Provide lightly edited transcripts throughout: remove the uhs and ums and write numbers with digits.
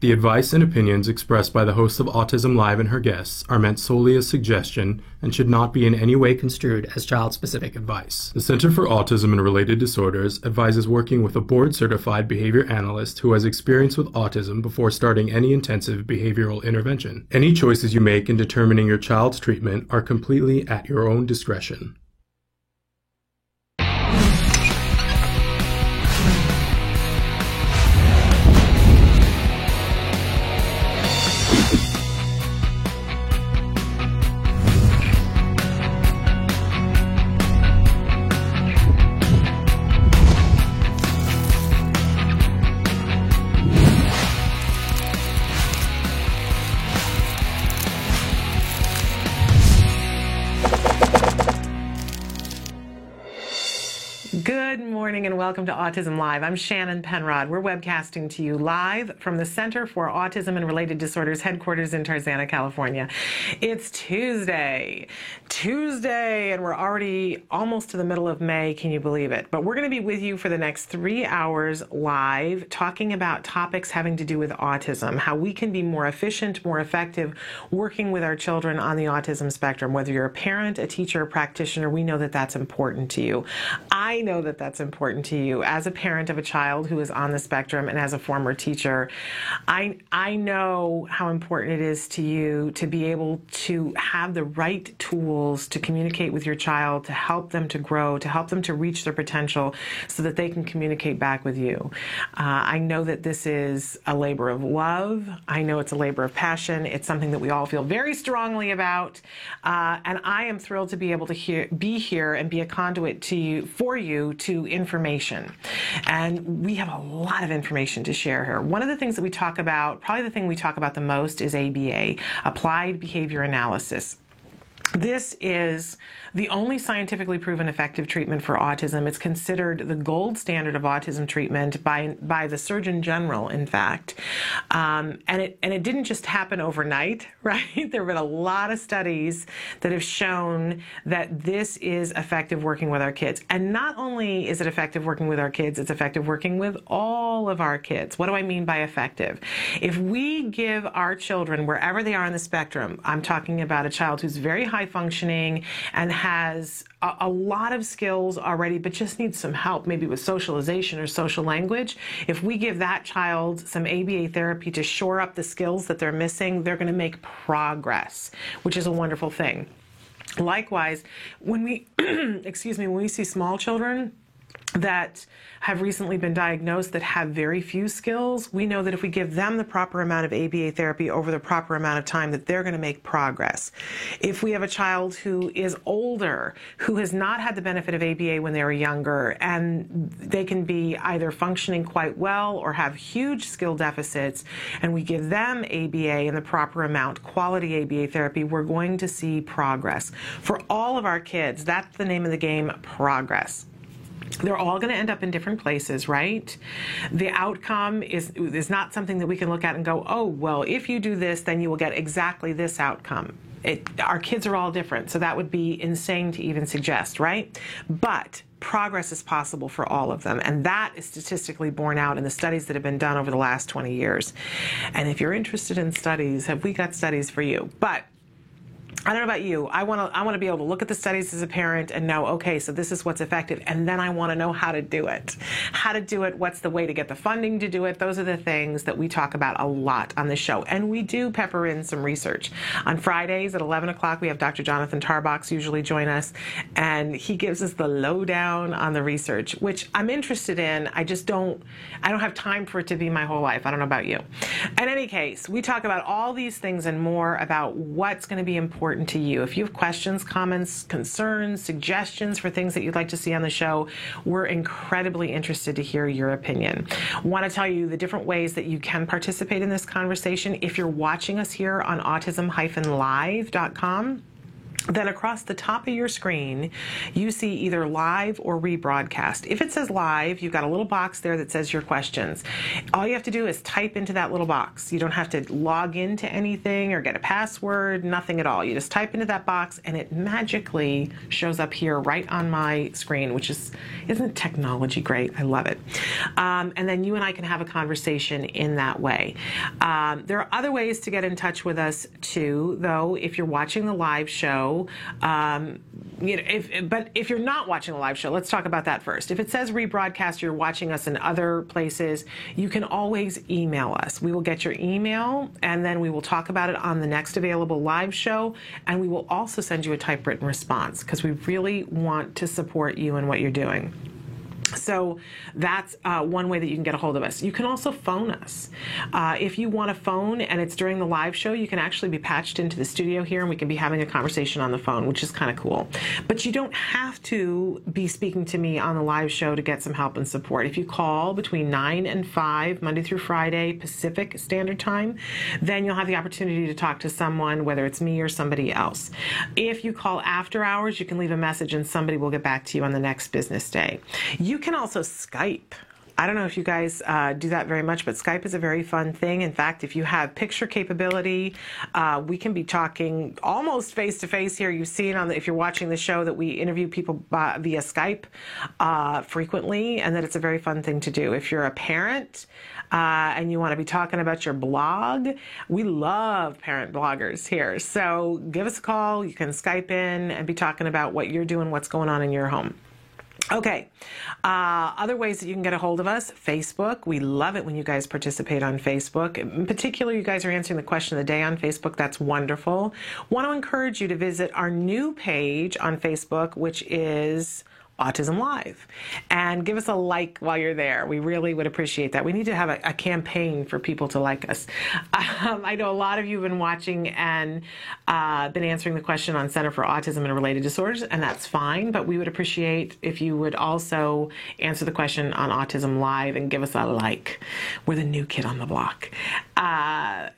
The advice and opinions expressed by the host of Autism Live and her guests are meant solely as suggestion and should not be in any way construed as child-specific advice. The Center for Autism and Related Disorders advises working with a board-certified behavior analyst who has experience with autism before starting any intensive behavioral intervention. Any choices you make in determining your child's treatment are completely at your own discretion. Good morning and welcome to Autism Live. I'm Shannon Penrod. We're webcasting to you live from the Center for Autism and Related Disorders headquarters in Tarzana, California. It's Tuesday, and we're already almost to the middle of May. Can you believe it? But we're going to be with you for the next 3 hours live, talking about topics having to do with autism, how we can be more efficient, more effective working with our children on the autism spectrum. Whether you're a parent, a teacher, a practitioner, we know that that's important to you. I know that that's important to you as a parent of a child who is on the spectrum and as a former teacher. I know how important it is to you to be able to have the right tools to communicate with your child, to help them to grow, to help them to reach their potential so that they can communicate back with you. I know that this is a labor of love. I know it's a labor of passion. It's something that we all feel very strongly about. And I am thrilled to be able to be here and be a conduit for you to information. And we have a lot of information to share here. One of the things that we talk about, probably the thing we talk about the most, is ABA, Applied Behavior Analysis. This is the only scientifically proven effective treatment for autism. It's considered the gold standard of autism treatment by the Surgeon General, in fact. And it didn't just happen overnight, right? There have been a lot of studies that have shown that this is effective working with our kids. And not only is it effective working with our kids, it's effective working with all of our kids. What do I mean by effective? If we give our children, wherever they are on the spectrum, I'm talking about a child who's very high functioning and has a lot of skills already, but just needs some help, maybe with socialization or social language. If we give that child some ABA therapy to shore up the skills that they're missing, they're going to make progress, which is a wonderful thing. Likewise, when we, when we see small children that have recently been diagnosed that have very few skills, we know that if we give them the proper amount of ABA therapy over the proper amount of time, that they're going to make progress. If we have a child who is older, who has not had the benefit of ABA when they were younger, and they can be either functioning quite well or have huge skill deficits, and we give them ABA in the proper amount, quality ABA therapy, we're going to see progress. For all of our kids, that's the name of the game, progress. They're all going to end up in different places, right? The outcome is not something that we can look at and go, oh, well, if you do this, then you will get exactly this outcome. Our kids are all different, so that would be insane to even suggest, right? But progress is possible for all of them, and that is statistically borne out in the studies that have been done over the last 20 years. And if you're interested in studies, have we got studies for you? But I don't know about you. I want to be able to look at the studies as a parent and know, okay, so this is what's effective, and then I want to know how to do it. How to do it, what's the way to get the funding to do it. Those are the things that we talk about a lot on the show, and we do pepper in some research. On Fridays at 11 o'clock, we have Dr. Jonathan Tarbox usually join us, and he gives us the lowdown on the research, which I'm interested in. I don't have time for it to be my whole life. I don't know about you. In any case, we talk about all these things and more about what's going to be important to you. If you have questions, comments, concerns, suggestions for things that you'd like to see on the show, we're incredibly interested to hear your opinion. Want to tell you the different ways that you can participate in this conversation. If you're watching us here on autism-live.com, then across the top of your screen, you see either live or rebroadcast. If it says live, you've got a little box there that says your questions. All you have to do is type into that little box. You don't have to log into anything or get a password, nothing at all. You just type into that box and it magically shows up here right on my screen, which isn't technology great? I love it. And then you and I can have a conversation in that way. There are other ways to get in touch with us too, though, if you're watching the live show. But if you're not watching a live show, let's talk about that first. If it says rebroadcast, you're watching us in other places, you can always email us. We will get your email, and then we will talk about it on the next available live show, and we will also send you a typewritten response because we really want to support you in what you're doing. So that's one way that you can get a hold of us. You can also phone us. If you want to phone and it's during the live show, you can actually be patched into the studio here and we can be having a conversation on the phone, which is kind of cool. But you don't have to be speaking to me on the live show to get some help and support. If you call between 9 and 5, Monday through Friday, Pacific Standard Time, then you'll have the opportunity to talk to someone, whether it's me or somebody else. If you call after hours, you can leave a message and somebody will get back to you on the next business day. You can also Skype. I don't know if you guys do that very much, but Skype is a very fun thing. In fact, if you have picture capability, we can be talking almost face to face here. You've seen if you're watching the show that we interview people via Skype frequently, and that it's a very fun thing to do. If you're a parent and you want to be talking about your blog, we love parent bloggers here. So give us a call. You can Skype in and be talking about what you're doing, what's going on in your home. Okay, other ways that you can get a hold of us, Facebook. We love it when you guys participate on Facebook. In particular, you guys are answering the question of the day on Facebook. That's wonderful. Want to encourage you to visit our new page on Facebook, which is Autism Live, and give us a like while you're there. We really would appreciate that. We need to have a campaign for people to like us. I know a lot of you have been watching and been answering the question on Center for Autism and Related Disorders, and that's fine, but we would appreciate if you would also answer the question on Autism Live and give us a like. We're the new kid on the block.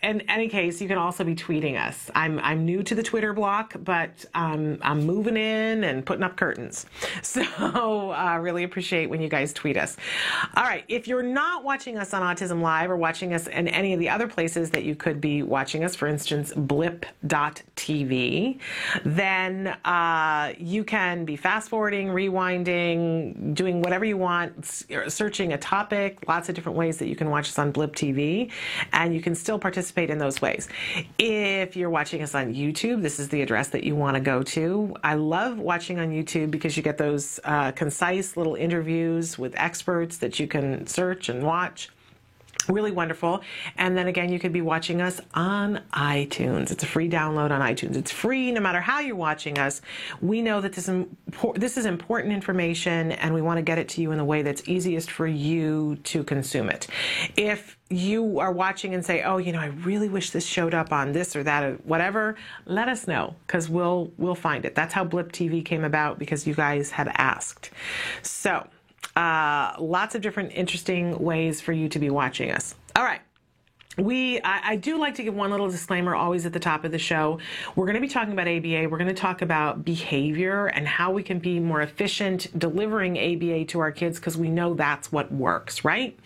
In any case, you can also be tweeting us. I'm new to the Twitter block, but I'm moving in and putting up curtains. So really appreciate when you guys tweet us. All right, if you're not watching us on Autism Live or watching us in any of the other places that you could be watching us, for instance, blip.tv, then you can be fast forwarding, rewinding, doing whatever you want, searching a topic, lots of different ways that you can watch us on Blip TV, and you can still participate in those ways. If you're watching us on YouTube, this is the address that you want to go to. I love watching on YouTube because you get those concise little interviews with experts that you can search and watch. Really wonderful. And then again, you could be watching us on iTunes. It's a free download on iTunes. It's free no matter how you're watching us. We know that this is important information, and we want to get it to you in the way that's easiest for you to consume it. If you are watching and say, oh, I really wish this showed up on this or that or whatever, let us know, because we'll find it. That's how Blip TV came about, because you guys had asked. So lots of different interesting ways for you to be watching us. All right. I do like to give one little disclaimer always at the top of the show. We're going to be talking about ABA. We're going to talk about behavior and how we can be more efficient delivering ABA to our kids, because we know that's what works, right?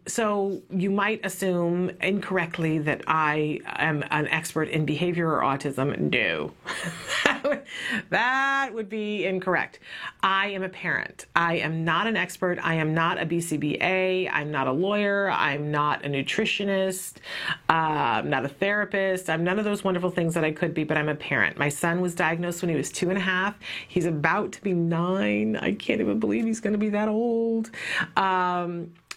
So you might assume incorrectly that I am an expert in behavior or autism. No. That would be incorrect. I am a parent. I am not an expert. I am not a BCBA. I'm not a lawyer. I'm not a nutritionist. I'm not a therapist. I'm none of those wonderful things that I could be, but I'm a parent. My son was diagnosed when he was 2.5. He's about to be 9. I can't even believe he's going to be that old.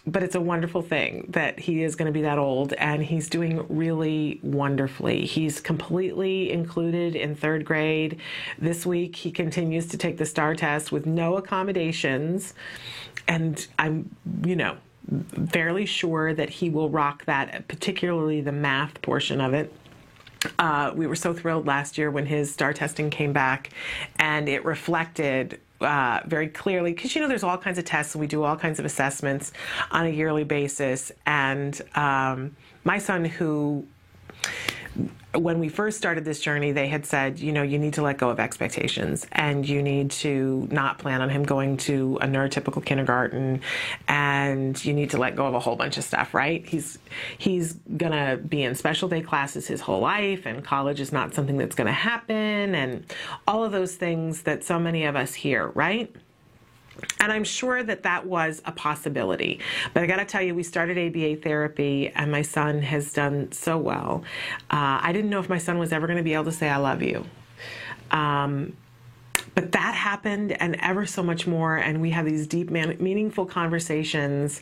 But it's a wonderful thing that he is going to be that old, and he's doing really wonderfully. He's completely included in 3rd grade. This week, he continues to take the STAR test with no accommodations, and I'm, fairly sure that he will rock that, particularly the math portion of it. We were so thrilled last year when his STAR testing came back, and it reflected very clearly, because there's all kinds of tests and we do all kinds of assessments on a yearly basis, and my son, who when we first started this journey, they had said, you need to let go of expectations, and you need to not plan on him going to a neurotypical kindergarten, and you need to let go of a whole bunch of stuff, right? He's gonna be in special day classes his whole life, and college is not something that's gonna happen, and all of those things that so many of us hear, right? And I'm sure that was a possibility. But I got to tell you, we started ABA therapy, and my son has done so well. I didn't know if my son was ever going to be able to say, I love you. But that happened, and ever so much more, and we have these deep, meaningful conversations.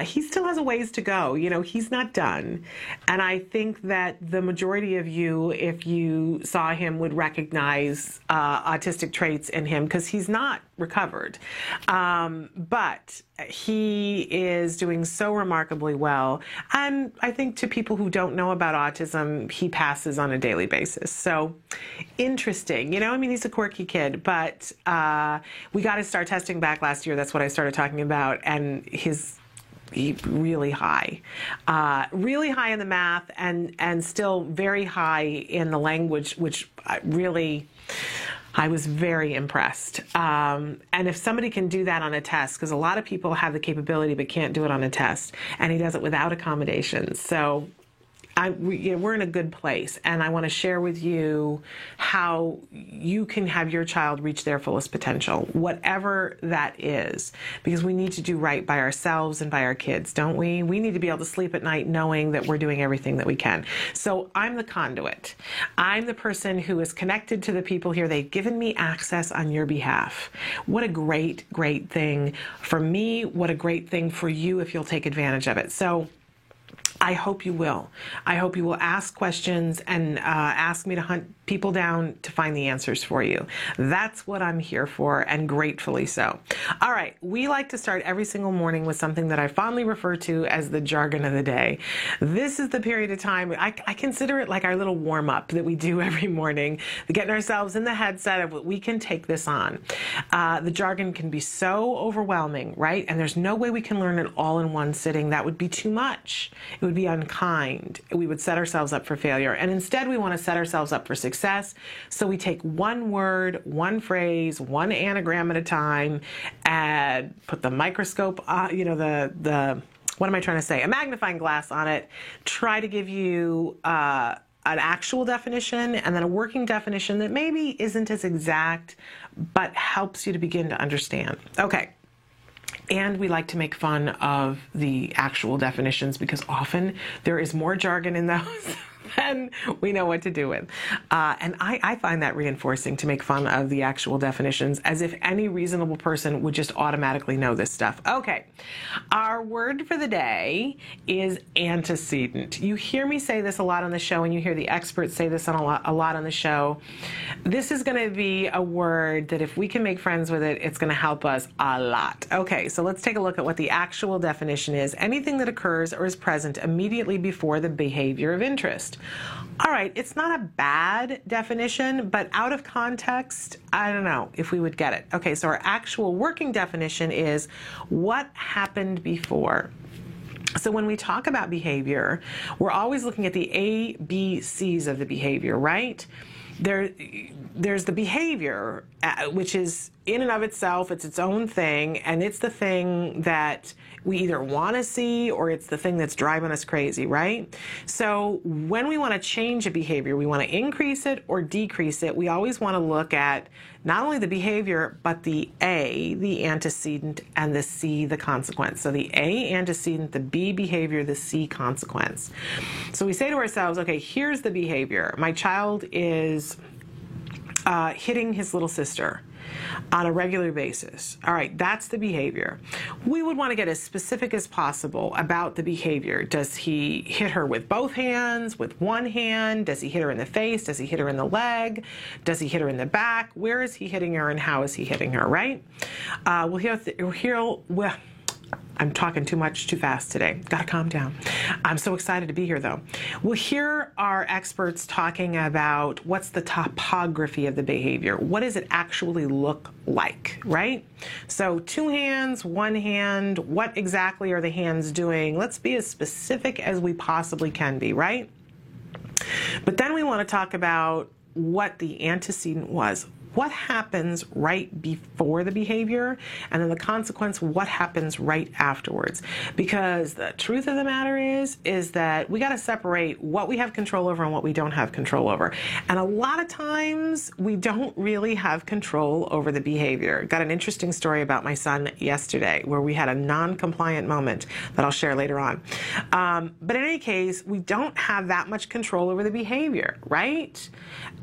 He still has a ways to go. He's not done. And I think that the majority of you, if you saw him, would recognize autistic traits in him, because he's not recovered. But he is doing so remarkably well. And I think to people who don't know about autism, he passes on a daily basis. So interesting. He's a quirky kid, but we got to start testing back last year. That's what I started talking about. And he's really high in the math, and still very high in the language, which I was very impressed. And if somebody can do that on a test, because a lot of people have the capability but can't do it on a test, and he does it without accommodations. So we're in a good place, and I want to share with you how you can have your child reach their fullest potential, whatever that is, because we need to do right by ourselves and by our kids, don't we? We need to be able to sleep at night knowing that we're doing everything that we can. So I'm the conduit. I'm the person who is connected to the people here. They've given me access on your behalf. What a great, great thing for me. What a great thing for you if you'll take advantage of it. So I hope you will. I hope you will ask questions and ask me to hunt people down to find the answers for you. That's what I'm here for, and gratefully so. All right, we like to start every single morning with something that I fondly refer to as the jargon of the day. This is the period of time, I consider it like our little warm-up that we do every morning, getting ourselves in the headset of what we can take this on. The jargon can be so overwhelming, right? And there's no way we can learn it all in one sitting. That would be too much. It would be unkind. We would set ourselves up for failure. And instead, we want to set ourselves up for success. So we take one word, one phrase, one anagram at a time, and put the microscope, what am I trying to say? A magnifying glass on it. Try to give you an actual definition, and then a working definition that maybe isn't as exact, but helps you to begin to understand. Okay. And we like to make fun of the actual definitions, because often there is more jargon in those than we know what to do with. And I find that reinforcing, to make fun of the actual definitions, as if any reasonable person would just automatically know this stuff. Okay, our word for the day is antecedent. You hear me say this a lot on the show, and you hear the experts say this a lot on the show. This is going to be a word that if we can make friends with it, it's going to help us a lot. Okay, so let's take a look at what the actual definition is. Anything that occurs or is present immediately before the behavior of interest. All right, it's not a bad definition, but out of context, I don't know if we would get it. Okay, so our actual working definition is what happened before. So when we talk about behavior, we're always looking at the A, B, C's of the behavior, right? There's the behavior, which is in and of itself, it's its own thing, and it's the thing that we either want to see, or it's the thing that's driving us crazy, right? So when we want to change a behavior, we want to increase it or decrease it, we always want to look at not only the behavior, but the A, the antecedent, and the C, the consequence. So the A, antecedent, the B, behavior, the C, consequence. So we say to ourselves, okay, here's the behavior. My child is hitting his little sister on a regular basis. All right, that's the behavior. We would want to get as specific as possible about the behavior. Does he hit her with both hands, with one hand? Does he hit her in the face? Does he hit her in the leg? Does he hit her in the back? Where is he hitting her, and how is he hitting her, right? I'm talking too much, too fast today. Gotta calm down. I'm so excited to be here, though. We'll hear our experts talking about what's the topography of the behavior. What does it actually look like, right? So 2 hands, 1 hand, what exactly are the hands doing? Let's be as specific as we possibly can be, right? But then we want to talk about what the antecedent was. What happens right before the behavior, and then the consequence, what happens right afterwards. Because the truth of the matter is that we got to separate what we have control over and what we don't have control over. And a lot of times we don't really have control over the behavior. Got an interesting story about my son yesterday where we had a non-compliant moment that I'll share later on. But in any case, we don't have that much control over the behavior, right?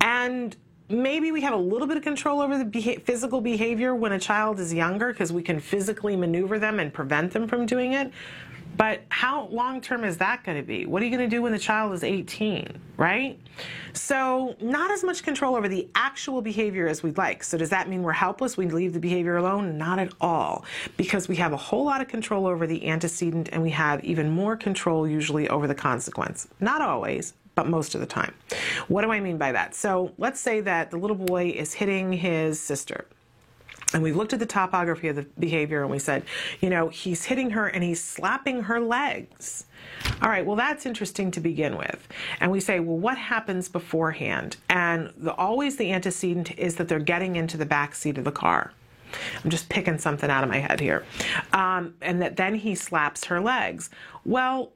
And maybe we have a little bit of control over the physical behavior when a child is younger because we can physically maneuver them and prevent them from doing it. But how long-term is that going to be? What are you going to do when the child is 18, right? So not as much control over the actual behavior as we'd like. So does that mean we're helpless? We leave the behavior alone? Not at all, because we have a whole lot of control over the antecedent, and we have even more control usually over the consequence. Not always, but most of the time. What do I mean by that? So let's say that the little boy is hitting his sister. And we looked at the topography of the behavior and we said, you know, he's hitting her and he's slapping her legs. All right, well, that's interesting to begin with. And we say, well, what happens beforehand? And always the antecedent is that they're getting into the back seat of the car. I'm just picking something out of my head here. And that then he slaps her legs. Well,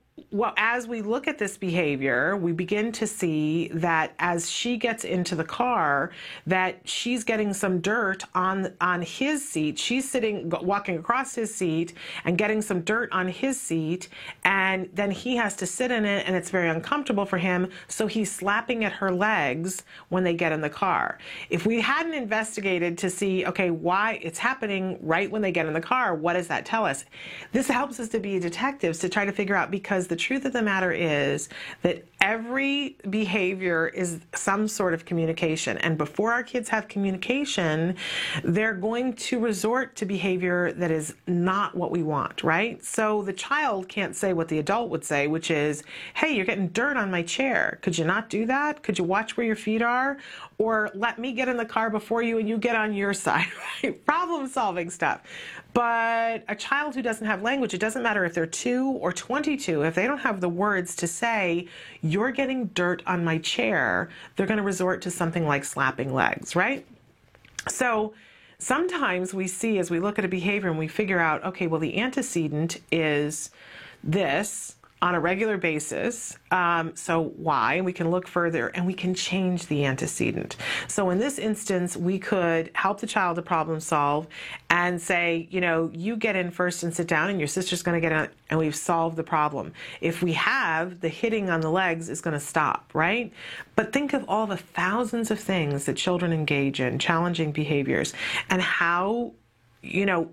as we look at this behavior, we begin to see that as she gets into the car, that she's getting some dirt on his seat. She's walking across his seat and getting some dirt on his seat, and then he has to sit in it, and it's very uncomfortable for him, so he's slapping at her legs when they get in the car. If we hadn't investigated to see, okay, why it's happening right when they get in the car, what does that tell us? This helps us to be detectives to try to figure out, because the truth of the matter is that every behavior is some sort of communication. And before our kids have communication, they're going to resort to behavior that is not what we want, right? So the child can't say what the adult would say, which is, hey, you're getting dirt on my chair. Could you not do that? Could you watch where your feet are? Or let me get in the car before you and you get on your side, right? Problem solving stuff. But a child who doesn't have language, it doesn't matter if they're 2 or 22, if they don't have the words to say, you're getting dirt on my chair, they're going to resort to something like slapping legs, right? So sometimes we see, as we look at a behavior and we figure out, okay, well, the antecedent is this on a regular basis. So why? And we can look further and we can change the antecedent. So in this instance, we could help the child to problem solve and say, you know, you get in first and sit down, and your sister's going to get in, and we've solved the problem. If we have, the hitting on the legs is going to stop, right? But think of all the thousands of things that children engage in, challenging behaviors, and how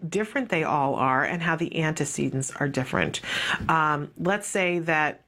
different they all are, and how the antecedents are different. Let's say that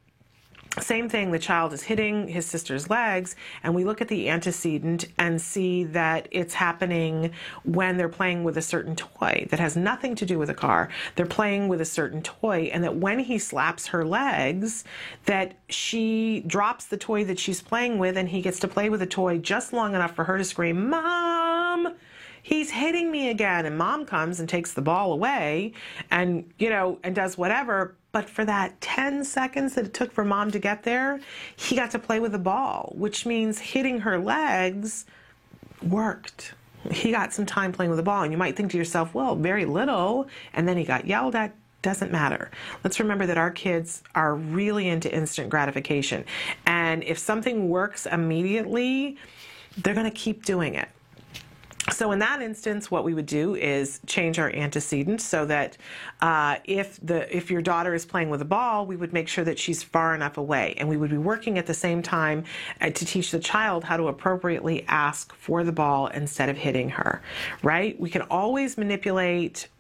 same thing, the child is hitting his sister's legs, and we look at the antecedent and see that it's happening when they're playing with a certain toy that has nothing to do with a car. They're playing with a certain toy, and that when he slaps her legs, that she drops the toy that she's playing with, and he gets to play with the toy just long enough for her to scream, "Mom! He's hitting me again." And mom comes and takes the ball away and does whatever. But for that 10 seconds that it took for mom to get there, he got to play with the ball, which means hitting her legs worked. He got some time playing with the ball. And you might think to yourself, well, very little, and then he got yelled at. Doesn't matter. Let's remember that our kids are really into instant gratification. And if something works immediately, they're going to keep doing it. So in that instance, what we would do is change our antecedent so that if your daughter is playing with a ball, we would make sure that she's far enough away. And we would be working at the same time to teach the child how to appropriately ask for the ball instead of hitting her, right? We can always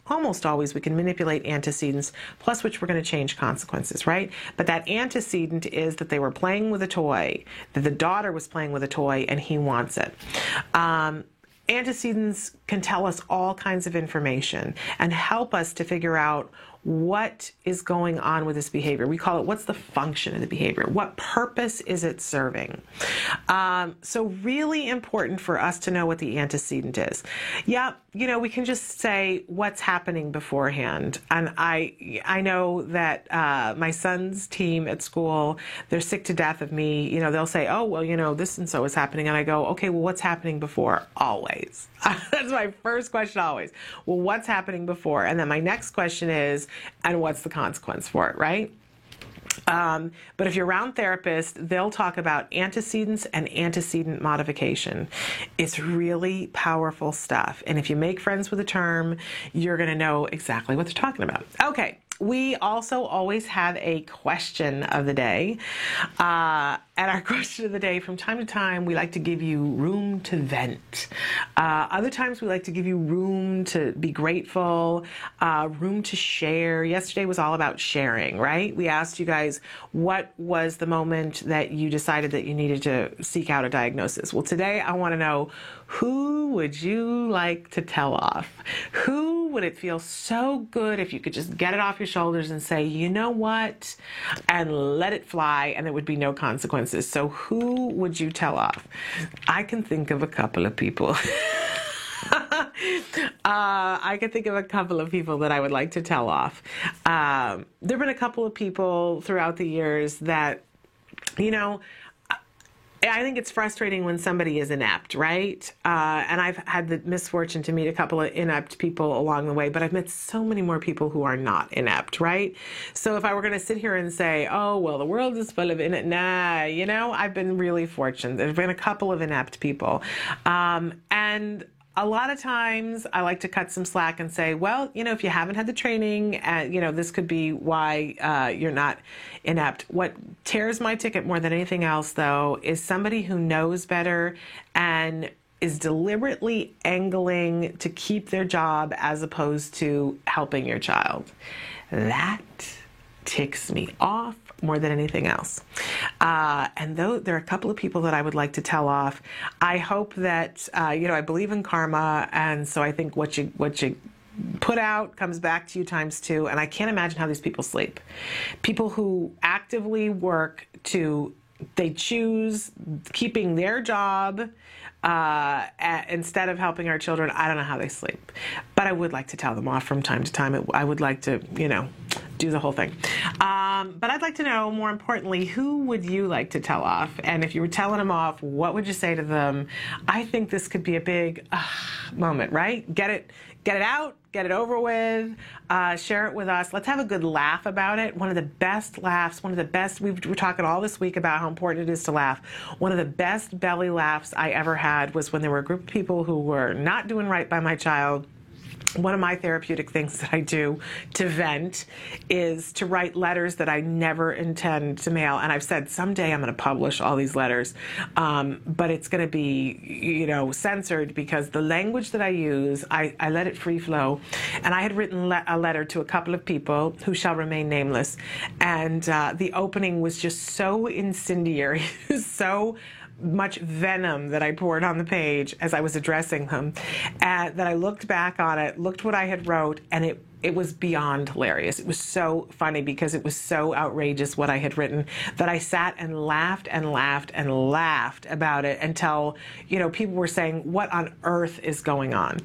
almost always we can manipulate antecedents, plus which we're going to change consequences, right? But that antecedent is that they were playing with a toy, that the daughter was playing with a toy, and he wants it. Antecedents can tell us all kinds of information and help us to figure out what is going on with this behavior. We call it, what's the function of the behavior? What purpose is it serving? So really important for us to know what the antecedent is. Yeah, we can just say what's happening beforehand. And I know that my son's team at school, they're sick to death of me. They'll say, oh, well, this and so is happening. And I go, okay, well, what's happening before? Always. That's my first question always. Well, what's happening before? And then my next question is, and what's the consequence for it, right? But if you're around therapists, they'll talk about antecedents and antecedent modification. It's really powerful stuff. And if you make friends with the term, you're going to know exactly what they're talking about. Okay. We also always have a question of the day. And our question of the day, from time to time, we like to give you room to vent. Other times, we like to give you room to be grateful, room to share. Yesterday was all about sharing, right? We asked you guys, what was the moment that you decided that you needed to seek out a diagnosis? Well, today, I want to know, who would you like to tell off? Who would it feel so good if you could just get it off your shoulders and say, you know what, and let it fly, and there would be no consequences? So who would you tell off? I can think of a couple of people. I can think of a couple of people that I would like to tell off. There have been a couple of people throughout the years that, I think it's frustrating when somebody is inept, right? And I've had the misfortune to meet a couple of inept people along the way, but I've met so many more people who are not inept, right? So if I were going to sit here and say, oh, well, the world is full of inept, I've been really fortunate. There's been a couple of inept people. And a lot of times I like to cut some slack and say, well, if you haven't had the training, this could be why you're not inept. What tears my ticket more than anything else, though, is somebody who knows better and is deliberately angling to keep their job as opposed to helping your child. That ticks me off more than anything else. And though there are a couple of people that I would like to tell off, I hope that, I believe in karma. And so I think what you put out comes back to you times two. And I can't imagine how these people sleep. People who actively work they choose keeping their job instead of helping our children. I don't know how they sleep, but I would like to tell them off from time to time. I would like to, do the whole thing. But I'd like to know, more importantly, who would you like to tell off? And if you were telling them off, what would you say to them? I think this could be a big moment, right? Get it out, get it over with, share it with us. Let's have a good laugh about it. One of the best laughs, we're talking all this week about how important it is to laugh. One of the best belly laughs I ever had was when there were a group of people who were not doing right by my child. One of my therapeutic things that I do to vent is to write letters that I never intend to mail. And I've said someday I'm going to publish all these letters, but it's going to be, censored because the language that I use, I let it free flow. And I had written a letter to a couple of people who shall remain nameless. And the opening was just so incendiary, so much venom that I poured on the page as I was addressing them, that I looked back on it, looked what I had wrote, and it was beyond hilarious. It was so funny because it was so outrageous what I had written that I sat and laughed and laughed and laughed about it until, people were saying, what on earth is going on?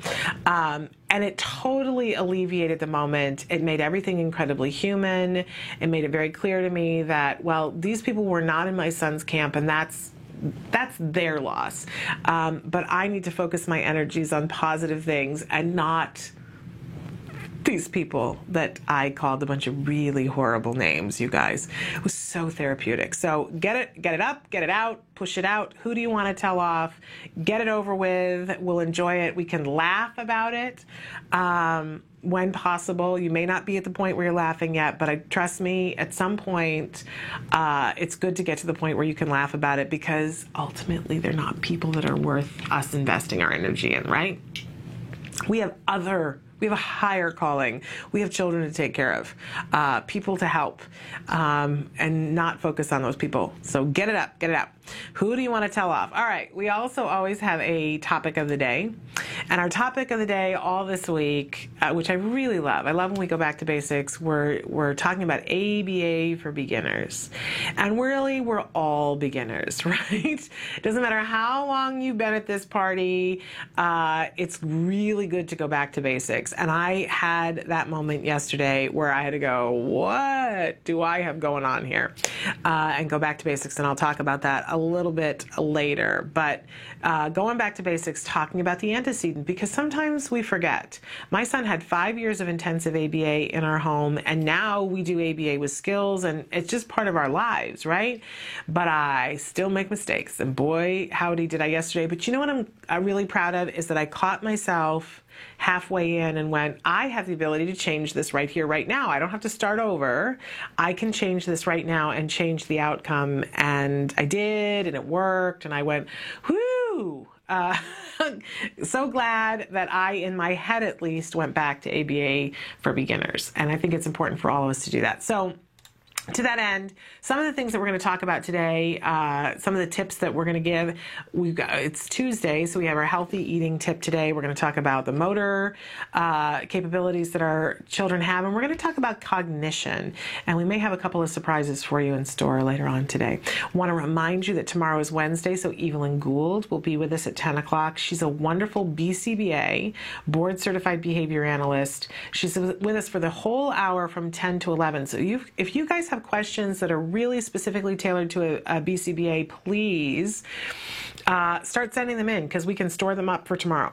And it totally alleviated the moment. It made everything incredibly human. It made it very clear to me that, well, these people were not in my son's camp, and that's their loss. But I need to focus my energies on positive things and not these people that I called a bunch of really horrible names, you guys. It was so therapeutic. So get it up, get it out, push it out. Who do you want to tell off? Get it over with. We'll enjoy it. We can laugh about it. When possible. You may not be at the point where you're laughing yet, but trust me, at some point, it's good to get to the point where you can laugh about it, because ultimately they're not people that are worth us investing our energy in, right? We have a higher calling. We have children to take care of, people to help, and not focus on those people. So get it up, get it out. Who do you want to tell off? All right. We also always have a topic of the day. And our topic of the day all this week, which I really love, I love when we go back to basics, we're talking about ABA for beginners. And really, we're all beginners, right? It doesn't matter how long you've been at this party, it's really good to go back to basics. And I had that moment yesterday where I had to go, what do I have going on here? And go back to basics, and I'll talk about that a little bit later. But going back to basics, talking about the antecedent, because sometimes we forget. My son had 5 years of intensive ABA in our home, and now we do ABA with skills, and it's just part of our lives, right? But I still make mistakes, and boy, howdy did I yesterday. But you know what I'm really proud of is that I caught myself halfway in and went, I have the ability to change this right here, right now. I don't have to start over. I can change this right now and change the outcome. And I did, and it worked, and I went, whoo! So glad that I, in my head at least, went back to ABA for beginners. And I think it's important for all of us to do that. So to that end, some of the things that we're going to talk about today, some of the tips that we're going to give, it's Tuesday, so we have our healthy eating tip today. We're going to talk about the motor capabilities that our children have, and we're going to talk about cognition. And we may have a couple of surprises for you in store later on today. I want to remind you that tomorrow is Wednesday, so Evelyn Gould will be with us at 10 o'clock. She's a wonderful BCBA, Board Certified Behavior Analyst. She's with us for the whole hour from 10 to 11. So if you guys have questions that are really specifically tailored to a BCBA, please start sending them in, because we can store them up for tomorrow.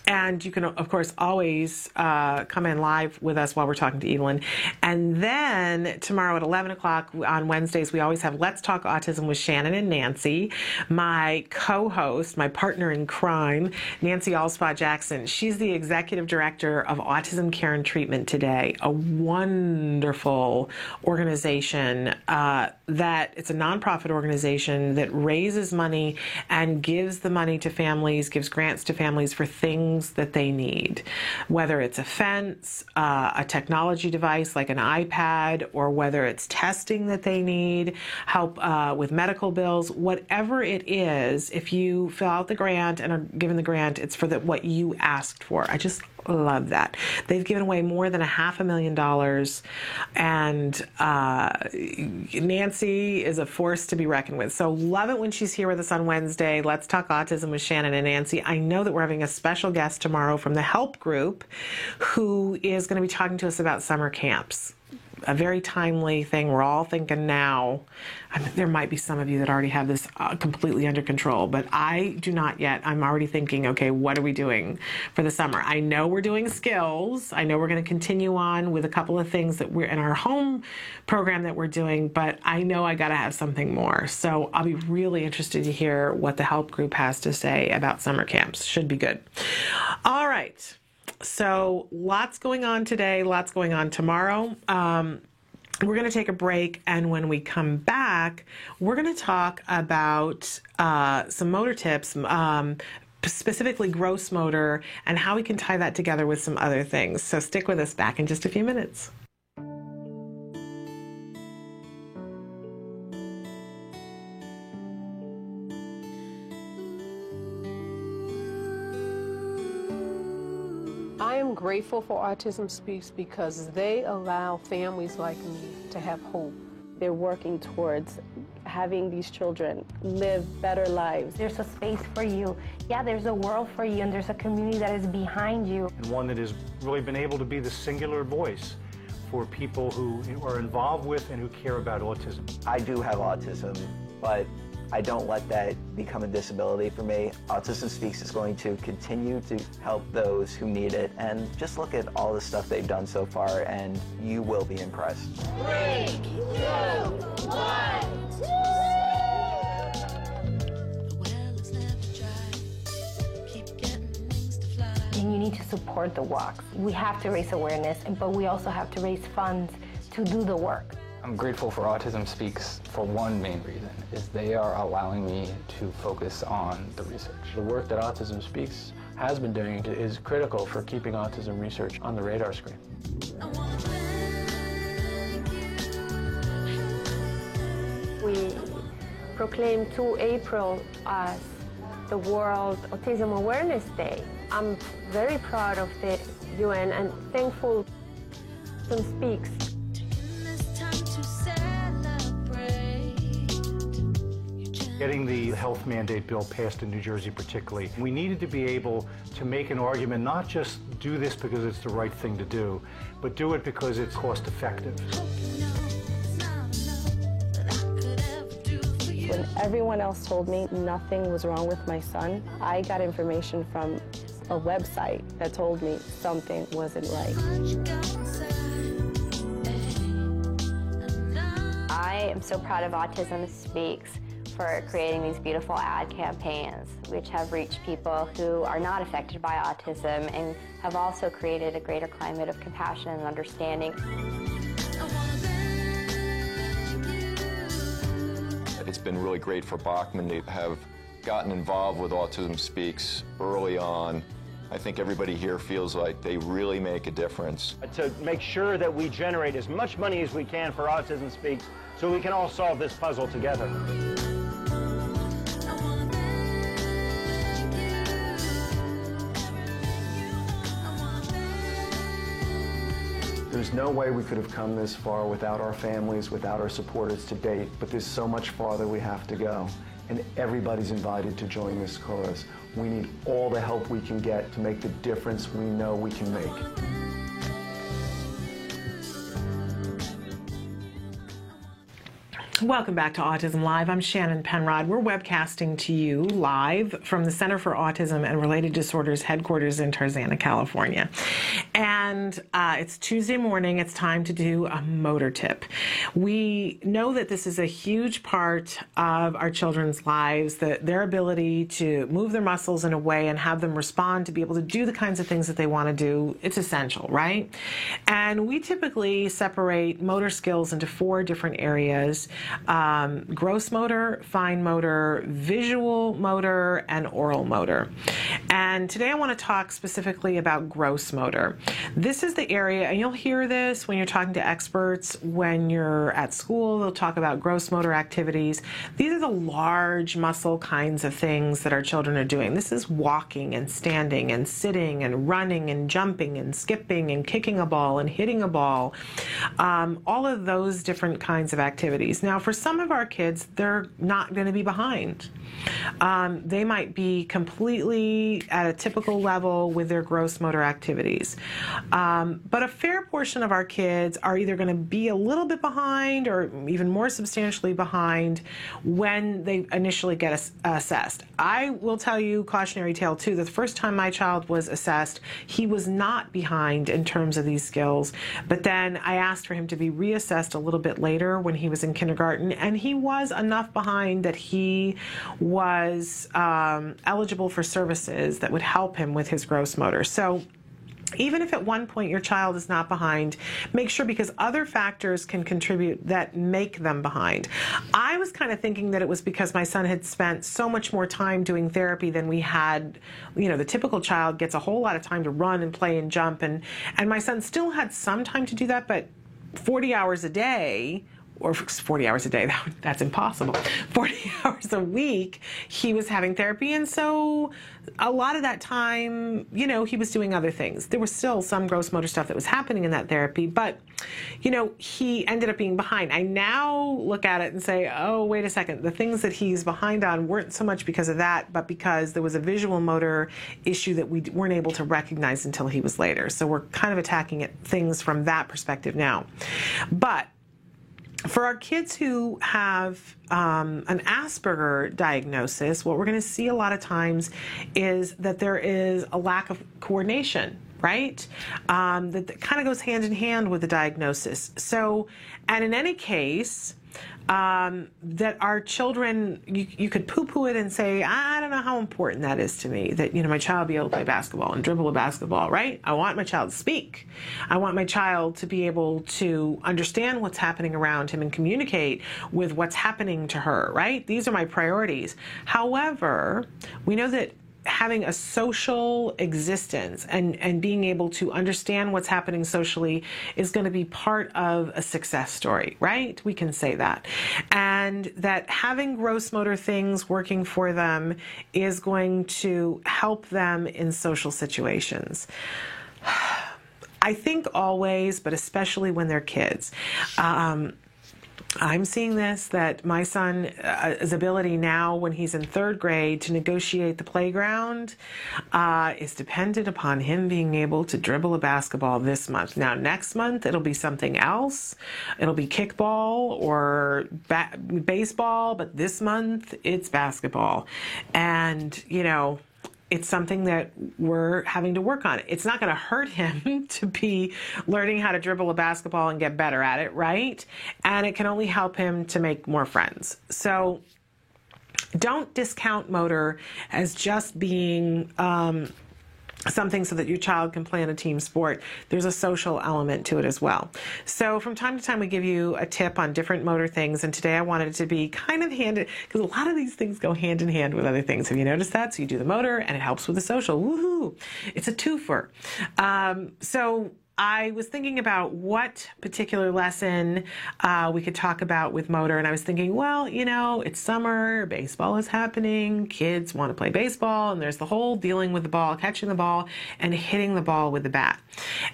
And you can, of course, always come in live with us while we're talking to Evelyn. And then tomorrow at 11 o'clock on Wednesdays, we always have Let's Talk Autism with Shannon and Nancy. My co-host, my partner in crime, Nancy Alspaugh-Jackson. She's the executive director of Autism Care and Treatment Today, a wonderful organization that it's a nonprofit organization that raises money and gives the money to families, gives grants to families for things that they need, whether it's a fence, a technology device like an iPad, or whether it's testing that they need, help with medical bills, whatever it is. If you fill out the grant and are given the grant, it's for what you asked for. I just love that. They've given away more than $500,000, and Nancy is a force to be reckoned with. So love it when she's here with us on Wednesday. Let's Talk Autism with Shannon and Nancy. I know that we're having a special guest tomorrow from the Help Group who is going to be talking to us about summer camps. A very timely thing. We're all thinking now. I mean, there might be some of you that already have this completely under control, but I do not yet. I'm already thinking, okay, what are we doing for the summer? I know we're doing skills. I know we're going to continue on with a couple of things that we're in our home program that we're doing, but I know I got to have something more. So I'll be really interested to hear what the Help Group has to say about summer camps. Should be good. All right. So lots going on today, lots going on tomorrow. We're going to take a break, and when we come back, we're going to talk about some motor tips, specifically gross motor, and how we can tie that together with some other things. So stick with us, back in just a few minutes. I am grateful for Autism Speaks because they allow families like me to have hope. They're working towards having these children live better lives. There's a space for you. Yeah, there's a world for you, and there's a community that is behind you. And one that has really been able to be the singular voice for people who are involved with and who care about autism. I do have autism, but I don't let that become a disability for me. Autism Speaks is going to continue to help those who need it, and just look at all the stuff they've done so far and you will be impressed. 3, 2, 1. And you need to support the walks. We have to raise awareness, but we also have to raise funds to do the work. I'm grateful for Autism Speaks for one main reason, is they are allowing me to focus on the research. The work that Autism Speaks has been doing is critical for keeping autism research on the radar screen. We proclaim 2 April as the World Autism Awareness Day. I'm very proud of the UN and thankful Autism Speaks. Getting the health mandate bill passed in New Jersey particularly, we needed to be able to make an argument, not just do this because it's the right thing to do, but do it because it's cost effective. When everyone else told me nothing was wrong with my son, I got information from a website that told me something wasn't right. I am so proud of Autism Speaks for creating these beautiful ad campaigns, which have reached people who are not affected by autism and have also created a greater climate of compassion and understanding. It's been really great for Bachman to have gotten involved with Autism Speaks early on. I think everybody here feels like they really make a difference. To make sure that we generate as much money as we can for Autism Speaks so we can all solve this puzzle together. There's no way we could have come this far without our families, without our supporters to date, but there's so much farther we have to go. And everybody's invited to join this cause. We need all the help we can get to make the difference we know we can make. Welcome back to Autism Live. I'm Shannon Penrod. We're webcasting to you live from the Center for Autism and Related Disorders headquarters in Tarzana, California. And it's Tuesday morning. It's time to do a motor tip. We know that this is a huge part of our children's lives, that their ability to move their muscles in a way and have them respond to be able to do the kinds of things that they want to do. It's essential, right? And we typically separate motor skills into 4 different areas. Gross motor, fine motor, visual motor, and oral motor. And today I want to talk specifically about gross motor. This is the area, and you'll hear this when you're talking to experts, when you're at school, they'll talk about gross motor activities. These are the large muscle kinds of things that our children are doing. This is walking and standing and sitting and running and jumping and skipping and kicking a ball and hitting a ball. All of those different kinds of activities. Now, for some of our kids, they're not going to be behind. They might be completely at a typical level with their gross motor activities. But a fair portion of our kids are either going to be a little bit behind or even more substantially behind when they initially get assessed. I will tell you, cautionary tale too, that the first time my child was assessed, he was not behind in terms of these skills. But then I asked for him to be reassessed a little bit later when he was in kindergarten, and he was enough behind that he was eligible for services that would help him with his gross motor. So even if at one point your child is not behind, make sure, because other factors can contribute that make them behind. I was kind of thinking that it was because my son had spent so much more time doing therapy than we had. You know, the typical child gets a whole lot of time to run and play and jump, and my son still had some time to do that, but 40 hours a day, or 40 hours a day, that's impossible. 40 hours a week, he was having therapy. And so a lot of that time, you know, he was doing other things. There was still some gross motor stuff that was happening in that therapy, but, you know, he ended up being behind. I now look at it and say, oh, wait a second. The things that he's behind on weren't so much because of that, but because there was a visual motor issue that we weren't able to recognize until he was later. So we're kind of attacking things from that perspective now. But for our kids who have an Asperger diagnosis, what we're going to see a lot of times is that there is a lack of coordination, right? That kind of goes hand in hand with the diagnosis. So, and in any case, that our children, you could poo-poo it and say, I don't know how important that is to me, that, you know, my child be able to play basketball and dribble a basketball, right? I want my child to speak. I want my child to be able to understand what's happening around him and communicate with what's happening to her, right? These are my priorities. However, we know that having a social existence and being able to understand what's happening socially is going to be part of a success story, right? We can say that. And that having gross motor things working for them is going to help them in social situations. I think always, but especially when they're kids. I'm seeing this, that my son's ability now when he's in 3rd grade to negotiate the playground is dependent upon him being able to dribble a basketball this month. Now, next month, it'll be something else. It'll be kickball or baseball, but this month, it's basketball. And, you know, it's something that we're having to work on. It's not going to hurt him to be learning how to dribble a basketball and get better at it, right? And it can only help him to make more friends. So don't discount motor as just being something so that your child can play in a team sport. There's a social element to it as well. So from time to time, we give you a tip on different motor things, and today I wanted it to be kind of handed, because a lot of these things go hand in hand with other things. Have you noticed that? So you do the motor, and it helps with the social. Woohoo! It's a twofer. So I was thinking about what particular lesson we could talk about with motor, and I was thinking, well, you know, it's summer, baseball is happening, kids want to play baseball, and there's the whole dealing with the ball, catching the ball, and hitting the ball with the bat.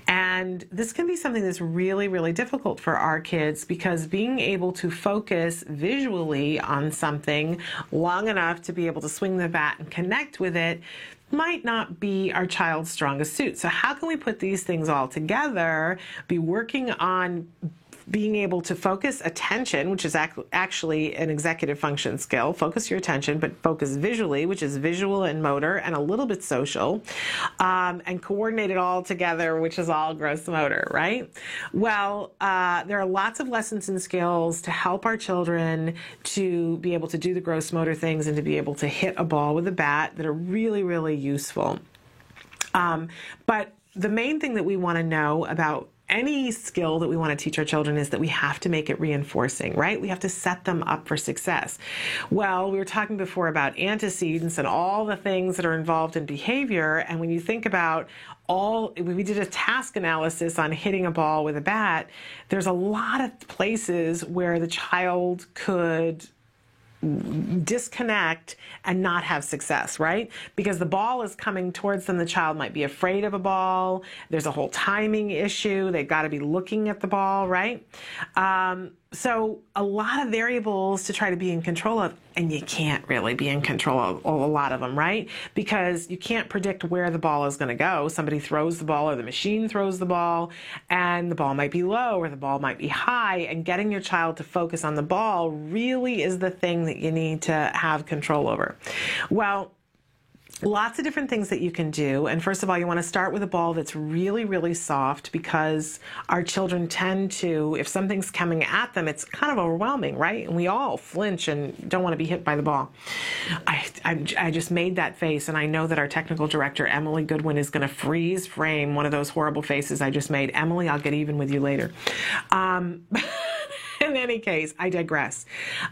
And this can be something that's really, really difficult for our kids, because being able to focus visually on something long enough to be able to swing the bat and connect with it might not be our child's strongest suit. So how can we put these things all together, be working on being able to focus attention, which is actually an executive function skill, focus your attention, but focus visually, which is visual and motor and a little bit social, and coordinate it all together, which is all gross motor, right? Well, there are lots of lessons and skills to help our children to be able to do the gross motor things and to be able to hit a ball with a bat that are really, really useful. But the main thing that we want to know about any skill that we want to teach our children is that we have to make it reinforcing, right? We have to set them up for success. Well, we were talking before about antecedents and all the things that are involved in behavior. And when you think about we did a task analysis on hitting a ball with a bat, there's a lot of places where the child could disconnect and not have success, right? Because the ball is coming towards them. The child might be afraid of a ball. There's a whole timing issue. They've got to be looking at the ball, right? So a lot of variables to try to be in control of, and you can't really be in control of a lot of them, right? Because you can't predict where the ball is going to go. Somebody throws the ball or the machine throws the ball, and the ball might be low or the ball might be high, and getting your child to focus on the ball really is the thing that you need to have control over. Well, lots of different things that you can do. And first of all, you want to start with a ball that's really, really soft, because our children tend to, if something's coming at them, it's kind of overwhelming, right? And we all flinch and don't want to be hit by the ball. I just made that face, and I know that our technical director, Emily Goodwin, is going to freeze frame one of those horrible faces I just made. Emily, I'll get even with you later. In any case, I digress.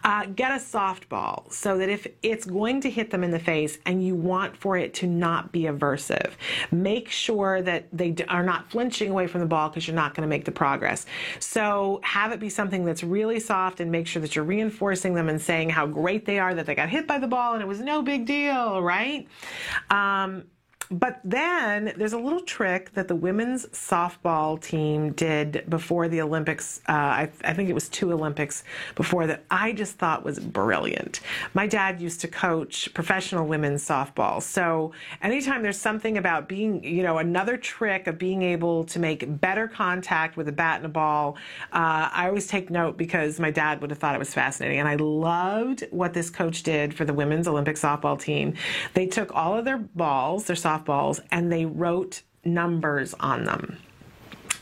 Get a softball so that if it's going to hit them in the face and you want for it to not be aversive, make sure that they are not flinching away from the ball, because you're not going to make the progress. So have it be something that's really soft, and make sure that you're reinforcing them and saying how great they are that they got hit by the ball and it was no big deal, right? But then there's a little trick that the women's softball team did before the Olympics. I think it was 2 Olympics before, that I just thought was brilliant. My dad used to coach professional women's softball. So anytime there's something about being, you know, another trick of being able to make better contact with a bat and a ball, I always take note, because my dad would have thought it was fascinating. And I loved what this coach did for the women's Olympic softball team. They took all of their balls, their softballs, and they wrote numbers on them.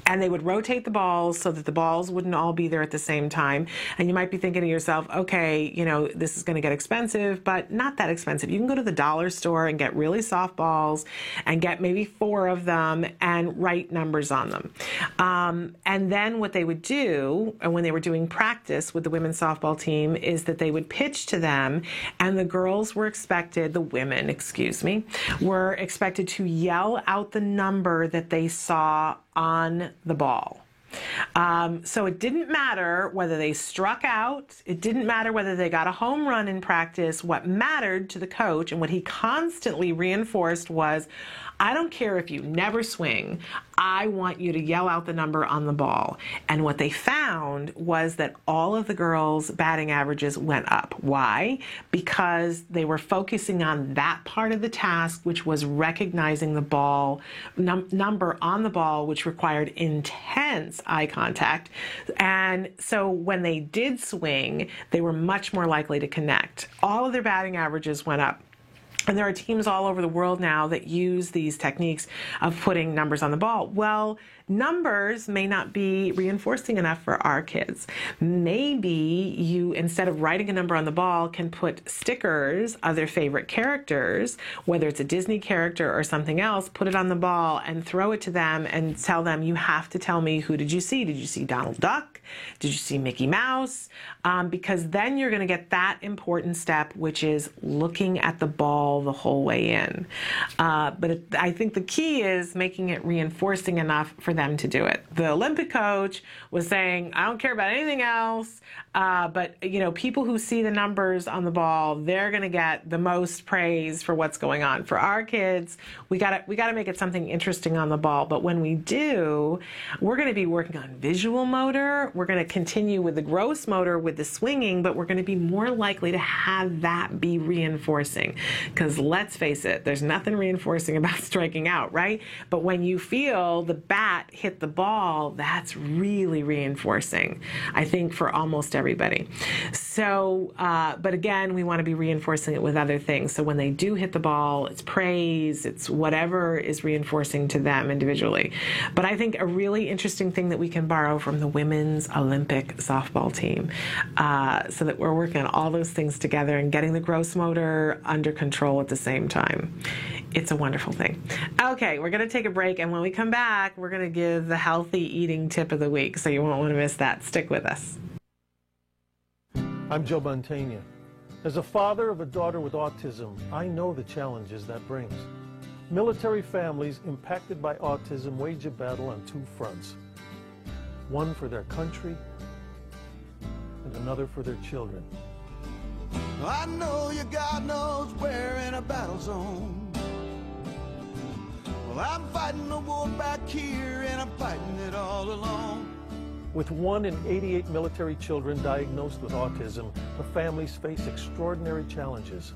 And they would rotate the balls so that the balls wouldn't all be there at the same time. And you might be thinking to yourself, okay, you know, this is going to get expensive, but not that expensive. You can go to the dollar store and get really soft balls and get maybe 4 of them and write numbers on them. And then what they would do, and when they were doing practice with the women's softball team, is that they would pitch to them, and the girls were expected, the women, excuse me, were expected to yell out the number that they saw on the ball. So it didn't matter whether they struck out. It didn't matter whether they got a home run in practice. What mattered to the coach, and what he constantly reinforced, was, I don't care if you never swing. I want you to yell out the number on the ball. And what they found was that all of the girls' batting averages went up. Why? Because they were focusing on that part of the task, which was recognizing the ball number on the ball, which required intense eye contact. And so when they did swing, they were much more likely to connect. All of their batting averages went up. And there are teams all over the world now that use these techniques of putting numbers on the ball. Well, numbers may not be reinforcing enough for our kids. Maybe you, instead of writing a number on the ball, can put stickers of their favorite characters, whether it's a Disney character or something else, put it on the ball and throw it to them and tell them, you have to tell me, who did you see? Did you see Donald Duck? Did you see Mickey Mouse? Because then you're going to get that important step, which is looking at the ball the whole way in. I think the key is making it reinforcing enough for them to do it. The Olympic coach was saying, I don't care about anything else, but you know, people who see the numbers on the ball, they're going to get the most praise for what's going on. For our kids, we got to make it something interesting on the ball. But when we do, we're going to be working on visual motor. We're going to continue with the gross motor with the swinging, but we're going to be more likely to have that be reinforcing. Because let's face it, there's nothing reinforcing about striking out, right? But when you feel the bat hit the ball, that's really reinforcing, I think, for almost everybody. So, but again, we want to be reinforcing it with other things. So when they do hit the ball, it's praise, it's whatever is reinforcing to them individually. But I think a really interesting thing that we can borrow from the women's Olympic softball team, so that we're working on all those things together and getting the gross motor under control at the same time. It's a wonderful thing. Okay, we're going to take a break, and when we come back, we're going to give the healthy eating tip of the week, so you won't want to miss that. Stick with us. I'm Joe Montaigne. As a father of a daughter with autism, I know the challenges that brings. Military families impacted by autism wage a battle on 2 fronts. One for their country, and another for their children. I know your God knows we're in a battle zone. Well, I'm fighting a war back here, and I'm fighting it all alone. With 1 in 88 military children diagnosed with autism, the families face extraordinary challenges.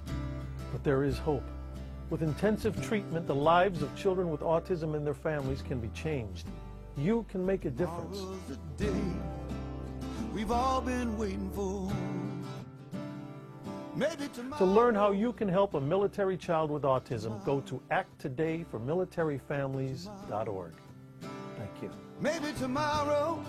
But there is hope. With intensive treatment, the lives of children with autism and their families can be changed. You can make a difference. The day we've all been waiting for. To learn how you can help a military child with autism, go to acttodayformilitaryfamilies.org. Thank you. Maybe tomorrow.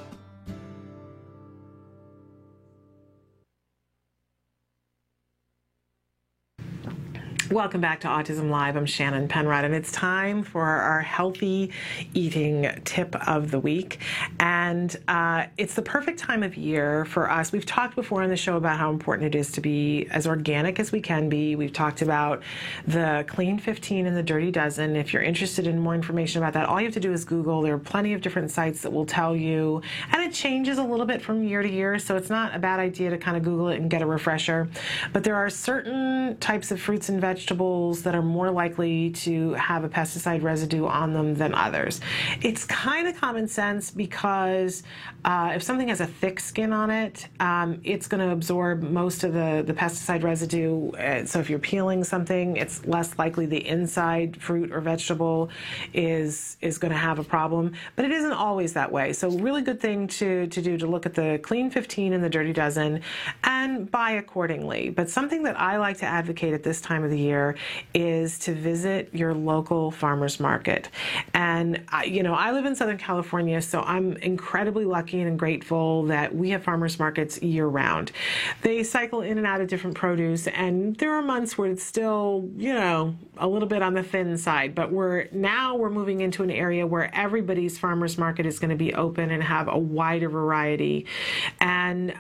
Welcome back to Autism Live. I'm Shannon Penrod, and it's time for our healthy eating tip of the week. And it's the perfect time of year for us. We've talked before on the show about how important it is to be as organic as we can be. We've talked about the Clean 15 and the Dirty Dozen. If you're interested in more information about that, all you have to do is Google. There are plenty of different sites that will tell you, and it changes a little bit from year to year, so it's not a bad idea to kind of Google it and get a refresher. But there are certain types of fruits and vegetables that are more likely to have a pesticide residue on them than others. It's kind of common sense because if something has a thick skin on it, it's going to absorb most of the pesticide residue. So if you're peeling something, it's less likely the inside fruit or vegetable is going to have a problem. But it isn't always that way. So really good thing to do to look at the Clean 15 and the Dirty Dozen and buy accordingly. But something that I like to advocate at this time of the year is to visit your local farmer's market. And, I live in Southern California, so I'm incredibly lucky and grateful that we have farmer's markets year round. They cycle in and out of different produce, and there are months where it's still, a little bit on the thin side, but we're moving into an area where everybody's farmer's market is going to be open and have a wider variety. And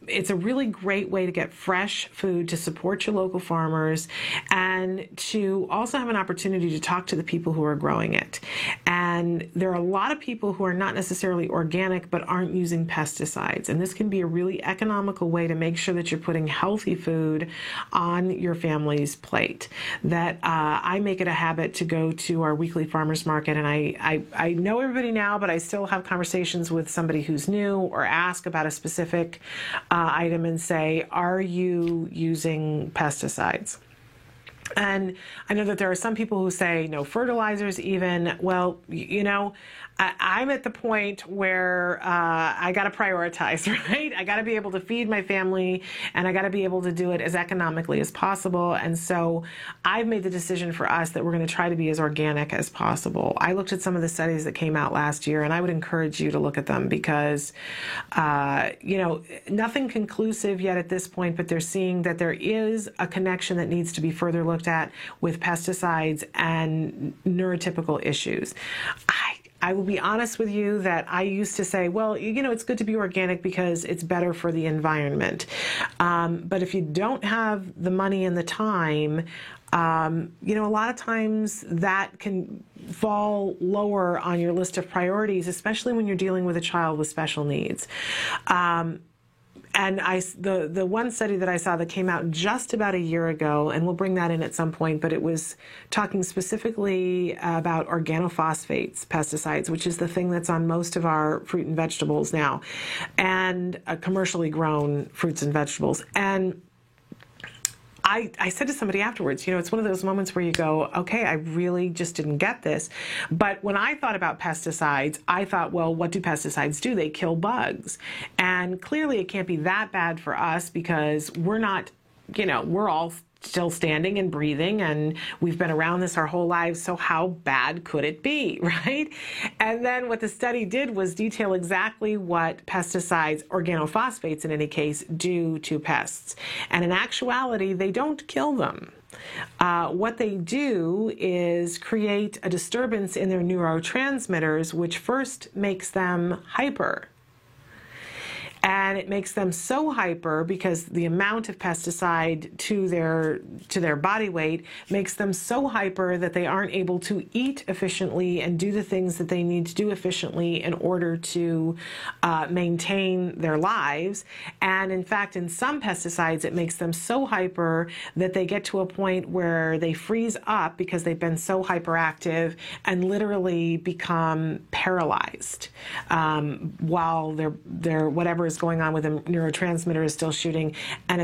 it's a really great way to get fresh food, to support your local farmers, and to also have an opportunity to talk to the people who are growing it. And there are a lot of people who are not necessarily organic but aren't using pesticides. And this can be a really economical way to make sure that you're putting healthy food on your family's plate. That I make it a habit to go to our weekly farmers market, and I know everybody now, but I still have conversations with somebody who's new or ask about a specific item and say, are you using pesticides? And I know that there are some people who say no fertilizers even. Well, I'm at the point where I got to prioritize, right? I got to be able to feed my family, and I got to be able to do it as economically as possible. And so I've made the decision for us that we're going to try to be as organic as possible. I looked at some of the studies that came out last year, and I would encourage you to look at them because, nothing conclusive yet at this point, but they're seeing that there is a connection that needs to be further looked at with pesticides and neurotypical issues. I will be honest with you that I used to say, well, it's good to be organic because it's better for the environment. But if you don't have the money and the time, a lot of times that can fall lower on your list of priorities, especially when you're dealing with a child with special needs. And the one study that I saw that came out just about a year ago, and we'll bring that in at some point, but it was talking specifically about organophosphates pesticides, which is the thing that's on most of our fruit and vegetables now, and commercially grown fruits and vegetables. And I said to somebody afterwards, it's one of those moments where you go, okay, I really just didn't get this. But when I thought about pesticides, I thought, well, what do pesticides do? They kill bugs. And clearly it can't be that bad for us because we're not, we're all still standing and breathing, and we've been around this our whole lives, so how bad could it be, right? And then what the study did was detail exactly what pesticides, organophosphates in any case, do to pests. And in actuality, they don't kill them. What they do is create a disturbance in their neurotransmitters, which first makes them hyper. And it makes them so hyper because the amount of pesticide to their body weight makes them so hyper that they aren't able to eat efficiently and do the things that they need to do efficiently in order to maintain their lives. And in fact, in some pesticides, it makes them so hyper that they get to a point where they freeze up because they've been so hyperactive and literally become paralyzed while their whatever is going on with the neurotransmitter is still shooting, and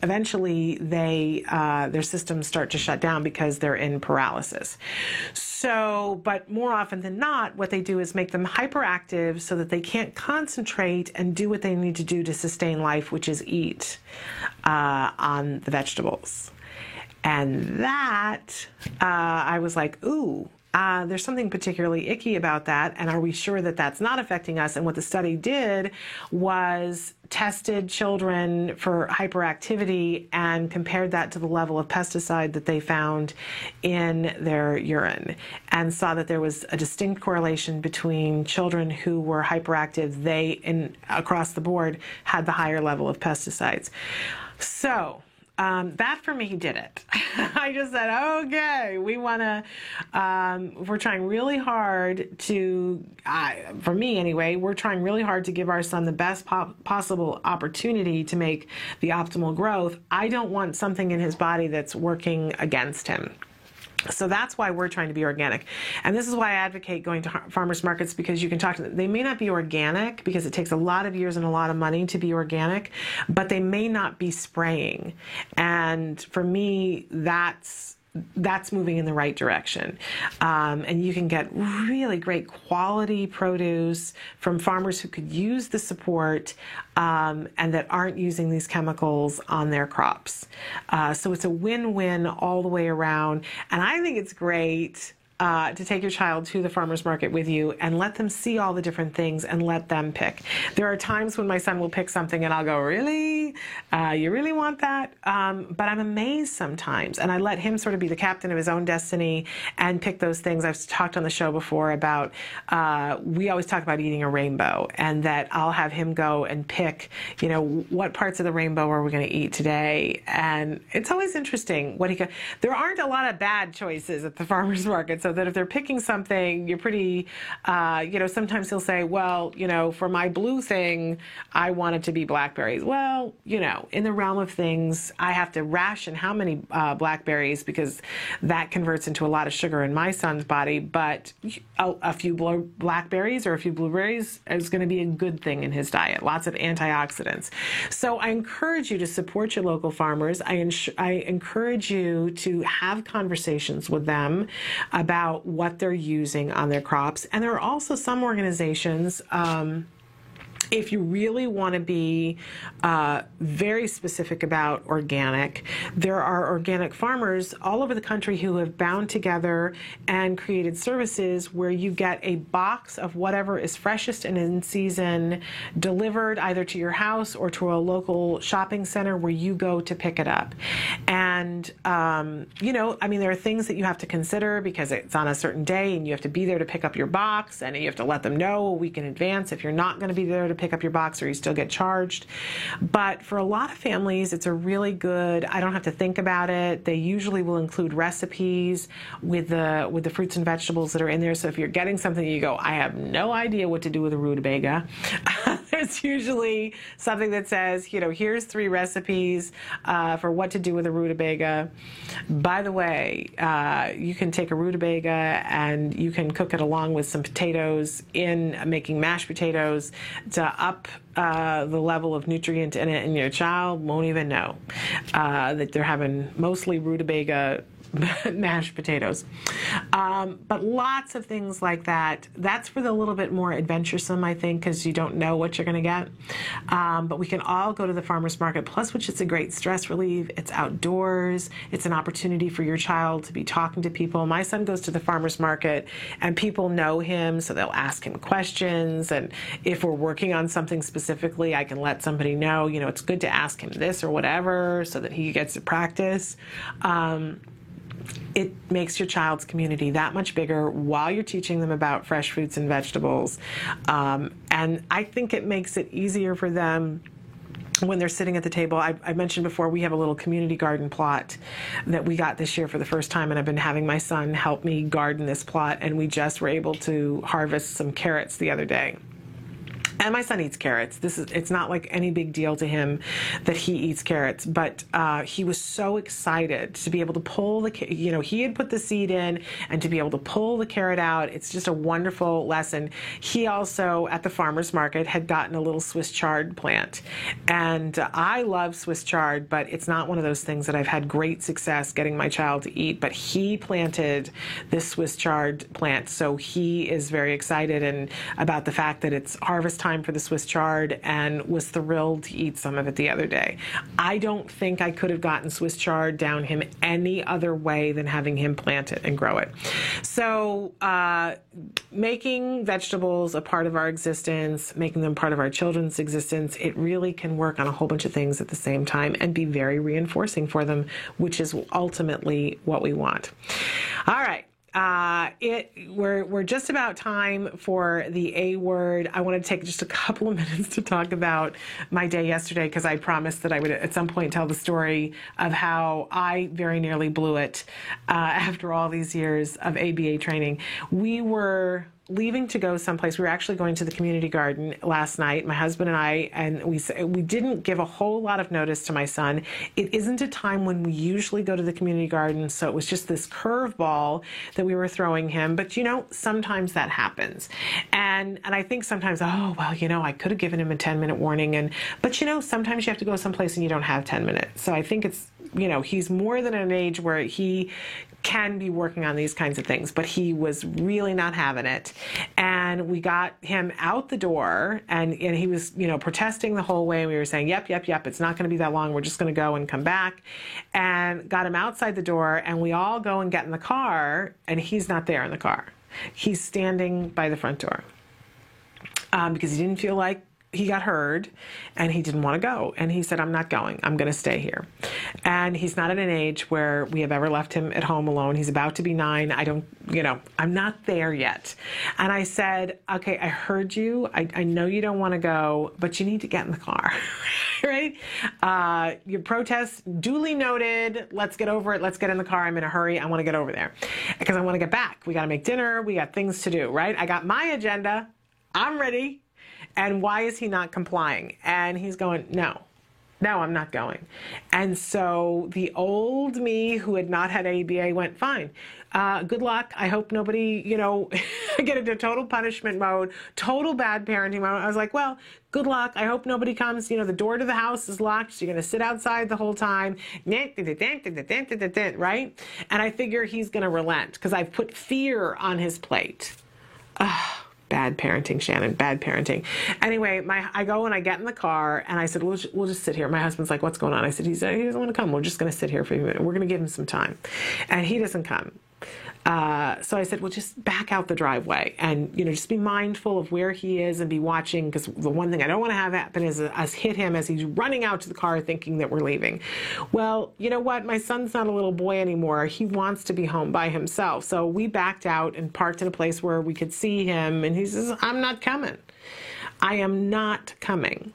eventually their systems start to shut down because they're in paralysis. So, but more often than not, what they do is make them hyperactive so that they can't concentrate and do what they need to do to sustain life, which is eat on the vegetables. And that, I was like, ooh, there's something particularly icky about that, and are we sure that that's not affecting us? And what the study did was tested children for hyperactivity and compared that to the level of pesticide that they found in their urine, and saw that there was a distinct correlation between children who were hyperactive. Across the board had the higher level of pesticides. So that for me did it. I just said, okay, we're trying really hard to, for me anyway, we're trying really hard to give our son the best possible opportunity to make the optimal growth. I don't want something in his body that's working against him. So that's why we're trying to be organic. And this is why I advocate going to farmers markets, because you can talk to them. They may not be organic because it takes a lot of years and a lot of money to be organic, but they may not be spraying. And for me, that's that's moving in the right direction. And you can get really great quality produce from farmers who could use the support and that aren't using these chemicals on their crops. So it's a win-win all the way around. And I think it's great to take your child to the farmer's market with you and let them see all the different things and let them pick. There are times when my son will pick something and I'll go, really? You really want that? But I'm amazed sometimes. And I let him sort of be the captain of his own destiny and pick those things. I've talked on the show before about, we always talk about eating a rainbow, and that I'll have him go and pick, you know, what parts of the rainbow are we going to eat today? And it's always interesting what he can. There aren't a lot of bad choices at the farmer's market, so that if they're picking something, you're pretty, you know, sometimes he'll say, well, you know, for my blue thing, I want it to be blackberries. Well, you know, in the realm of things, I have to ration how many blackberries, because that converts into a lot of sugar in my son's body, but a few blackberries or a few blueberries is going to be a good thing in his diet. Lots of antioxidants. So I encourage you to support your local farmers. I encourage you to have conversations with them about what they're using on their crops. And there are also some organizations, if you really want to be very specific about organic, there are organic farmers all over the country who have bound together and created services where you get a box of whatever is freshest and in season delivered either to your house or to a local shopping center where you go to pick it up. And, you know, I mean, there are things that you have to consider because it's on a certain day and you have to be there to pick up your box, and you have to let them know a week in advance if you're not going to be there to pick up your box, or you still get charged. But for a lot of families, it's a really good, I don't have to think about it. They usually will include recipes with the fruits and vegetables that are in there. So if you're getting something you go, I have no idea what to do with a rutabaga, there's usually something that says, you know, here's 3 recipes for what to do with a rutabaga. By the way, you can take a rutabaga and you can cook it along with some potatoes in making mashed potatoes to up the level of nutrient in it, and your child won't even know that they're having mostly rutabaga mashed potatoes. But lots of things like that. That's for the little bit more adventuresome, I think, because you don't know what you're going to get. But we can all go to the farmer's market, plus which it's a great stress relief. It's outdoors. It's an opportunity for your child to be talking to people. My son goes to the farmer's market and people know him, so they'll ask him questions. And if we're working on something specifically, I can let somebody know, you know, it's good to ask him this or whatever so that he gets to practice. It makes your child's community that much bigger while you're teaching them about fresh fruits and vegetables. And I think it makes it easier for them when they're sitting at the table. I mentioned before, we have a little community garden plot that we got this year for the first time, and I've been having my son help me garden this plot, and we just were able to harvest some carrots the other day. And my son eats carrots. It's not like any big deal to him that he eats carrots, but he was so excited to be able to pull the, you know, he had put the seed in, and to be able to pull the carrot out, it's just a wonderful lesson. He also, at the farmer's market, had gotten a little Swiss chard plant. And I love Swiss chard, but it's not one of those things that I've had great success getting my child to eat. But he planted this Swiss chard plant, so he is very excited and about the fact that it's harvest time for the Swiss chard, and was thrilled to eat some of it the other day. I don't think I could have gotten Swiss chard down him any other way than having him plant it and grow it. So making vegetables a part of our existence, making them part of our children's existence, it really can work on a whole bunch of things at the same time and be very reinforcing for them, which is ultimately what we want. All right. We're just about time for the A word. I want to take just a couple of minutes to talk about my day yesterday, because I promised that I would at some point tell the story of how I very nearly blew it after all these years of ABA training. We were leaving to go someplace. We were actually going to the community garden last night, my husband and I, and we didn't give a whole lot of notice to my son. It isn't a time when we usually go to the community garden, so it was just this curveball that we were throwing him. But, you know, sometimes that happens. And I think sometimes, oh, well, you know, I could have given him a 10-minute warning. But, you know, sometimes you have to go someplace and you don't have 10 minutes. So I think it's he's more than an age where he can be working on these kinds of things, but he was really not having it. And we got him out the door, and he was, protesting the whole way. We were saying, yep, it's not going to be that long. We're just going to go and come back. And got him outside the door, and we all go and get in the car, and he's not there in the car. He's standing by the front door because he didn't feel like he got heard, and he didn't want to go. And he said, I'm not going. I'm going to stay here. And he's not at an age where we have ever left him at home alone. He's about to be 9. I'm not there yet. And I said, okay, I heard you. I know you don't want to go, but you need to get in the car, right? Your protest duly noted. Let's get over it. Let's get in the car. I'm in a hurry. I want to get over there because I want to get back. We got to make dinner. We got things to do, right? I got my agenda. I'm ready. And why is he not complying? And he's going, no, I'm not going. And so the old me who had not had ABA went, fine. Good luck. I hope nobody, get into total punishment mode, total bad parenting mode. I was like, well, good luck. I hope nobody comes. The door to the house is locked. So you're going to sit outside the whole time. Right? And I figure he's going to relent because I've put fear on his plate. Bad parenting, Shannon, bad parenting. Anyway, I go and I get in the car, and I said, we'll just sit here. My husband's like, what's going on? I said, he doesn't want to come. We're just going to sit here for a minute. We're going to give him some time. And he doesn't come. So I said, well, just back out the driveway and, just be mindful of where he is and be watching, because the one thing I don't want to have happen is us hit him as he's running out to the car thinking that we're leaving. Well, you know what? My son's not a little boy anymore. He wants to be home by himself. So we backed out and parked in a place where we could see him, and he says, I'm not coming. I am not coming.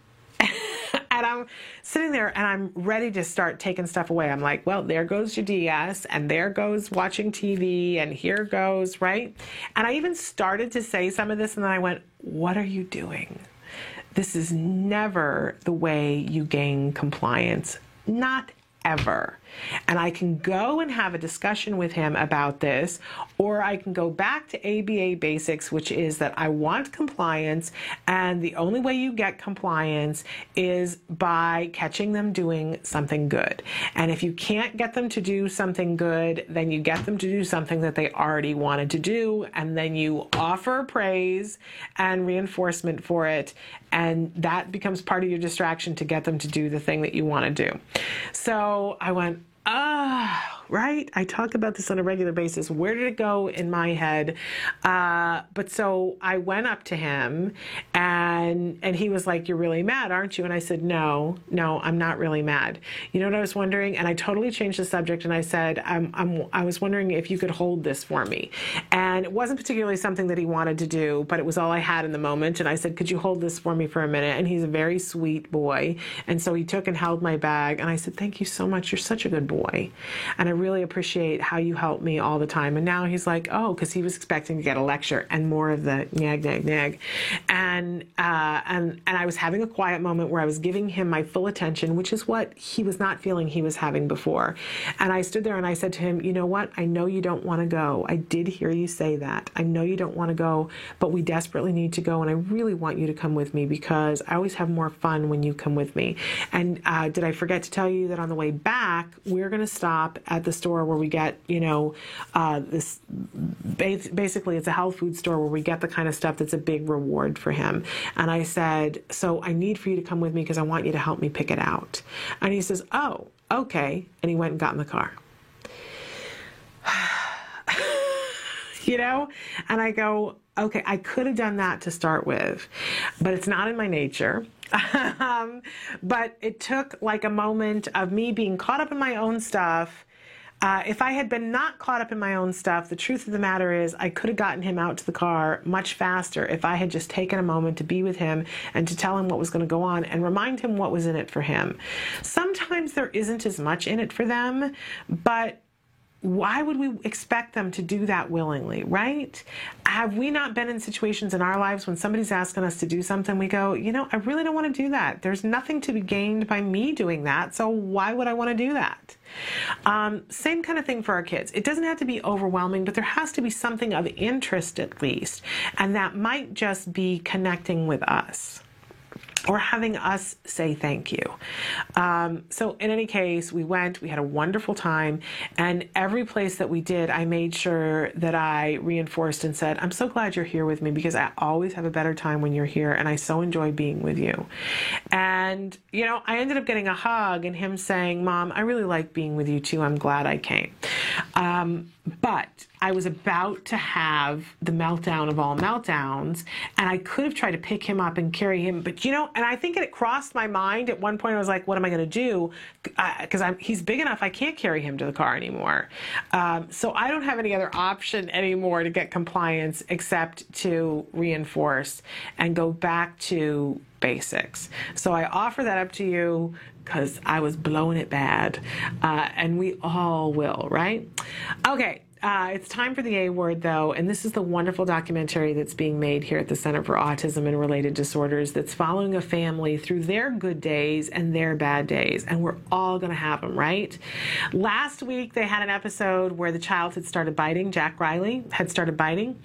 And I'm sitting there and I'm ready to start taking stuff away. I'm like, well, there goes your DS, and there goes watching TV, and here goes, right? And I even started to say some of this, and then I went, what are you doing? This is never the way you gain compliance. Not ever. And I can go and have a discussion with him about this, or I can go back to ABA basics, which is that I want compliance, and the only way you get compliance is by catching them doing something good. And if you can't get them to do something good, then you get them to do something that they already wanted to do, and then you offer praise and reinforcement for it, and that becomes part of your distraction to get them to do the thing that you want to do. So I went, right? I talk about this on a regular basis. Where did it go in my head? But so I went up to him, and he was like, you're really mad, aren't you? And I said, no, I'm not really mad. You know what I was wondering? And I totally changed the subject, and I said, I was wondering if you could hold this for me. And it wasn't particularly something that he wanted to do, but it was all I had in the moment. And I said, could you hold this for me for a minute? And he's a very sweet boy. And so he took and held my bag, and I said, thank you so much. You're such a good boy. And I really appreciate how you help me all the time. And now he's like, oh, because he was expecting to get a lecture and more of the nag, nag, nag. And I was having a quiet moment where I was giving him my full attention, which is what he was not feeling he was having before. And I stood there and I said to him, you know what? I know you don't want to go. I did hear you say that. I know you don't want to go, but we desperately need to go. And I really want you to come with me because I always have more fun when you come with me. And did I forget to tell you that on the way back, we're going to stop at the store where we get, this basically it's a health food store where we get the kind of stuff that's a big reward for him. And I said, so I need for you to come with me because I want you to help me pick it out. And he says, oh, okay. And he went and got in the car. And I go, okay, I could have done that to start with, but it's not in my nature. But it took like a moment of me being caught up in my own stuff. If I had been not caught up in my own stuff, the truth of the matter is I could have gotten him out to the car much faster if I had just taken a moment to be with him and to tell him what was going to go on and remind him what was in it for him. Sometimes there isn't as much in it for them, but why would we expect them to do that willingly, right? Have we not been in situations in our lives when somebody's asking us to do something, we go, I really don't want to do that. There's nothing to be gained by me doing that, so why would I want to do that? Same kind of thing for our kids. It doesn't have to be overwhelming, but there has to be something of interest at least, and that might just be connecting with us. or having us say thank you. So in any case, we went, we had a wonderful time, and every place that we did, I made sure that I reinforced and said, I'm so glad you're here with me because I always have a better time when you're here, and I so enjoy being with you. And, you know, I ended up getting a hug and him saying, Mom, I really like being with you too. I'm glad I came. But I was about to have the meltdown of all meltdowns, and I could have tried to pick him up and carry him, but you know, and I think it crossed my mind at one point. I was like, what am I going to do? Because he's big enough, I can't carry him to the car anymore. So I don't have any other option anymore to get compliance except to reinforce and go back to basics. So I offer that up to you because I was blowing it bad, and we all will, right? Okay. It's time for the A word, though, and this is the wonderful documentary that's being made here at the Center for Autism and Related Disorders that's following a family through their good days and their bad days, and we're all going to have them, right? Last week, they had an episode where the child had started biting, Jack Riley had started biting,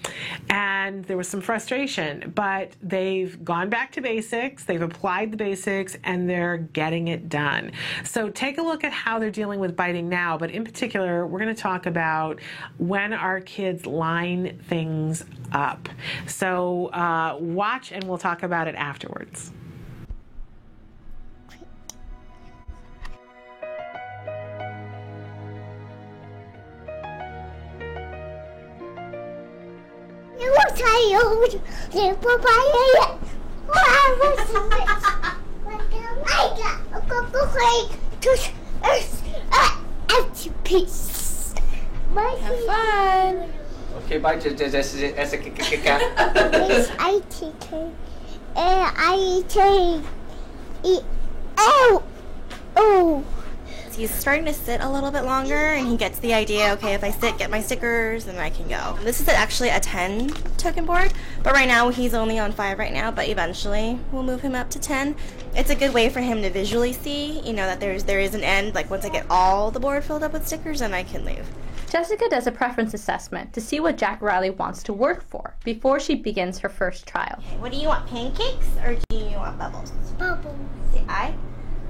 and there was some frustration, but they've gone back to basics, they've applied the basics, and they're getting it done. So take a look at how they're dealing with biting now, but in particular, we're going to talk about when our kids line things up. So watch and we'll talk about it afterwards. You were tired. You were tired. Have fun. Okay, bye. Oh. He's starting to sit a little bit longer, and he gets the idea, okay, if I sit, get my stickers, then I can go. This is actually a 10 token board, but right now he's only on 5 right now, but eventually we'll move him up to 10. It's a good way for him to visually see, you know, that there is an end. Like once I get all the board filled up with stickers, then I can leave. Jessica does a preference assessment to see what Jack Riley wants to work for before she begins her first trial. Okay, what do you want, pancakes or do you want bubbles? Bubbles. Say I?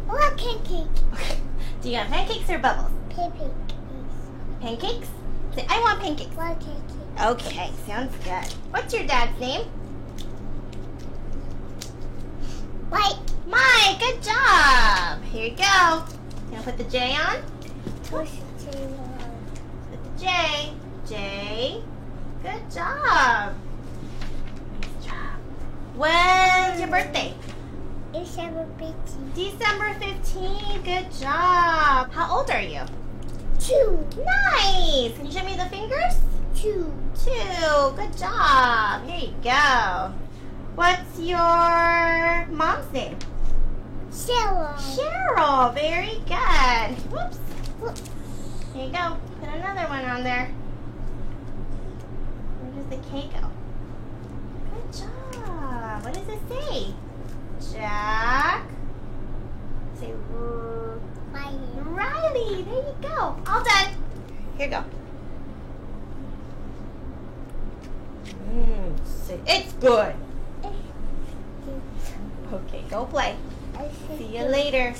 I want pancake. Okay. Do you want pancakes or bubbles? Pancakes. Pancakes? Say, I want pancakes. Want pancakes. Okay, sounds good. What's your dad's name? Mike. Mike, good job. Here you go. Gonna put the J on? Push the J on. Put the J. J. Good job. Nice job. When's your birthday? December 15th. December 15th. Good job. How old are you? 2. Nice. Can you show me the fingers? 2. 2. Good job. Here you go. What's your mom's name? Cheryl. Cheryl. Very good. Whoops. Whoops. Here you go. Put another one on there. Where does the K go? Good job. What does it say? Jack. Say Riley. There you go. All done. Here you go. It's good. Okay, go play. See you later.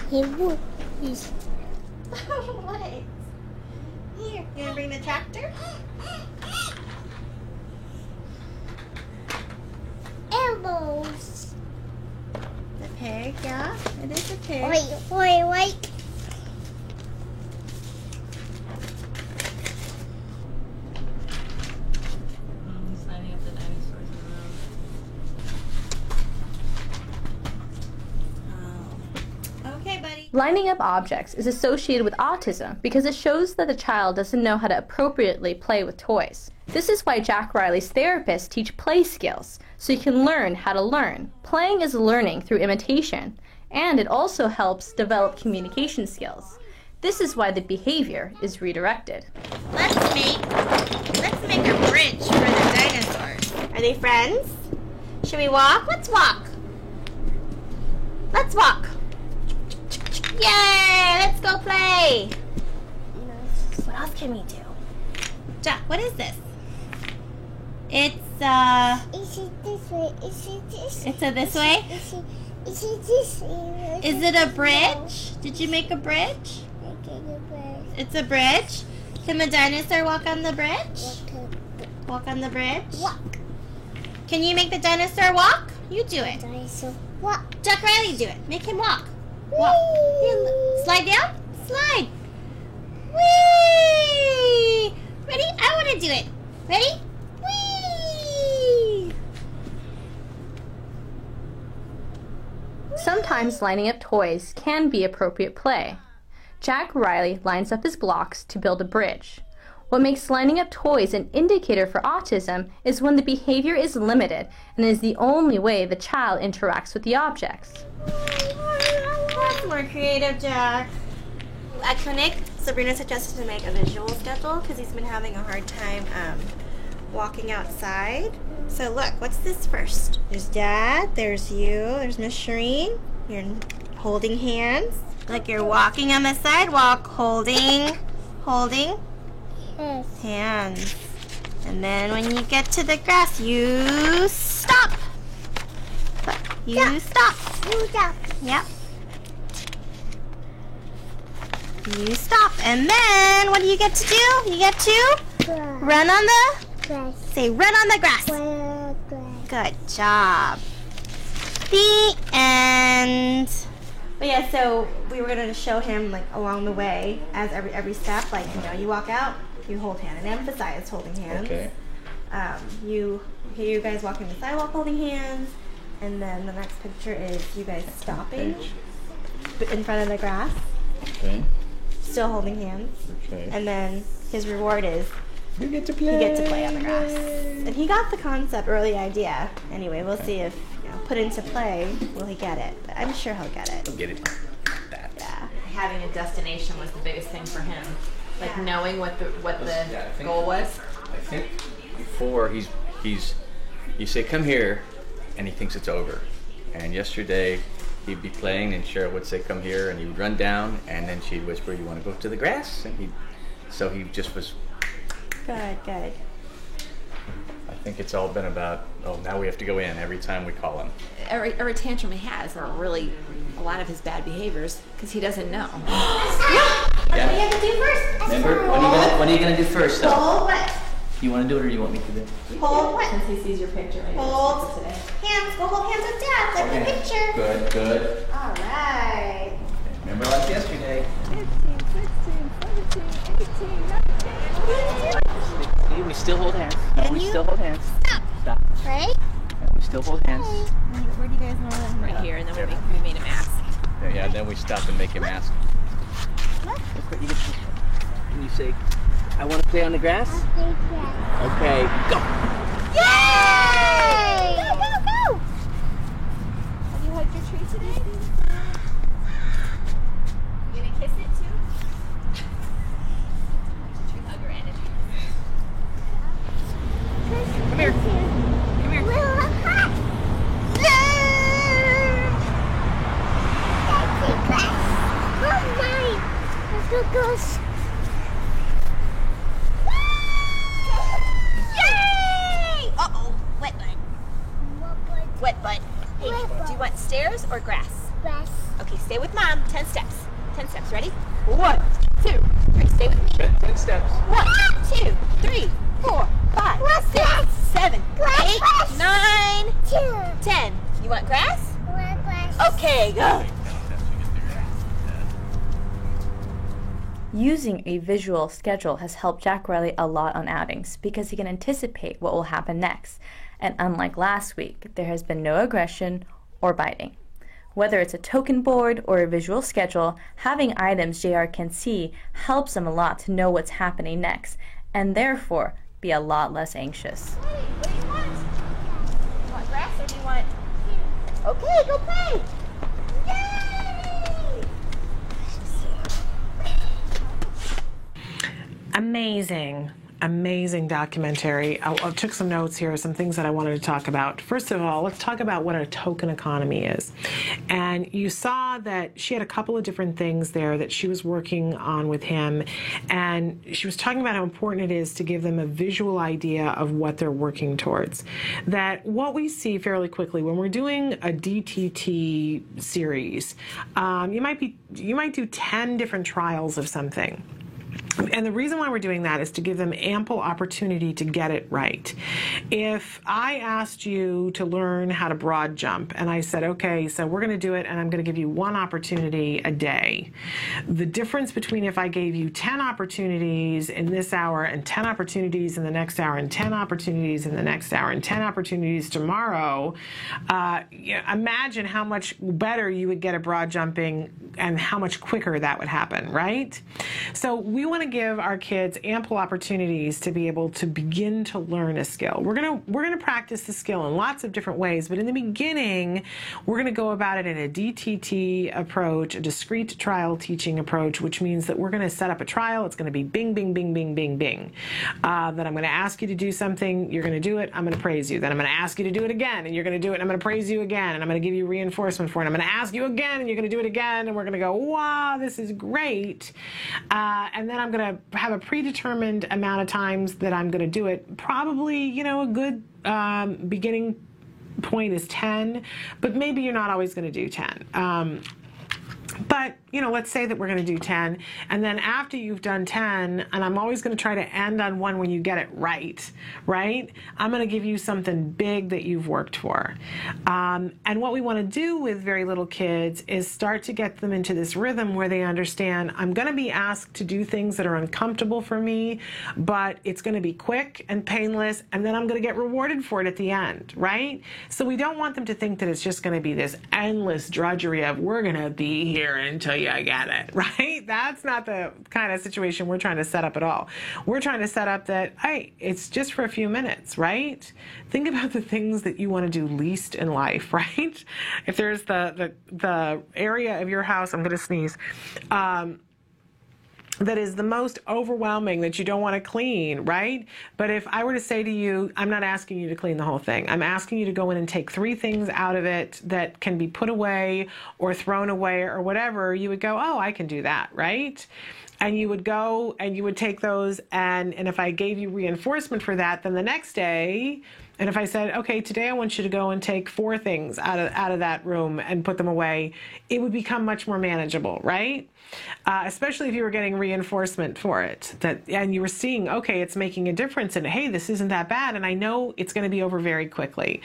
What? Here, you wanna bring the tractor? Elbows. The pig, yeah, it is a pig. Wait. He's lining up the dinosaurs in a row. Okay, buddy. Lining up objects is associated with autism because it shows that the child doesn't know how to appropriately play with toys. This is why Jack Riley's therapists teach play skills, so you can learn how to learn. Playing is learning through imitation, and it also helps develop communication skills. This is why the behavior is redirected. Let's make a bridge for the dinosaurs. Are they friends? Should we walk? Let's walk. Let's walk. Yay! Let's go play. What else can we do? Jack, what is this? It's Is it this way? Is it this? It's a this way? Is it this way? Is it a bridge? Did you make a bridge? It's a bridge. Can the dinosaur walk on the bridge? Walk on the bridge? Walk. Can you make the dinosaur walk? You do it. Dinosaur walk. Jack Riley, do it. Make him walk. Walk. Here, slide down. Slide. Whee! Ready? I want to do it. Ready? Whee! Sometimes lining up toys can be appropriate play. Jack Riley lines up his blocks to build a bridge. What makes lining up toys an indicator for autism is when the behavior is limited and is the only way the child interacts with the objects. That's more creative, Jack. At clinic, Sabrina suggested to make a visual schedule because he's been having a hard time walking outside. So look, what's this first? There's Dad, there's you, there's Miss Shireen. You're holding hands. Like you're walking on the sidewalk, holding hands. And then when you get to the grass, you stop. You stop. You stop. Yep. You stop. And then what do you get to do? You get to run on the grass. Say run on the grass. Good job. The end. But yeah, so we were gonna show him like along the way as every step, like you walk out, you hold hand and emphasize holding hands. Okay. You hear you guys walking the sidewalk holding hands, and then the next picture is you guys stopping in front of the grass. Okay. Still holding hands. Okay. And then his reward is you get to play. You get to play on the grass. And he got the concept or the idea. Anyway, we'll see if put into play, will he get it? I'm sure he'll get it. He'll get it. That. Yeah. Having a destination was the biggest thing for him. Like knowing what the goal was. I think before you say come here, and he thinks it's over. And yesterday he'd be playing and Cheryl would say come here, and he would run down, and then she'd whisper, you want to go to the grass? And he just was. Good. I think it's all been about, now we have to go in every time we call him. Every tantrum he has are really a lot of his bad behaviors because he doesn't know. Yeah. What do you have to do first? Remember, what are you gonna do first? Though? Hold what? You want to do it or you want me to do it? Hold what? Since he sees your picture. Hold hands. Go hold hands with Dad. Like the picture. Good. All right. Remember like yesterday. 15, 16, 17, 18, 19. See, we still hold hands. No, we still hold hands. Stop. Right? We still hold hands. Where do you guys want to right here, and then we made him ask. Yeah, then we stop and make him ask. What? Can you say, I want to play on the grass? Okay, go. Yay! Go! Have you hugged your tree today? You gonna kiss it too? Tree hugger energy. Come here. Come here. Goes. Yay! Uh-oh, wet butt. Wet butt. Hey, do you want stairs or grass? Grass. Okay, stay with Mom. 10 steps. 10 steps. Ready? 1, 2, 3. Stay with me. 10 steps. 1, 2, 3, 4, 5, 6, 7, 8, 9, 10. You want grass? Okay, go. Using a visual schedule has helped Jack Riley a lot on outings because he can anticipate what will happen next. And unlike last week, there has been no aggression or biting. Whether it's a token board or a visual schedule, having items JR can see helps him a lot to know what's happening next, and therefore be a lot less anxious. What do you want? You want grass or do you want... Okay, go play. Yay! Amazing. Amazing documentary. I took some notes here, some things that I wanted to talk about. First of all, let's talk about what a token economy is. And you saw that she had a couple of different things there that she was working on with him. And she was talking about how important it is to give them a visual idea of what they're working towards. That what we see fairly quickly when we're doing a DTT series, you might do 10 different trials of something. And the reason why we're doing that is to give them ample opportunity to get it right. If I asked you to learn how to broad jump and I said, okay, so we're going to do it and I'm going to give you 1 opportunity a day. The difference between if I gave you 10 opportunities in this hour and 10 opportunities in the next hour and 10 opportunities in the next hour and 10 opportunities tomorrow, imagine how much better you would get at broad jumping and how much quicker that would happen, right? So we want to give our kids ample opportunities to be able to begin to learn a skill. We're gonna practice the skill in lots of different ways, but in the beginning, we're gonna go about it in a DTT approach, a discrete trial teaching approach, which means that we're gonna set up a trial. It's gonna be bing, bing, bing, bing, bing, bing. Then I'm gonna ask you to do something, you're gonna do it, I'm gonna praise you. Then I'm gonna ask you to do it again, and you're gonna do it, and I'm gonna praise you again, and I'm gonna give you reinforcement for it. I'm gonna ask you again, and you're gonna do it again, and we're gonna go, wow, this is great. And then I'm going to have a predetermined amount of times that I'm going to do it. Probably, a good beginning point is 10, but maybe you're not always going to do 10. But, let's say that we're going to do 10, and then after you've done 10, and I'm always going to try to end on one when you get it right? I'm going to give you something big that you've worked for. And what we want to do with very little kids is start to get them into this rhythm where they understand, I'm going to be asked to do things that are uncomfortable for me, but it's going to be quick and painless, and then I'm going to get rewarded for it at the end, right? So we don't want them to think that it's just going to be this endless drudgery of, we're going to be here until you get it, right? That's not the kind of situation we're trying to set up at all. We're trying to set up that, hey, it's just for a few minutes, right? Think about the things that you want to do least in life, right? If there's the area of your house, I'm going to sneeze, that is the most overwhelming that you don't want to clean, right? But if I were to say to you, I'm not asking you to clean the whole thing. I'm asking you to go in and take 3 things out of it that can be put away or thrown away or whatever, you would go, oh, I can do that, right? And you would go and you would take those, and if I gave you reinforcement for that, then the next day, and if I said, okay, today I want you to go and take 4 things out of that room and put them away, it would become much more manageable, right? Especially if you were getting reinforcement for it, and you were seeing, okay, it's making a difference, and hey, this isn't that bad, and I know it's going to be over very quickly.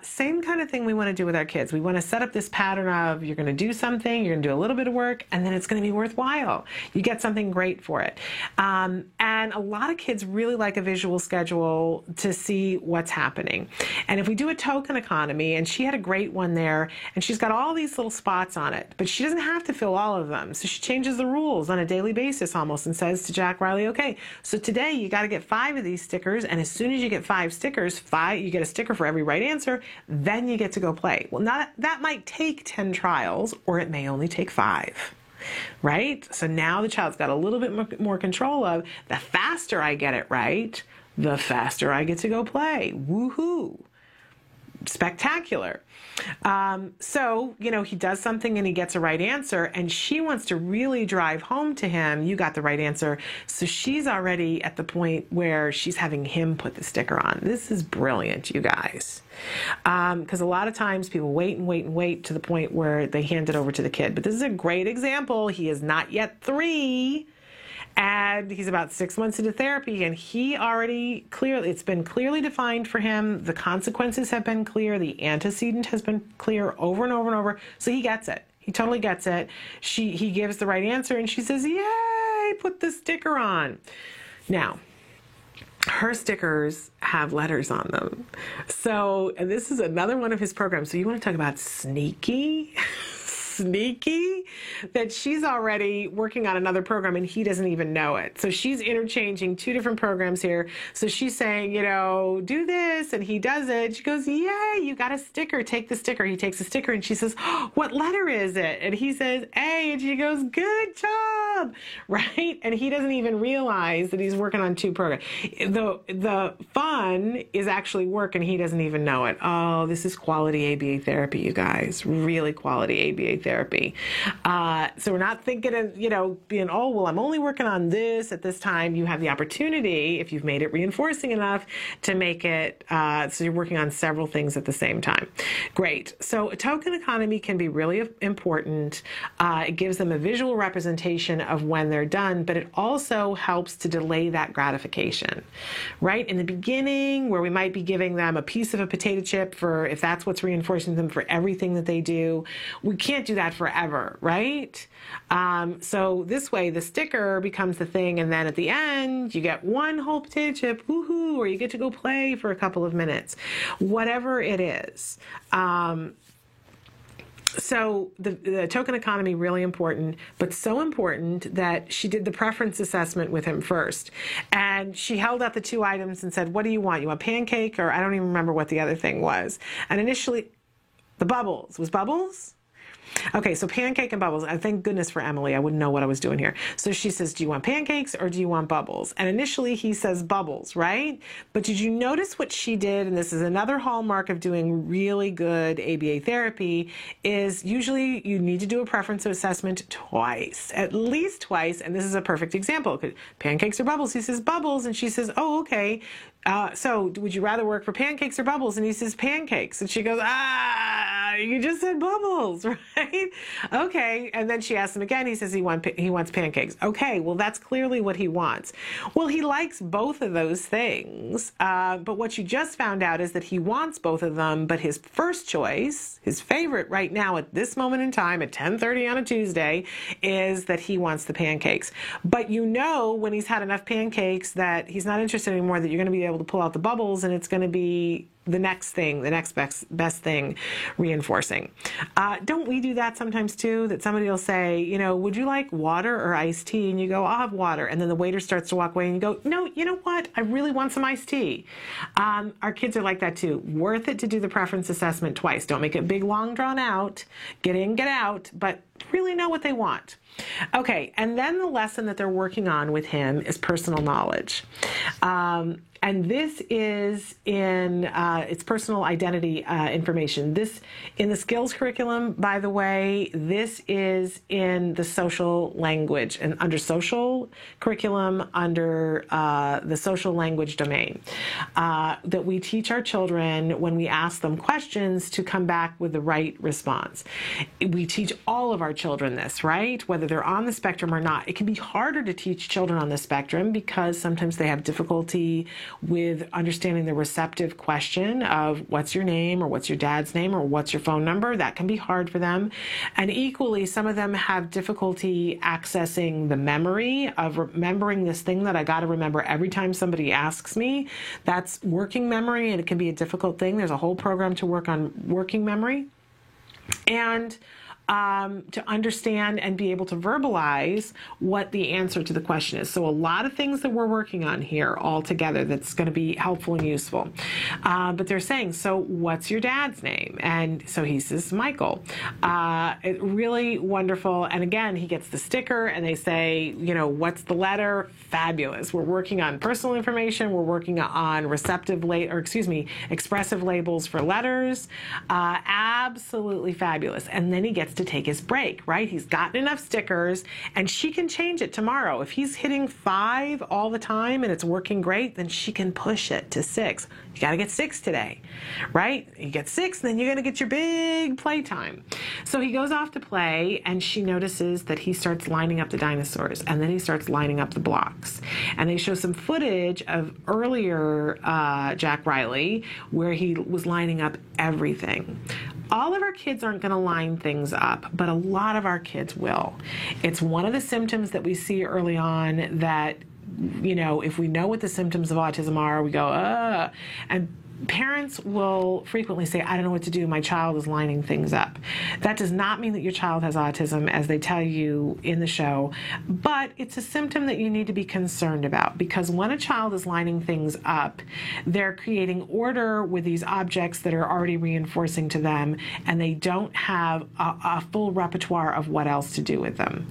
Same kind of thing we want to do with our kids. We want to set up this pattern of, you're going to do something, you're going to do a little bit of work, and then it's going to be worthwhile. You get something great for it. And a lot of kids really like a visual schedule to see what's happening. And if we do a token economy, and she had a great one there, and she's got all these little spots on it, but she doesn't have to fill all of them. So she changes the rules on a daily basis almost and says to Jack Riley, okay, so today you got to get 5 of these stickers, and as soon as you get 5 stickers, you get a sticker for every right answer, then you get to go play. Well, that might take 10 trials, or it may only take 5. Right? So now the child's got a little bit more control of, the faster I get it right, the faster I get to go play. Woohoo! Spectacular. So, he does something and he gets a right answer, and she wants to really drive home to him, you got the right answer. So she's already at the point where she's having him put the sticker on. This is brilliant, you guys. Because a lot of times people wait and wait and wait to the point where they hand it over to the kid. But this is a great example. He is not yet 3. And he's about 6 months into therapy, and he already it's been clearly defined for him. The consequences have been clear. The antecedent has been clear over and over and over. So he gets it. He totally gets it. He gives the right answer, and she says, yay, put the sticker on. Now, her stickers have letters on them. So, and this is another one of his programs. So you want to talk about sneaky? sneaky that she's already working on another program and he doesn't even know it. So she's interchanging two different programs here. So she's saying, do this, and he does it. She goes, yay, you got a sticker. Take the sticker. He takes the sticker and she says, oh, what letter is it? And he says, A, and she goes, good job, right? And he doesn't even realize that he's working on two programs. The fun is actually work and he doesn't even know it. Oh, this is quality ABA therapy, you guys. Really quality ABA therapy. So we're not thinking of, being, oh, well, I'm only working on this at this time. You have the opportunity, if you've made it reinforcing enough, to make it so you're working on several things at the same time. Great. So a token economy can be really important. It gives them a visual representation of when they're done, but it also helps to delay that gratification, right? In the beginning, where we might be giving them a piece of a potato chip for, if that's what's reinforcing them for everything that they do, we can't do that forever, right? So this way, the sticker becomes the thing, and then at the end, you get one whole potato chip, woohoo, or you get to go play for a couple of minutes, whatever it is. So the token economy, really important, but so important that she did the preference assessment with him first. And she held out the two items and said, what do you want? You want pancake, or I don't even remember what the other thing was. And initially, the bubbles. Was bubbles? Okay, so pancake and bubbles. Thank goodness for Emily. I wouldn't know what I was doing here. So she says, do you want pancakes or do you want bubbles? And initially he says bubbles, right? But did you notice what she did? And this is another hallmark of doing really good ABA therapy, is usually you need to do a preference assessment twice, at least twice. And this is a perfect example. Pancakes or bubbles? He says bubbles. And she says, oh, okay. So would you rather work for pancakes or bubbles? And he says pancakes. And she goes, you just said bubbles, right? Okay. And then she asks him again. He says he wants pancakes. Okay, well, that's clearly what he wants. Well, he likes both of those things. But what you just found out is that he wants both of them, but his first choice, his favorite right now at this moment in time at 10:30 on a Tuesday, is that he wants the pancakes. But when he's had enough pancakes that he's not interested anymore, that you're going to be able to pull out the bubbles, and it's going to be the next thing, the next best thing, reinforcing. Don't we do that sometimes too? That somebody will say, would you like water or iced tea? And you go, I'll have water. And then the waiter starts to walk away and you go, no, you know what? I really want some iced tea. Our kids are like that too. Worth it to do the preference assessment twice. Don't make it big, long, drawn out. Get in, get out, but really know what they want. Okay, and then the lesson that they're working on with him is personal knowledge. And this is in its personal identity information. This, in the skills curriculum, by the way, this is in the social language, and under social curriculum, under the social language domain, that we teach our children when we ask them questions to come back with the right response. We teach all of our children this, right? Whether they're on the spectrum or not. It can be harder to teach children on the spectrum because sometimes they have difficulty with understanding the receptive question of what's your name, or what's your dad's name, or what's your phone number. That can be hard for them. And equally, some of them have difficulty accessing the memory of remembering this thing that I got to remember every time somebody asks me. That's working memory, and it can be a difficult thing. There's a whole program to work on working memory. And to understand and be able to verbalize what the answer to the question is. So a lot of things that we're working on here all together that's going to be helpful and useful. But they're saying, so what's your dad's name? And so he says, Michael. Really wonderful. And again, he gets the sticker and they say, what's the letter? Fabulous. We're working on personal information. We're working on expressive labels for letters. Absolutely fabulous. And then he gets to take his break, right? He's gotten enough stickers, and she can change it tomorrow. If he's hitting 5 all the time and it's working great, then she can push it to 6. You got to get 6 today, right? You get 6, then you're going to get your big playtime. So he goes off to play, and she notices that he starts lining up the dinosaurs, and then he starts lining up the blocks. And they show some footage of earlier Jack Riley where he was lining up everything. All of our kids aren't going to line things up, but a lot of our kids will. It's one of the symptoms that we see early on that, if we know what the symptoms of autism are, we go, and Parents will frequently say, I don't know what to do, my child is lining things up. That does not mean that your child has autism, as they tell you in the show, but it's a symptom that you need to be concerned about, because when a child is lining things up, they're creating order with these objects that are already reinforcing to them, and they don't have a full repertoire of what else to do with them.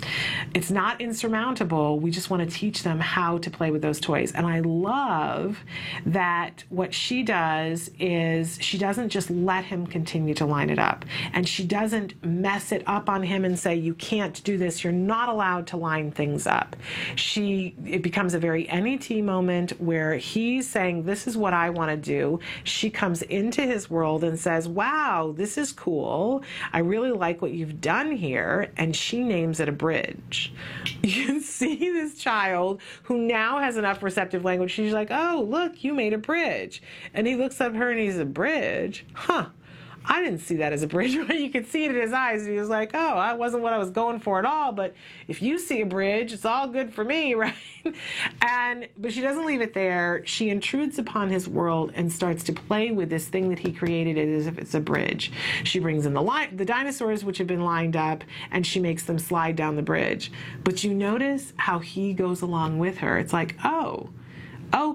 It's not insurmountable. We just want to teach them how to play with those toys. And I love that what she does is she doesn't just let him continue to line it up, and she doesn't mess it up on him and say, you can't do this, you're not allowed to line things up. It becomes a very NET moment where he's saying, this is what I want to do. She comes into his world and says, wow, this is cool, I really like what you've done here, and she names it a bridge. You can see this child who now has enough receptive language. She's like, oh, look, you made a bridge. And he looks at her and he's a bridge? Huh. I didn't see that as a bridge. You could see it in his eyes. He was like, oh, that wasn't what I was going for at all. But if you see a bridge, it's all good for me, right? But she doesn't leave it there. She intrudes upon his world and starts to play with this thing that he created as if it's a bridge. She brings in the dinosaurs, which have been lined up, and she makes them slide down the bridge. But you notice how he goes along with her. It's like, oh,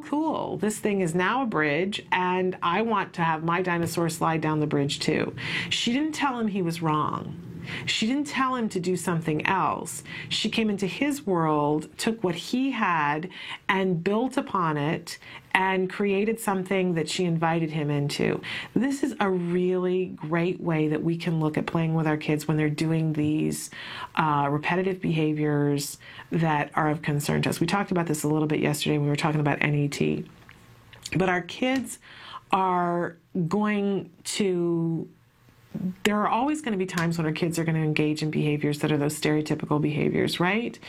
cool, this thing is now a bridge, and I want to have my dinosaur slide down the bridge too. She didn't tell him he was wrong. She didn't tell him to do something else. She came into his world, took what he had, and built upon it, and created something that she invited him into. This is a really great way that we can look at playing with our kids when they're doing these repetitive behaviors that are of concern to us. We talked about this a little bit yesterday when we were talking about NET. But our kids are going to... There are always going to be times when our kids are going to engage in behaviors that are those stereotypical behaviors, right?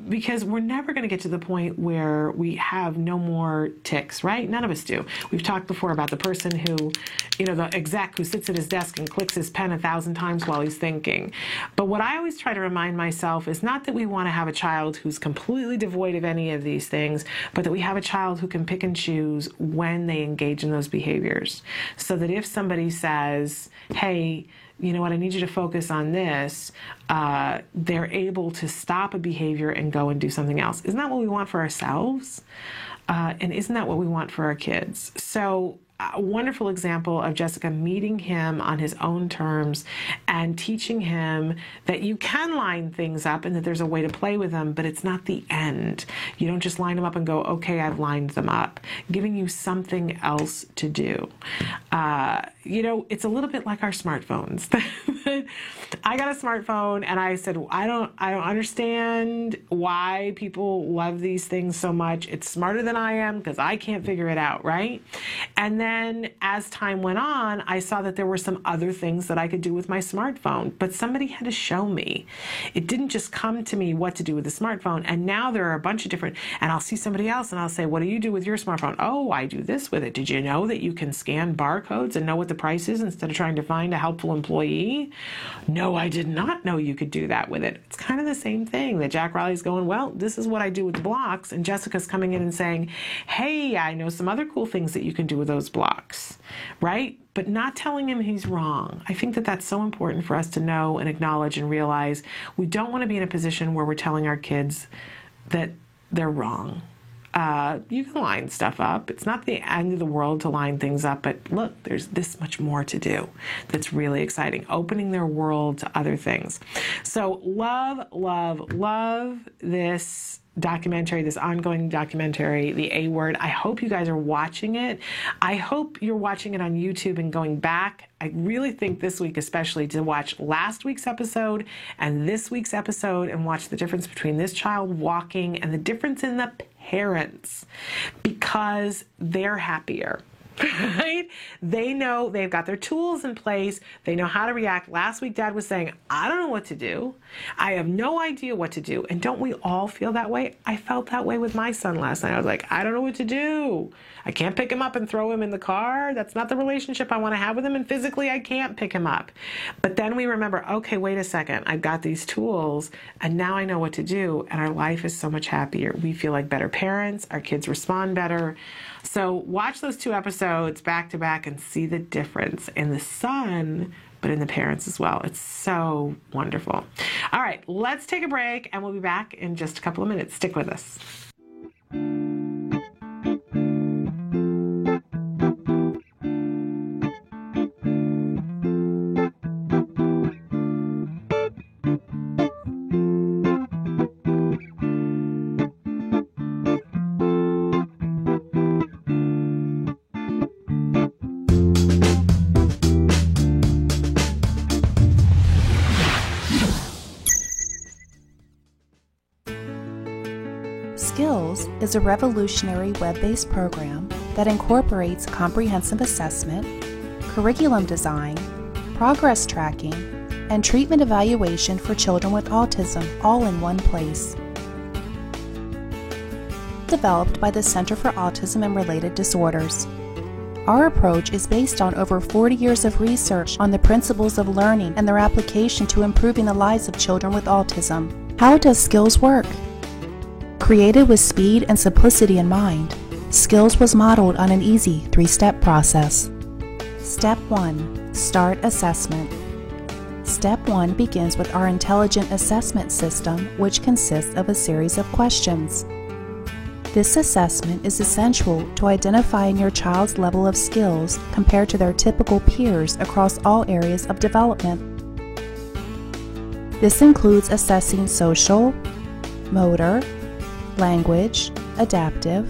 Because we're never going to get to the point where we have no more tics, right? None of us do. We've talked before about the person who, the exec who sits at his desk and clicks his pen 1,000 times while he's thinking. But what I always try to remind myself is not that we want to have a child who's completely devoid of any of these things, but that we have a child who can pick and choose when they engage in those behaviors. So that if somebody says, hey, you know what, I need you to focus on this, they're able to stop a behavior and go and do something else. Isn't that what we want for ourselves? And isn't that what we want for our kids? So a wonderful example of Jessica meeting him on his own terms and teaching him that you can line things up and that there's a way to play with them, but it's not the end. You don't just line them up and go, okay, I've lined them up. Giving you something else to do. It's a little bit like our smartphones. I got a smartphone and I said, I don't understand why people love these things so much. It's smarter than I am because I can't figure it out, right? And then as time went on, I saw that there were some other things that I could do with my smartphone, but somebody had to show me. It didn't just come to me what to do with the smartphone. And now there are a bunch of different, and I'll see somebody else and I'll say, what do you do with your smartphone? Oh, I do this with it. Did you know that you can scan barcodes and know what the price is instead of trying to find a helpful employee? No, I did not know you could do that with it. It's kind of the same thing that Jack Riley's going, well, this is what I do with the blocks. And Jessica's coming in and saying, hey, I know some other cool things that you can do with those blocks, right? But not telling him he's wrong. I think that that's so important for us to know and acknowledge and realize. We don't want to be in a position where we're telling our kids that they're wrong. You can line stuff up. It's not the end of the world to line things up, but look, there's this much more to do that's really exciting, opening their world to other things. So love, love, love this documentary, this ongoing documentary, The A Word. I hope you guys are watching it. I hope you're watching it on YouTube and going back. I really think this week especially to watch last week's episode and this week's episode and watch the difference between this child walking and the difference in the parents, because they're happier. Right? They know they've got their tools in place. They know how to react. Last week, Dad was saying, I don't know what to do. I have no idea what to do. And don't we all feel that way? I felt that way with my son last night. I was like, I don't know what to do. I can't pick him up and throw him in the car. That's not the relationship I want to have with him. And physically, I can't pick him up. But then we remember, okay, wait a second. I've got these tools and now I know what to do. And our life is so much happier. We feel like better parents. Our kids respond better. So watch those 2 episodes. episodes back to back and see the difference in the son, but in the parents as well. It's so wonderful. All right, let's take a break and we'll be back in just a couple of minutes. Stick with us. Skills is a revolutionary web-based program that incorporates comprehensive assessment, curriculum design, progress tracking, and treatment evaluation for children with autism all in one place. Developed by the Center for Autism and Related Disorders. Our approach is based on over 40 years of research on the principles of learning and their application to improving the lives of children with autism. How does Skills work? Created with speed and simplicity in mind, Skills was modeled on an easy 3-step process. Step 1. Start assessment. Step 1 begins with our intelligent assessment system, which consists of a series of questions. This assessment is essential to identifying your child's level of skills compared to their typical peers across all areas of development. This includes assessing social, motor, language, adaptive,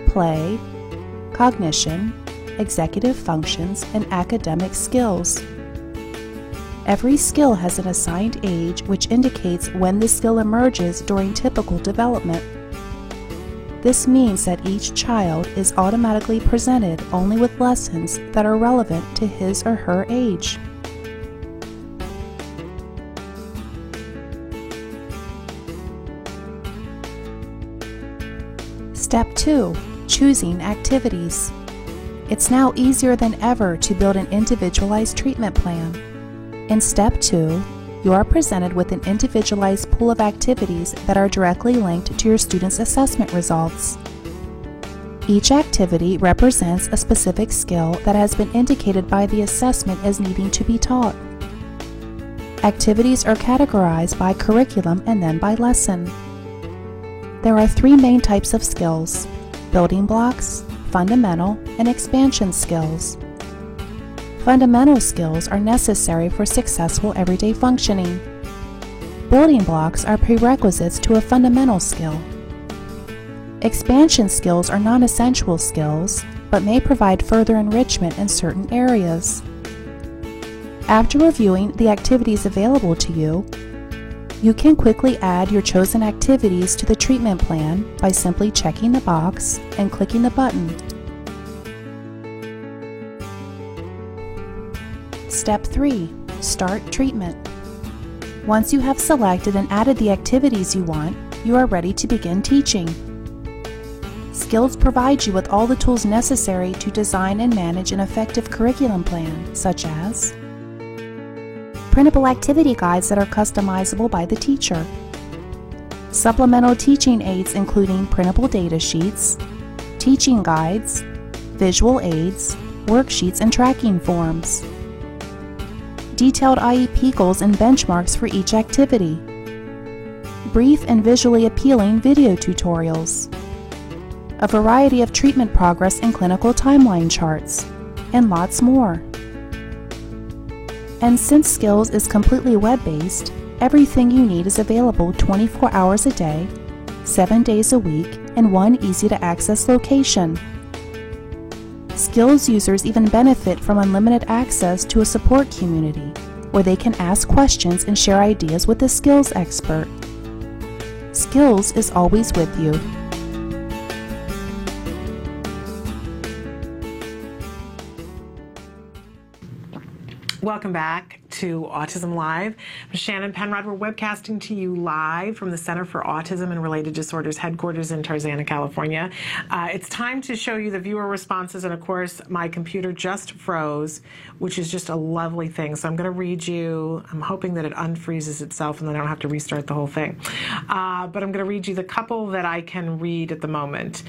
play, cognition, executive functions, and academic skills. Every skill has an assigned age which indicates when the skill emerges during typical development. This means that each child is automatically presented only with lessons that are relevant to his or her age. Step 2. Choosing activities. It's now easier than ever to build an individualized treatment plan. In Step 2, you are presented with an individualized pool of activities that are directly linked to your student's assessment results. Each activity represents a specific skill that has been indicated by the assessment as needing to be taught. Activities are categorized by curriculum and then by lesson. There are 3 main types of skills: building blocks, fundamental, and expansion skills. Fundamental skills are necessary for successful everyday functioning. Building blocks are prerequisites to a fundamental skill. Expansion skills are non-essential skills, but may provide further enrichment in certain areas. After reviewing the activities available to you, you can quickly add your chosen activities to the treatment plan by simply checking the box and clicking the button. Step 3. Start treatment. Once you have selected and added the activities you want, you are ready to begin teaching. Skills provides you with all the tools necessary to design and manage an effective curriculum plan, such as printable activity guides that are customizable by the teacher, supplemental teaching aids including printable data sheets, teaching guides, visual aids, worksheets, and tracking forms, detailed IEP goals and benchmarks for each activity, brief and visually appealing video tutorials, a variety of treatment progress and clinical timeline charts, and lots more. And since Skills is completely web-based, everything you need is available 24 hours a day, 7 days a week, in one easy-to-access location. Skills users even benefit from unlimited access to a support community, where they can ask questions and share ideas with a skills expert. Skills is always with you. Welcome back to Autism Live. I'm Shannon Penrod. We're webcasting to you live from the Center for Autism and Related Disorders headquarters in Tarzana, California. It's time to show you the viewer responses, and of course, my computer just froze, which is just a lovely thing. So I'm going to read you. I'm hoping that it unfreezes itself and then I don't have to restart the whole thing. But I'm going to read you the couple that I can read at the moment.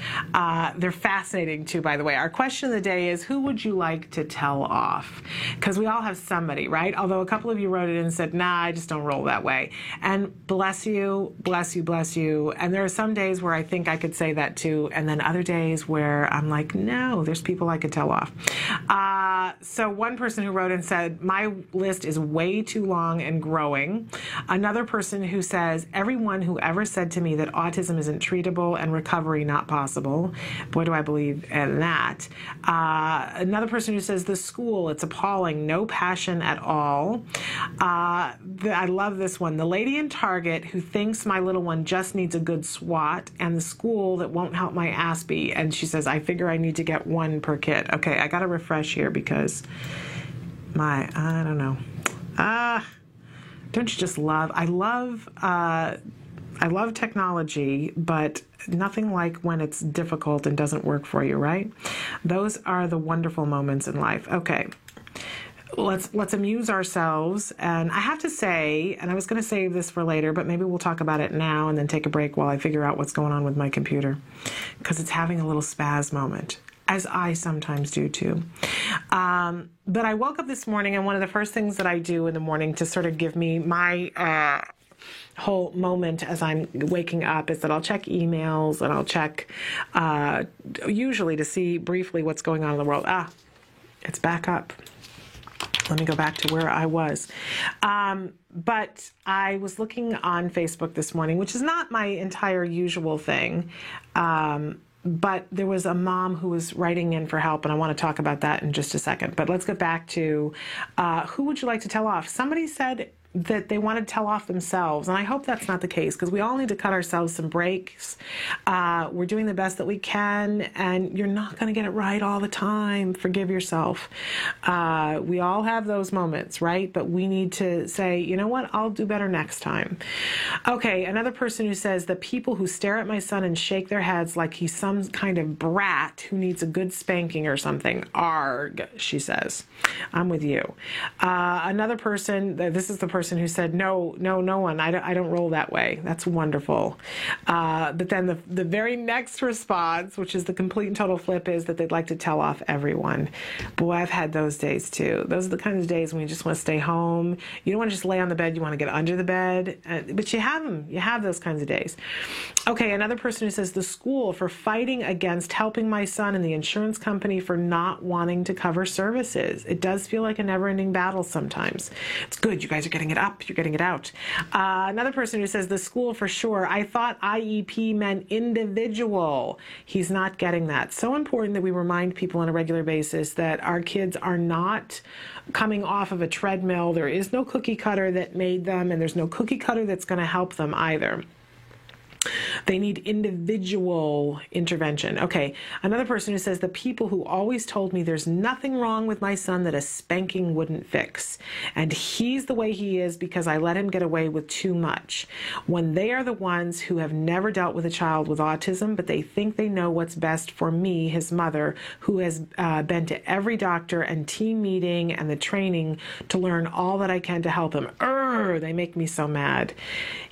They're fascinating too, by the way. Our question of the day is, who would you like to tell off? Because we all have somebody, right? Although a couple of you wrote it in and said, nah, I just don't roll that way. And bless you, bless you, bless you. And there are some days where I think I could say that too, and then other days where I'm like, no, there's people I could tell off. So one person who wrote in said, my list is way too long and growing. Another person who says, everyone who ever said to me that autism isn't treatable and recovery not possible. Boy, do I believe in that. Another person who says, the school, it's appalling, no passion at all. I love this one. The lady in Target who thinks my little one just needs a good swat, and the school that won't help my Aspie. And she says, I figure I need to get one per kid. Okay, I got to refresh here because I don't know. Don't you just love, I love technology, but nothing like when it's difficult and doesn't work for you, right? Those are the wonderful moments in life. Okay. Let's amuse ourselves. And I have to say, and I was going to save this for later, but maybe we'll talk about it now and then take a break while I figure out what's going on with my computer, because it's having a little spaz moment, as I sometimes do too. But I woke up this morning, and one of the first things that I do in the morning to sort of give me my whole moment as I'm waking up is that I'll check emails and I'll check usually to see briefly what's going on in the world. It's back up. Let me go back to where I was. But I was looking on Facebook this morning, which is not my entire usual thing. But there was a mom who was writing in for help, and I want to talk about that in just a second. But let's get back to who would you like to tell off? Somebody said that they want to tell off themselves, and I hope that's not the case, because we all need to cut ourselves some breaks. We're doing the best that we can, and you're not going to get it right all the time. Forgive yourself. We all have those moments, right? But we need to say, you know what, I'll do better next time. Okay, another person who says, the people who stare at my son and shake their heads like he's some kind of brat who needs a good spanking or something. Arg, she says. I'm with you. Another person, this is the person who said, no one, I don't roll that way. That's wonderful. But then the very next response, which is the complete and total flip, is that they'd like to tell off everyone. Boy, I've had those days too. Those are the kinds of days when you just want to stay home. You don't want to just lay on the bed. You want to get under the bed. But you have them. You have those kinds of days. Okay, another person who says, the school for fighting against helping my son and the insurance company for not wanting to cover services. It does feel like a never-ending battle sometimes. It's good. You guys are getting it up. You're getting it out. Another person who says, the school for sure. I thought IEP meant individual. He's not getting that. So important that we remind people on a regular basis that our kids are not coming off of a treadmill. There is no cookie cutter that made them, and there's no cookie cutter that's going to help them either. They need individual intervention. Okay, another person who says, the people who always told me there's nothing wrong with my son that a spanking wouldn't fix. And he's the way he is because I let him get away with too much. When they are the ones who have never dealt with a child with autism, but they think they know what's best for me, his mother, who has been to every doctor and team meeting and the training to learn all that I can to help him. They make me so mad.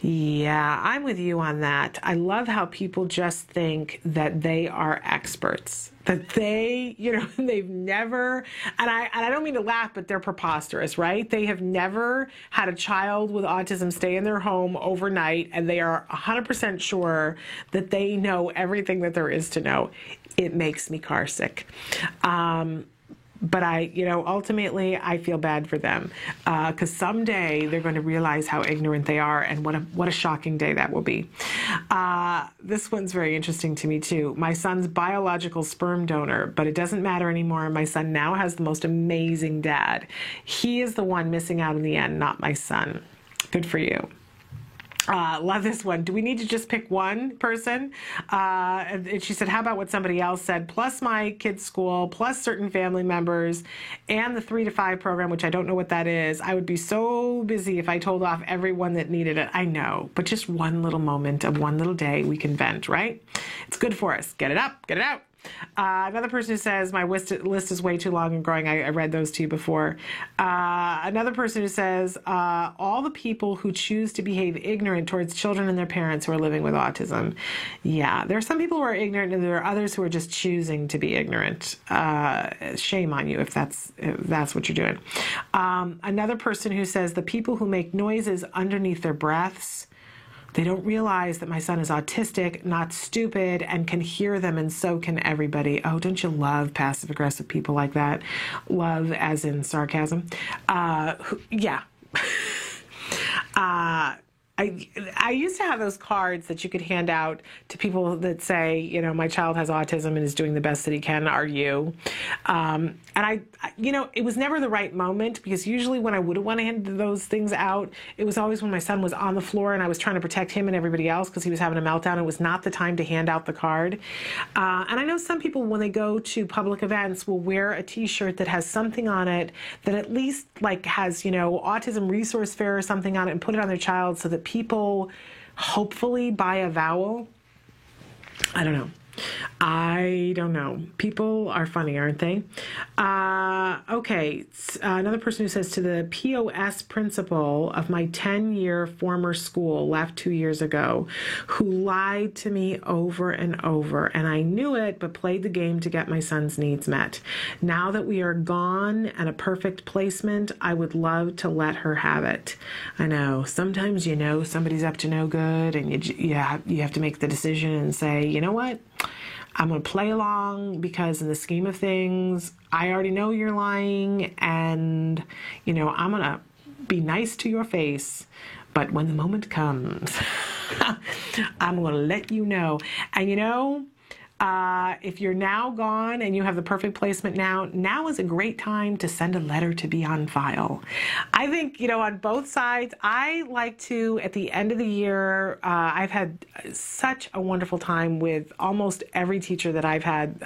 Yeah, I'm with you on that. I love how people just think that they are experts, that they, they've never, and I don't mean to laugh, but they're preposterous, right? They have never had a child with autism stay in their home overnight, and they are 100% sure that they know everything that there is to know. It makes me car sick. But ultimately I feel bad for them because someday they're going to realize how ignorant they are, and what a shocking day that will be. This one's very interesting to me too. My son's biological sperm donor, but it doesn't matter anymore. My son now has the most amazing dad. He is the one missing out in the end, not my son. Good for you. Love this one. Do we need to just pick one person? And she said, how about what somebody else said? Plus my kids' school, plus certain family members, and the 3 to 5 program, which I don't know what that is. I would be so busy if I told off everyone that needed it. I know, but just one little moment of one little day we can vent, right? It's good for us. Get it up, get it out. Another person who says, my list is way too long and growing. I read those to you before. Another person who says, all the people who choose to behave ignorant towards children and their parents who are living with autism. Yeah, there are some people who are ignorant and there are others who are just choosing to be ignorant. Shame on you if that's what you're doing. Another person who says, the people who make noises underneath their breaths. They don't realize that my son is autistic, not stupid, and can hear them, and so can everybody. Oh, don't you love passive-aggressive people like that? Love as in sarcasm. Yeah. I used to have those cards that you could hand out to people that say, you know, my child has autism and is doing the best that he can. Are you? And it was never the right moment, because usually when I would have wanted to hand those things out, it was always when my son was on the floor and I was trying to protect him and everybody else because he was having a meltdown. It was not the time to hand out the card. And I know some people, when they go to public events, will wear a T-shirt that has something on it that at least like has, Autism Resource Fair or something on it, and put it on their child so that people hopefully buy a vowel. I don't know. People are funny, aren't they? Okay. Another person who says, to the POS principal of my 10-year former school, left 2 years ago, who lied to me over and over, and I knew it, but played the game to get my son's needs met. Now that we are gone and a perfect placement, I would love to let her have it. I know. Sometimes somebody's up to no good, and you have to make the decision and say, you know what? I'm going to play along because in the scheme of things, I already know you're lying, and, I'm going to be nice to your face. But when the moment comes, I'm going to let you know. And, if you're now gone and you have the perfect placement now is a great time to send a letter to be on file. I think, on both sides, I like to, at the end of the year, I've had such a wonderful time with almost every teacher that I've had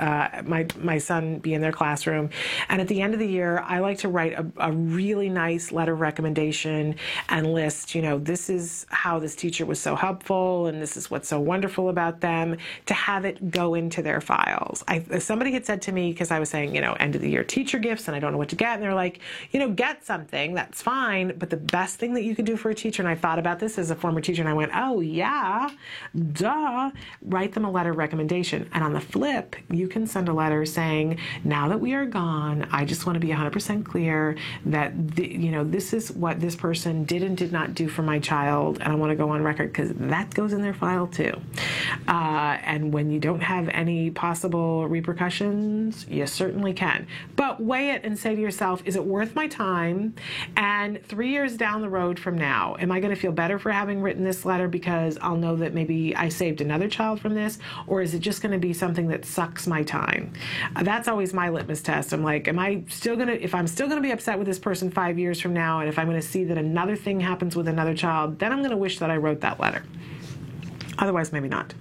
my son be in their classroom. And at the end of the year, I like to write a really nice letter of recommendation and list, this is how this teacher was so helpful and this is what's so wonderful about them, to have it go into their files. Somebody had said to me, because I was saying, end of the year teacher gifts and I don't know what to get, and they're like, get something, that's fine, but the best thing that you can do for a teacher, and I thought about this as a former teacher, and I went, oh yeah, duh, write them a letter of recommendation. And on the flip, you can send a letter saying, now that we are gone, I just want to be 100% clear that this is what this person did and did not do for my child, and I want to go on record, because that goes in their file too. And when you don't have any possible repercussions, you certainly can. But weigh it and say to yourself, is it worth my time? And 3 years down the road from now, am I going to feel better for having written this letter because I'll know that maybe I saved another child from this? Or is it just going to be something that sucks my time? That's always my litmus test. I'm like, if I'm still going to be upset with this person 5 years from now, and if I'm going to see that another thing happens with another child, then I'm going to wish that I wrote that letter. Otherwise, maybe not.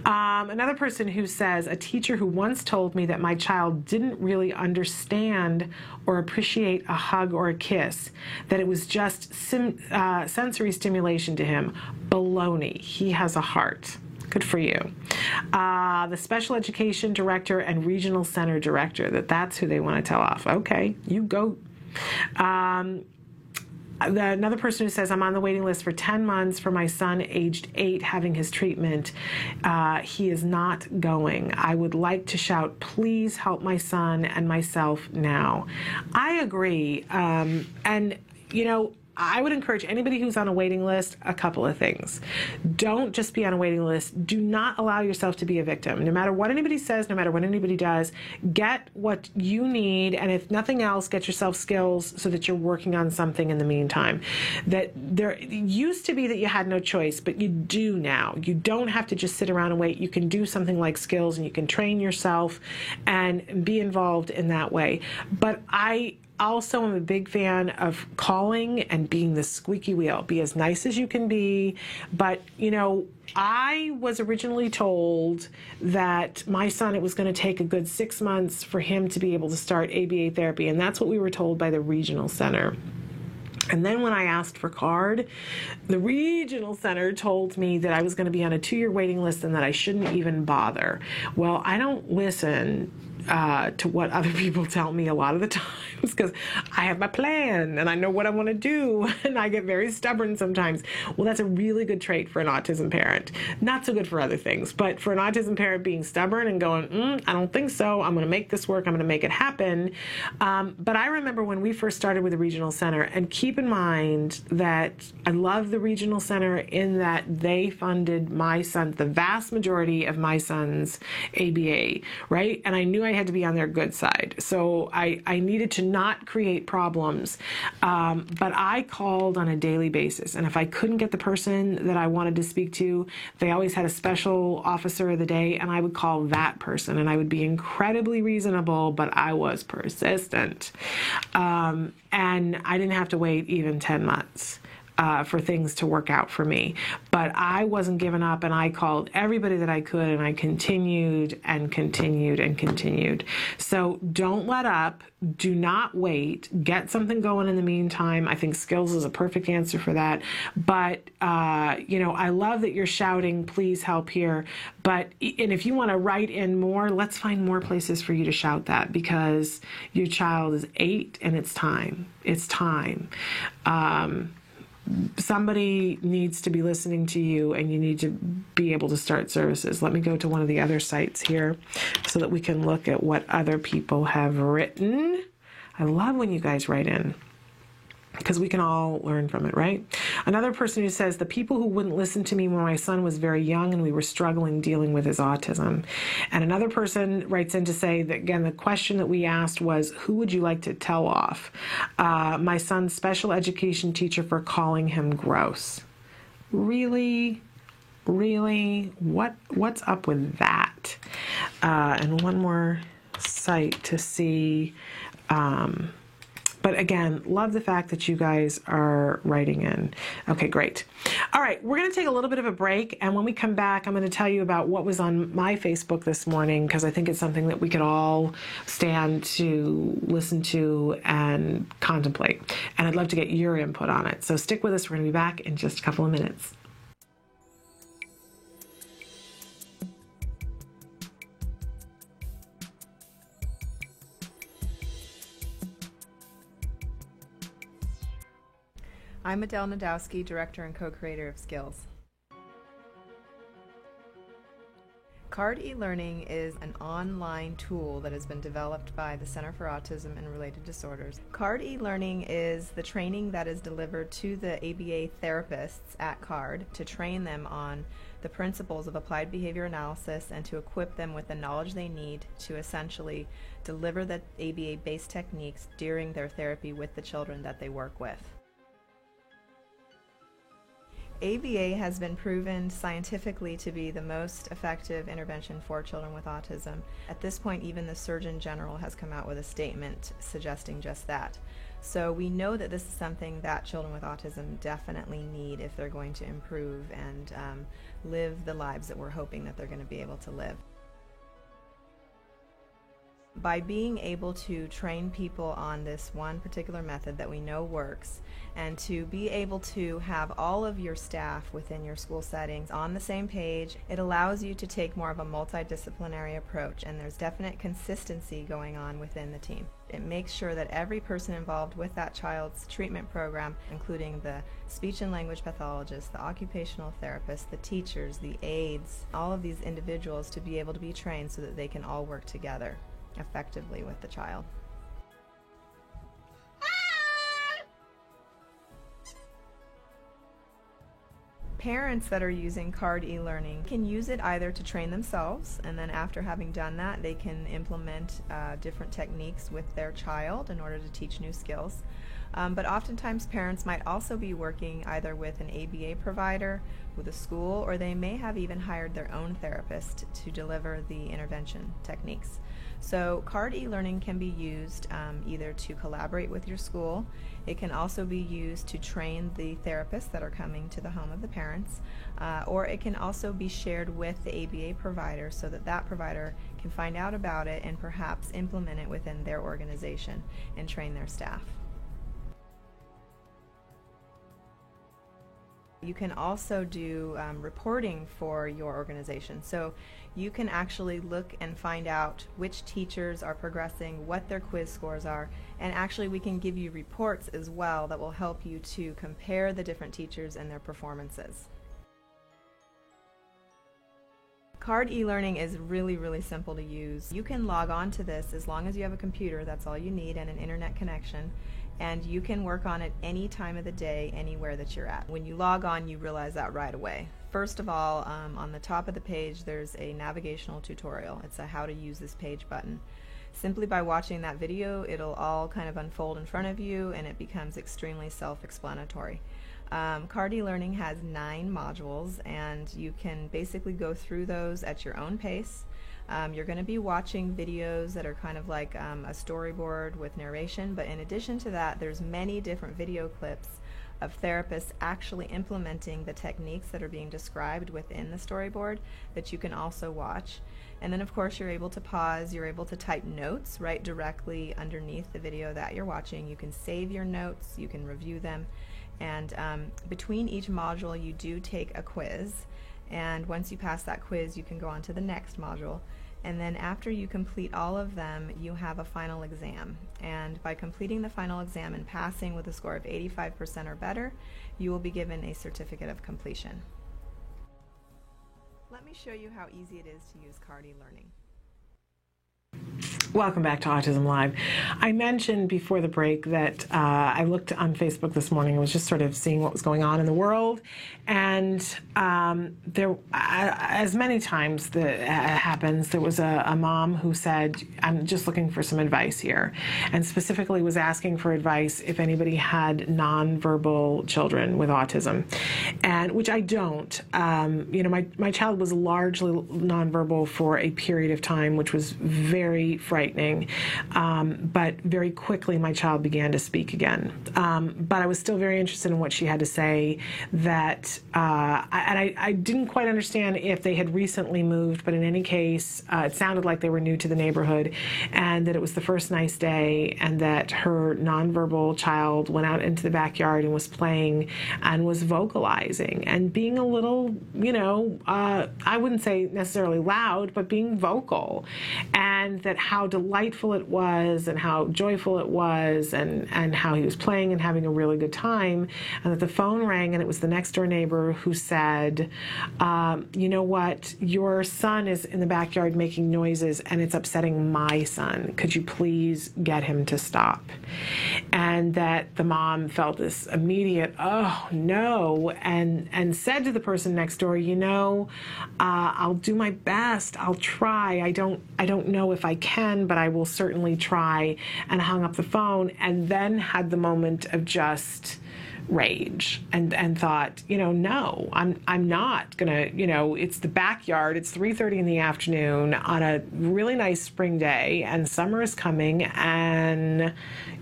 Another person who says, a teacher who once told me that my child didn't really understand or appreciate a hug or a kiss, that it was just sensory stimulation to him. Baloney. He has a heart. Good for you. The special education director and regional center director, that's who they want to tell off. Okay, you go. Another person who says, I'm on the waiting list for 10 months for my son aged 8 having his treatment. He is not going. I would like to shout, please help my son and myself now. I agree. I would encourage anybody who's on a waiting list a couple of things. Don't just be on a waiting list. Do not allow yourself to be a victim. No matter what anybody says, no matter what anybody does, get what you need, and if nothing else, get yourself skills so that you're working on something in the meantime. That there used to be that you had no choice, but you do now. You don't have to just sit around and wait. You can do something like skills, and you can train yourself and be involved in that way. But I also am a big fan of calling and being the squeaky wheel. Be as nice as you can be. But, you know, I was originally told that my son, it was going to take a good 6 months for him to be able to start ABA therapy. And that's what we were told by the regional center. And then when I asked for CARD, the regional center told me that I was going to be on a 2-year waiting list and that I shouldn't even bother. Well, I don't listen to what other people tell me a lot of the times because I have my plan and I know what I want to do, and I get very stubborn sometimes. Well, that's a really good trait for an autism parent. Not so good for other things, but for an autism parent, being stubborn and going, I don't think so, I'm going to make this work, I'm going to make it happen. But I remember when we first started with the regional center, and keep in mind that I love the regional center in that they funded my son, the vast majority of my son's ABA, right? And I knew I had to be on their good side. So I needed to not create problems. But I called on a daily basis. And if I couldn't get the person that I wanted to speak to, they always had a special officer of the day, and I would call that person. And I would be incredibly reasonable, but I was persistent. And I didn't have to wait even 10 months. For things to work out for me. But I wasn't giving up, and I called everybody that I could, and I continued and continued and continued. So don't let up. Do not wait. Get something going in the meantime. I think Skills is a perfect answer for that. But, you know, I love that you're shouting, please help here. And if you want to write in more, let's find more places for you to shout that, because your child is 8 and it's time. It's time. Somebody needs to be listening to you, and you need to be able to start services. Let me go to one of the other sites here so that we can look at what other people have written. I love when you guys write in, because we can all learn from it, right? Another person who says, the people who wouldn't listen to me when my son was very young and we were struggling dealing with his autism. And another person writes in to say that, again, the question that we asked was, who would you like to tell off? My son's special education teacher for calling him gross. Really? Really? What's up with that? And one more site to see. But again, love the fact that you guys are writing in. Okay, great. All right, we're going to take a little bit of a break, and when we come back, I'm going to tell you about what was on my Facebook this morning, because I think it's something that we could all stand to listen to and contemplate. And I'd love to get your input on it. So stick with us. We're going to be back in just a couple of minutes. I'm Adele Nadowski, Director and Co-Creator of Skills. CARD eLearning is an online tool that has been developed by the Center for Autism and Related Disorders. CARD eLearning is the training that is delivered to the ABA therapists at CARD to train them on the principles of applied behavior analysis and to equip them with the knowledge they need to essentially deliver the ABA-based techniques during their therapy with the children that they work with. ABA has been proven scientifically to be the most effective intervention for children with autism. At this point, even the Surgeon General has come out with a statement suggesting just that. So we know that this is something that children with autism definitely need if they're going to improve and live the lives that we're hoping that they're going to be able to live. By being able to train people on this one particular method that we know works, and to be able to have all of your staff within your school settings on the same page, it allows you to take more of a multidisciplinary approach, and there's definite consistency going on within the team. It makes sure that every person involved with that child's treatment program, including the speech and language pathologist, the occupational therapist, the teachers, the aides, all of these individuals to be able to be trained so that they can all work together effectively with the child. Parents that are using CARD eLearning can use it either to train themselves, and then after having done that, they can implement different techniques with their child in order to teach new skills. But oftentimes parents might also be working either with an ABA provider, with a school, or they may have even hired their own therapist to deliver the intervention techniques. So CARD e-learning can be used either to collaborate with your school. It can also be used to train the therapists that are coming to the home of the parents, or it can also be shared with the ABA provider so that that provider can find out about it and perhaps implement it within their organization and train their staff. You can also do reporting for your organization. So you can actually look and find out which teachers are progressing, what their quiz scores are, and actually we can give you reports as well that will help you to compare the different teachers and their performances. CARD e-learning is really, really simple to use. You can log on to this as long as you have a computer, that's all you need, and an internet connection. And you can work on it any time of the day, anywhere that you're at. When you log on, you realize that right away. First of all, on the top of the page, there's a navigational tutorial. It's a how to use this page button. Simply by watching that video, it'll all kind of unfold in front of you, and it becomes extremely self-explanatory. CARD e-learning has 9 modules, and you can basically go through those at your own pace. You're going to be watching videos that are kind of like a storyboard with narration, but in addition to that, there's many different video clips of therapists actually implementing the techniques that are being described within the storyboard that you can also watch. And then of course you're able to pause, you're able to type notes right directly underneath the video that you're watching. You can save your notes, you can review them, and between each module you do take a quiz. And once you pass that quiz, you can go on to the next module. And then after you complete all of them, you have a final exam. And by completing the final exam and passing with a score of 85% or better, you will be given a certificate of completion. Let me show you how easy it is to use CARD e-learning. Welcome back to Autism Live. I mentioned before the break that I looked on Facebook this morning and was just sort of seeing what was going on in the world. And there, as many times that happens, there was a mom who said, I'm just looking for some advice here, and specifically was asking for advice if anybody had nonverbal children with autism, and which I don't. You know, my child was largely nonverbal for a period of time, which was very frightening, but very quickly my child began to speak again. But I was still very interested in what she had to say, that I didn't quite understand if they had recently moved, but in any case, it sounded like they were new to the neighborhood, and that it was the first nice day, and that her nonverbal child went out into the backyard and was playing and was vocalizing and being a little, you know, I wouldn't say necessarily loud, but being vocal, and that how delightful it was and how joyful it was, and how he was playing and having a really good time, and that the phone rang and it was the next door neighbor who said, you know what, your son is in the backyard making noises and it's upsetting my son. Could you please get him to stop? And that the mom felt this immediate, oh no, and said to the person next door, you know, I'll do my best, I'll try, I don't know if I can, but I will certainly try, and hung up the phone, and then had the moment of just rage and thought, you know, no, I'm not gonna, you know, it's the backyard, it's 3:30 in the afternoon on a really nice spring day, and summer is coming, and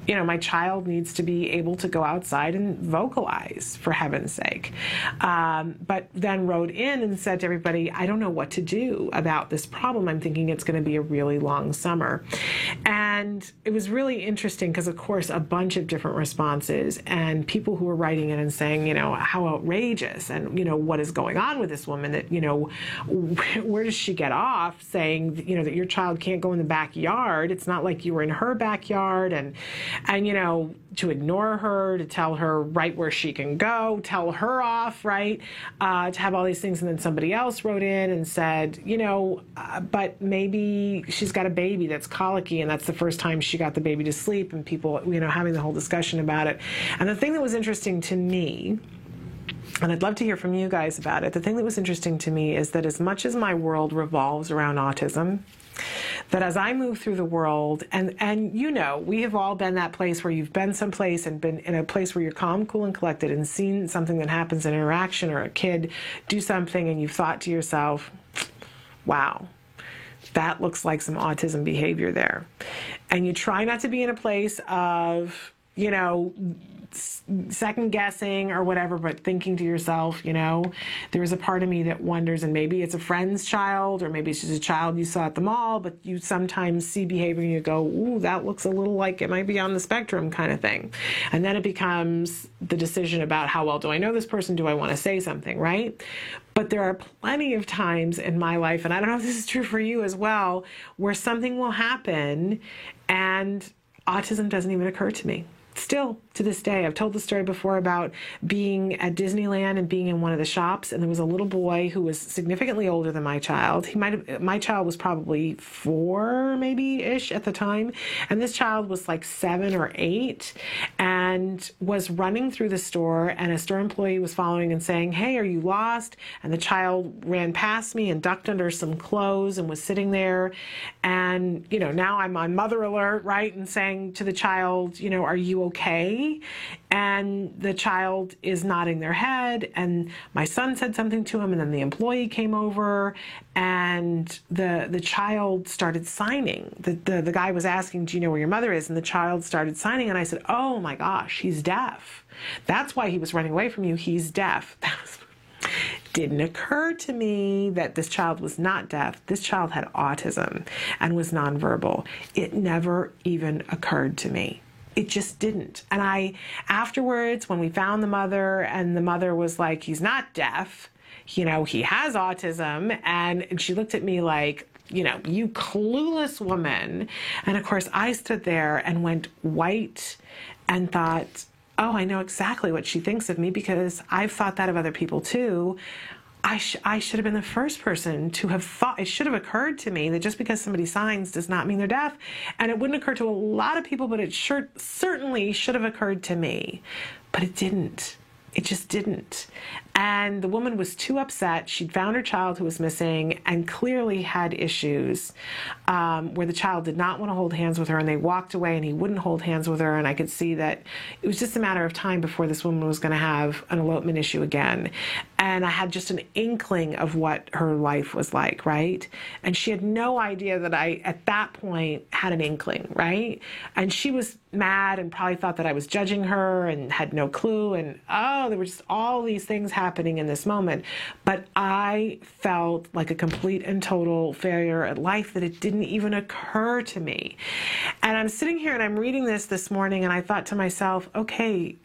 you know, my child needs to be able to go outside and vocalize, for heaven's sake. But then wrote in and said to everybody, I don't know what to do about this problem. I'm thinking it's going to be a really long summer. And it was really interesting because, of course, a bunch of different responses, and people who were writing in and saying, you know, how outrageous, and, you know, what is going on with this woman, that, you know, where does she get off saying, you know, that your child can't go in the backyard? It's not like you were in her backyard, and you know, to ignore her, to tell her right where she can go, tell her off, right, to have all these things. And then somebody else wrote in and said, you know, but maybe she's got a baby that's colicky, and that's the first time she got the baby to sleep, and people, you know, having the whole discussion about it. And the thing that was interesting to me, and I'd love to hear from you guys about it, the thing that was interesting to me is that as much as my world revolves around autism, that as I move through the world, and you know, we have all been that place where you've been someplace and been in a place where you're calm, cool, and collected, and seen something that happens in interaction, or a kid do something, and you've thought to yourself, wow, that looks like some autism behavior there. And you try not to be in a place of, you know, second guessing or whatever, but thinking to yourself, you know, there's a part of me that wonders, and maybe it's a friend's child, or maybe it's just a child you saw at the mall, but you sometimes see behavior and you go, ooh, that looks a little like it might be on the spectrum kind of thing. And then it becomes the decision about how well do I know this person? Do I want to say something, right? But there are plenty of times in my life, and I don't know if this is true for you as well, where something will happen and autism doesn't even occur to me. Still, to this day, I've told the story before about being at Disneyland and being in one of the shops, and there was a little boy who was significantly older than my child. My child was probably 4, maybe-ish at the time, and this child was like 7 or 8, and was running through the store, and a store employee was following and saying, hey, are you lost? And the child ran past me and ducked under some clothes and was sitting there, and, you know, now I'm on mother alert, right, and saying to the child, you know, are you okay? And the child is nodding their head, and my son said something to him, and then the employee came over, and the child started signing. The guy was asking, do you know where your mother is? And the child started signing, and I said, oh my gosh, he's deaf. That's why he was running away from you. He's deaf. Didn't occur to me that this child was not deaf. This child had autism and was nonverbal. It never even occurred to me. It just didn't. And I, afterwards, when we found the mother, and the mother was like, he's not deaf, you know, he has autism. And she looked at me like, you know, you clueless woman. And of course, I stood there and went white and thought, oh, I know exactly what she thinks of me, because I've thought that of other people too. I should have been the first person to have thought, it should have occurred to me that just because somebody signs does not mean they're deaf. And it wouldn't occur to a lot of people, but it certainly should have occurred to me. But it didn't. It just didn't. And the woman was too upset. She'd found her child who was missing and clearly had issues where the child did not want to hold hands with her, and they walked away and he wouldn't hold hands with her. And I could see that it was just a matter of time before this woman was going to have an elopement issue again. And I had just an inkling of what her life was like, right? And she had no idea that I, at that point, had an inkling, right? And she was mad and probably thought that I was judging her and had no clue. And oh, there were just all these things happening in this moment. But I felt like a complete and total failure at life, that it didn't even occur to me. And I'm sitting here and I'm reading this morning, and I thought to myself, okay,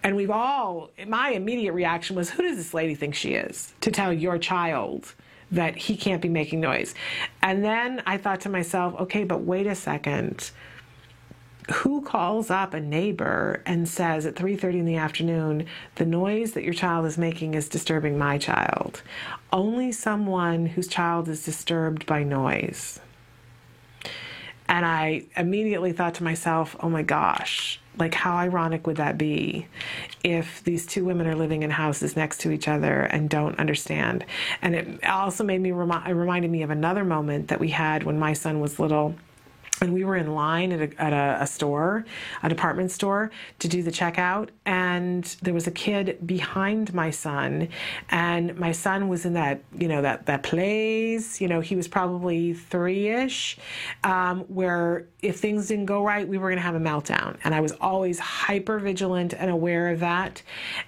and we've all, my immediate reaction was, who does this lady think she is to tell your child that he can't be making noise? And then I thought to myself, okay, but wait a second. Who calls up a neighbor and says at 3:30 in the afternoon, the noise that your child is making is disturbing my child? Only someone whose child is disturbed by noise. And I immediately thought to myself, oh my gosh, like how ironic would that be if these two women are living in houses next to each other and don't understand? And it also made me, it reminded me of another moment that we had when my son was little. And we were in line at a store, a department store, to do the checkout. And there was a kid behind my son. And my son was in that, you know, that place, you know, he was probably 3-ish, where if things didn't go right, we were going to have a meltdown. And I was always hyper vigilant and aware of that.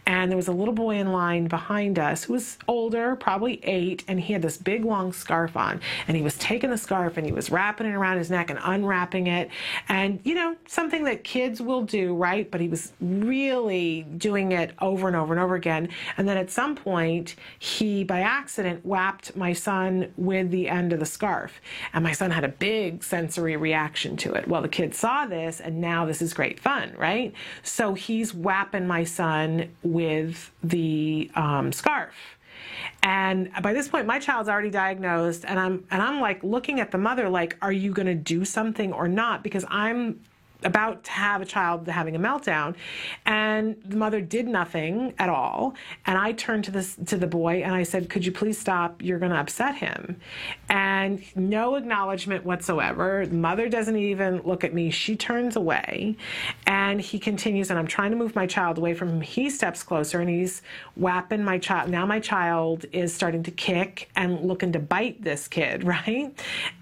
And there was a little boy in line behind us who was older, probably 8, and he had this big long scarf on. And he was taking the scarf and he was wrapping it around his neck and unwrapping it, and you know, something that kids will do, right? But he was really doing it over and over and over again. And then at some point, he by accident whapped my son with the end of the scarf, and my son had a big sensory reaction to it. Well, the kid saw this, and now this is great fun, right? So he's whapping my son with the scarf. And by this point, my child's already diagnosed, and I'm like looking at the mother like, are you going to do something or not? Because I'm about to have a child having a meltdown, and the mother did nothing at all. And I turned to the boy and I said, "Could you please stop? You're going to upset him." And no acknowledgement whatsoever. The mother doesn't even look at me. She turns away, and he continues. And I'm trying to move my child away from him. He steps closer and he's whapping my child. Now my child is starting to kick and looking to bite this kid, right?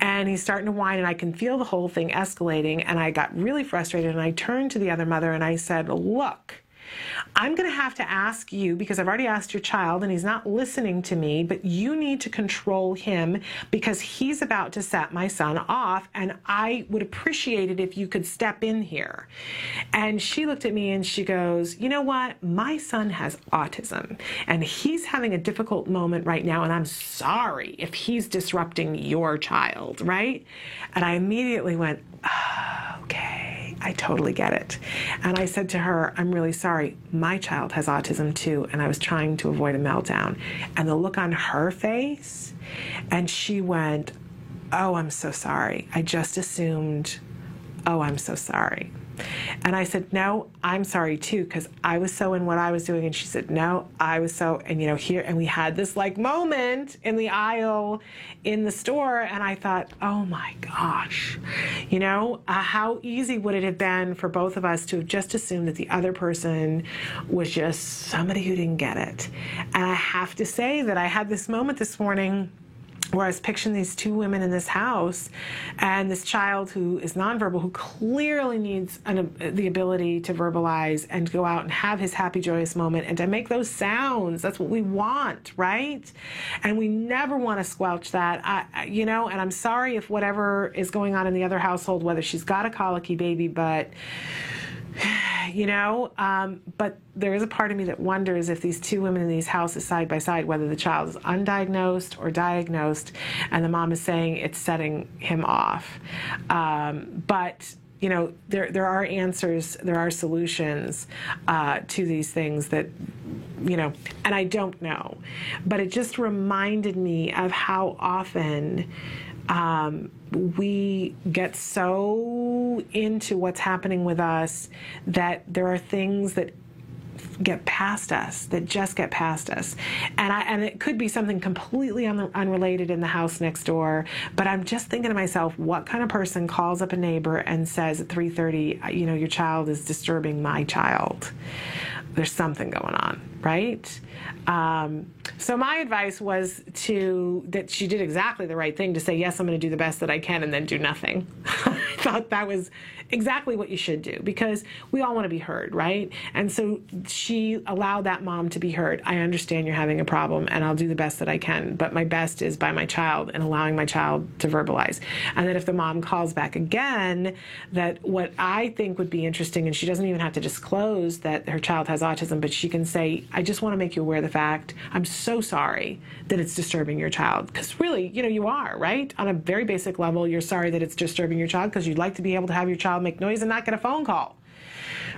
And he's starting to whine, and I can feel the whole thing escalating. And I got really frustrated, and I turned to the other mother and I said, "Look, I'm going to have to ask you, because I've already asked your child and he's not listening to me, but you need to control him because he's about to set my son off, and I would appreciate it if you could step in here." And she looked at me and she goes, "You know what? My son has autism and he's having a difficult moment right now, and I'm sorry if he's disrupting your child," right? And I immediately went, "Oh, okay, I totally get it." And I said to her, "I'm really sorry. My child has autism too," and I was trying to avoid a meltdown. And the look on her face, and she went, "Oh, I'm so sorry. I just assumed, oh, I'm so sorry." And I said, "No, I'm sorry too, because I was so in what I was doing." And she said, "No, I was so," and here, and we had this like moment in the aisle in the store, and I thought, oh my gosh, how easy would it have been for both of us to have just assumed that the other person was just somebody who didn't get it. And I have to say that I had this moment this morning where I was picturing these two women in this house and this child who is nonverbal, who clearly needs the ability to verbalize and to go out and have his happy, joyous moment and to make those sounds. That's what we want, right? And we never want to squelch that, and I'm sorry if whatever is going on in the other household, whether she's got a colicky baby, but but there is a part of me that wonders if these two women in these houses side by side, whether the child is undiagnosed or diagnosed, and the mom is saying it's setting him off. But there are answers, there are solutions to these things that, and I don't know. But it just reminded me of how often we get so into what's happening with us that there are things that get past us, that just get past us. And it could be something completely unrelated in the house next door, but I'm just thinking to myself, what kind of person calls up a neighbor and says at 3:30, your child is disturbing my child? There's something going on, right? So my advice was that she did exactly the right thing to say, yes, I'm going to do the best that I can, and then do nothing. I thought that was exactly what you should do, because we all want to be heard, right? And so she allowed that mom to be heard. I understand you're having a problem, and I'll do the best that I can, but my best is by my child and allowing my child to verbalize. And then if the mom calls back again, that what I think would be interesting, and she doesn't even have to disclose that her child has autism, but she can say, I just want to make you aware of the fact, I'm so sorry that it's disturbing your child. Because really, you are, right? On a very basic level, you're sorry that it's disturbing your child because you'd like to be able to have your child make noise and not get a phone call,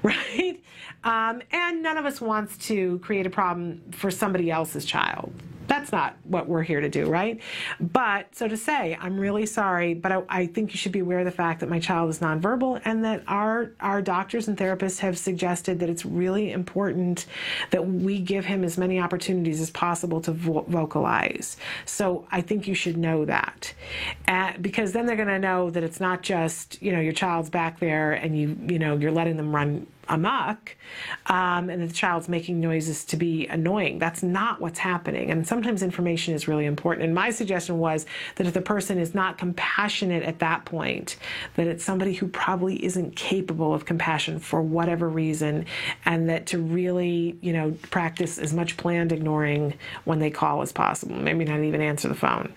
right? And none of us wants to create a problem for somebody else's child. That's not what we're here to do, right? But so to say, I'm really sorry, but I think you should be aware of the fact that my child is nonverbal, and that our doctors and therapists have suggested that it's really important that we give him as many opportunities as possible to vocalize. So I think you should know that, because then they're going to know that it's not just your child's back there and you're letting them run amok, and the child's making noises to be annoying. That's not what's happening. And sometimes information is really important. And my suggestion was that if the person is not compassionate at that point, that it's somebody who probably isn't capable of compassion for whatever reason, and that to really, practice as much planned ignoring when they call as possible. Maybe not even answer the phone.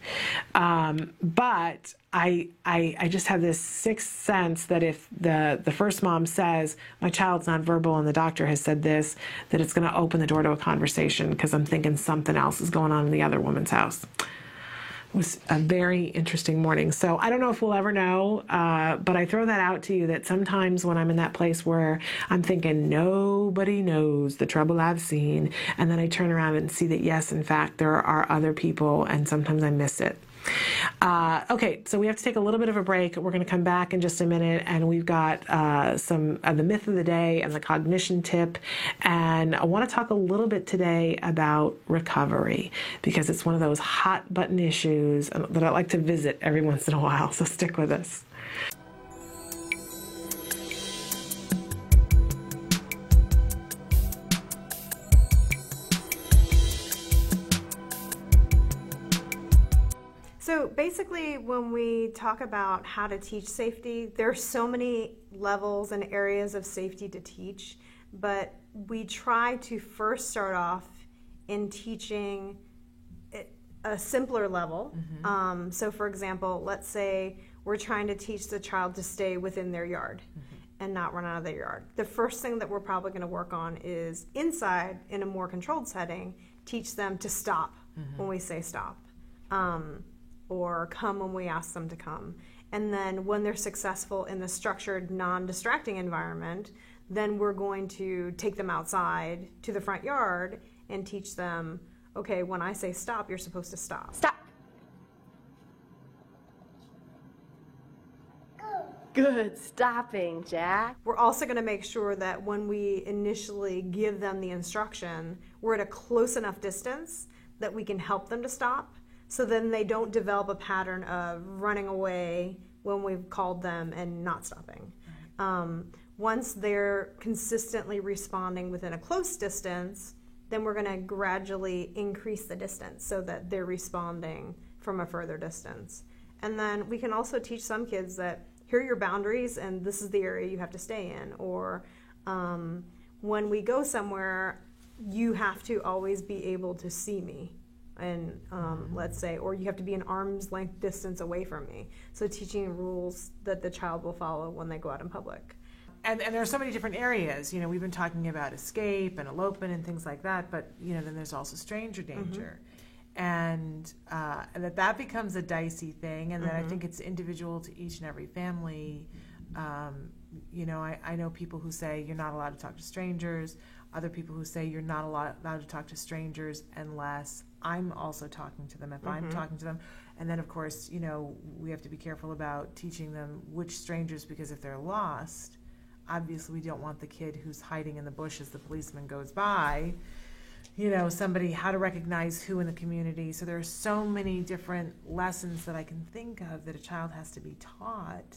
But I just have this sixth sense that if the first mom says, my child's nonverbal and the doctor has said this, that it's going to open the door to a conversation, because I'm thinking something else is going on in the other woman's house. It was a very interesting morning. So I don't know if we'll ever know, but I throw that out to you, that sometimes when I'm in that place where I'm thinking nobody knows the trouble I've seen, and then I turn around and see that, yes, in fact, there are other people, and sometimes I miss it. Okay, so we have to take a little bit of a break. We're going to come back in just a minute, and we've got some the myth of the day and the cognition tip. And I want to talk a little bit today about recovery, because it's one of those hot button issues that I like to visit every once in a while. So stick with us. So basically, when we talk about how to teach safety, there are so many levels and areas of safety to teach, but we try to first start off in teaching a simpler level. Mm-hmm. So for example, let's say we're trying to teach the child to stay within their yard and not run out of their yard. The first thing that we're probably going to work on is inside, in a more controlled setting, teach them to stop when we say stop. Or come when we ask them to come. And then when they're successful in the structured, non-distracting environment, then we're going to take them outside to the front yard and teach them, okay, when I say stop, you're supposed to stop. Stop. Good stopping, Jack. We're also going to make sure that when we initially give them the instruction, we're at a close enough distance that we can help them to stop. So then they don't develop a pattern of running away when we've called them and not stopping. Once they're consistently responding within a close distance, then we're going to gradually increase the distance so that they're responding from a further distance. And then we can also teach some kids that here are your boundaries and this is the area you have to stay in. Or when we go somewhere, you have to always be able to see me. And let's say, or you have to be an arm's length distance away from me. So teaching rules that the child will follow when they go out in public. And there are so many different areas. You know, we've been talking about escape and elopement and things like that, but, you know, then there's also stranger danger. And that becomes a dicey thing, and that I think it's individual to each and every family. You know, I know people who say you're not allowed to talk to strangers, other people who say you're not allowed to talk to strangers unless I'm also talking to them, if I'm talking to them. And then, of course, you know, we have to be careful about teaching them which strangers, because if they're lost, obviously we don't want the kid who's hiding in the bush as the policeman goes by, you know, somebody, how to recognize who in the community. So there are so many different lessons that I can think of that a child has to be taught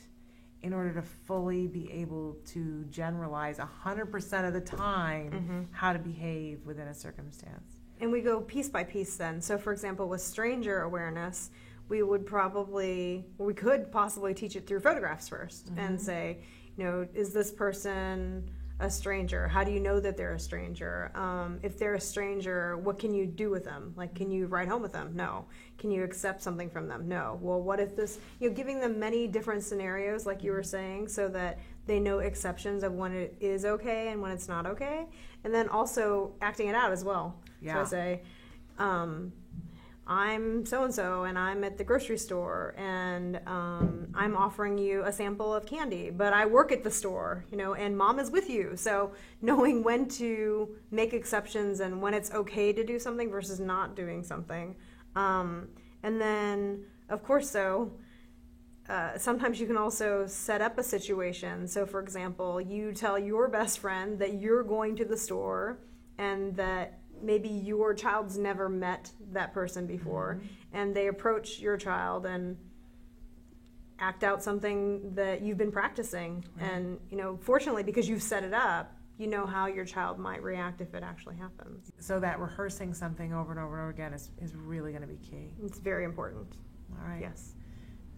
in order to fully be able to generalize 100% of the time how to behave within a circumstance. And we go piece by piece then. So for example, with stranger awareness, we could possibly teach it through photographs first and say, you know, is this person a stranger? How do you know that they're a stranger? If they're a stranger, what can you do with them? Like, can you ride home with them? No. Can you accept something from them? No. Well, what if this, you know, giving them many different scenarios, like you were saying, so that they know exceptions of when it is okay and when it's not okay. And then also acting it out as well. Yeah. So I say, I'm so-and-so and I'm at the grocery store and I'm offering you a sample of candy, but I work at the store, you know, and mom is with you. So knowing when to make exceptions and when it's okay to do something versus not doing something. And then, of course, sometimes you can also set up a situation. So for example, you tell your best friend that you're going to the store and that maybe your child's never met that person before, and they approach your child and act out something that you've been practicing. And, you know, fortunately, because you've set it up, you know how your child might react if it actually happens. So that rehearsing something over and over and over again is really going to be key. It's very important. All right. Yes.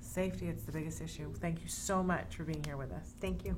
Safety, it's the biggest issue. Thank you so much for being here with us. Thank you.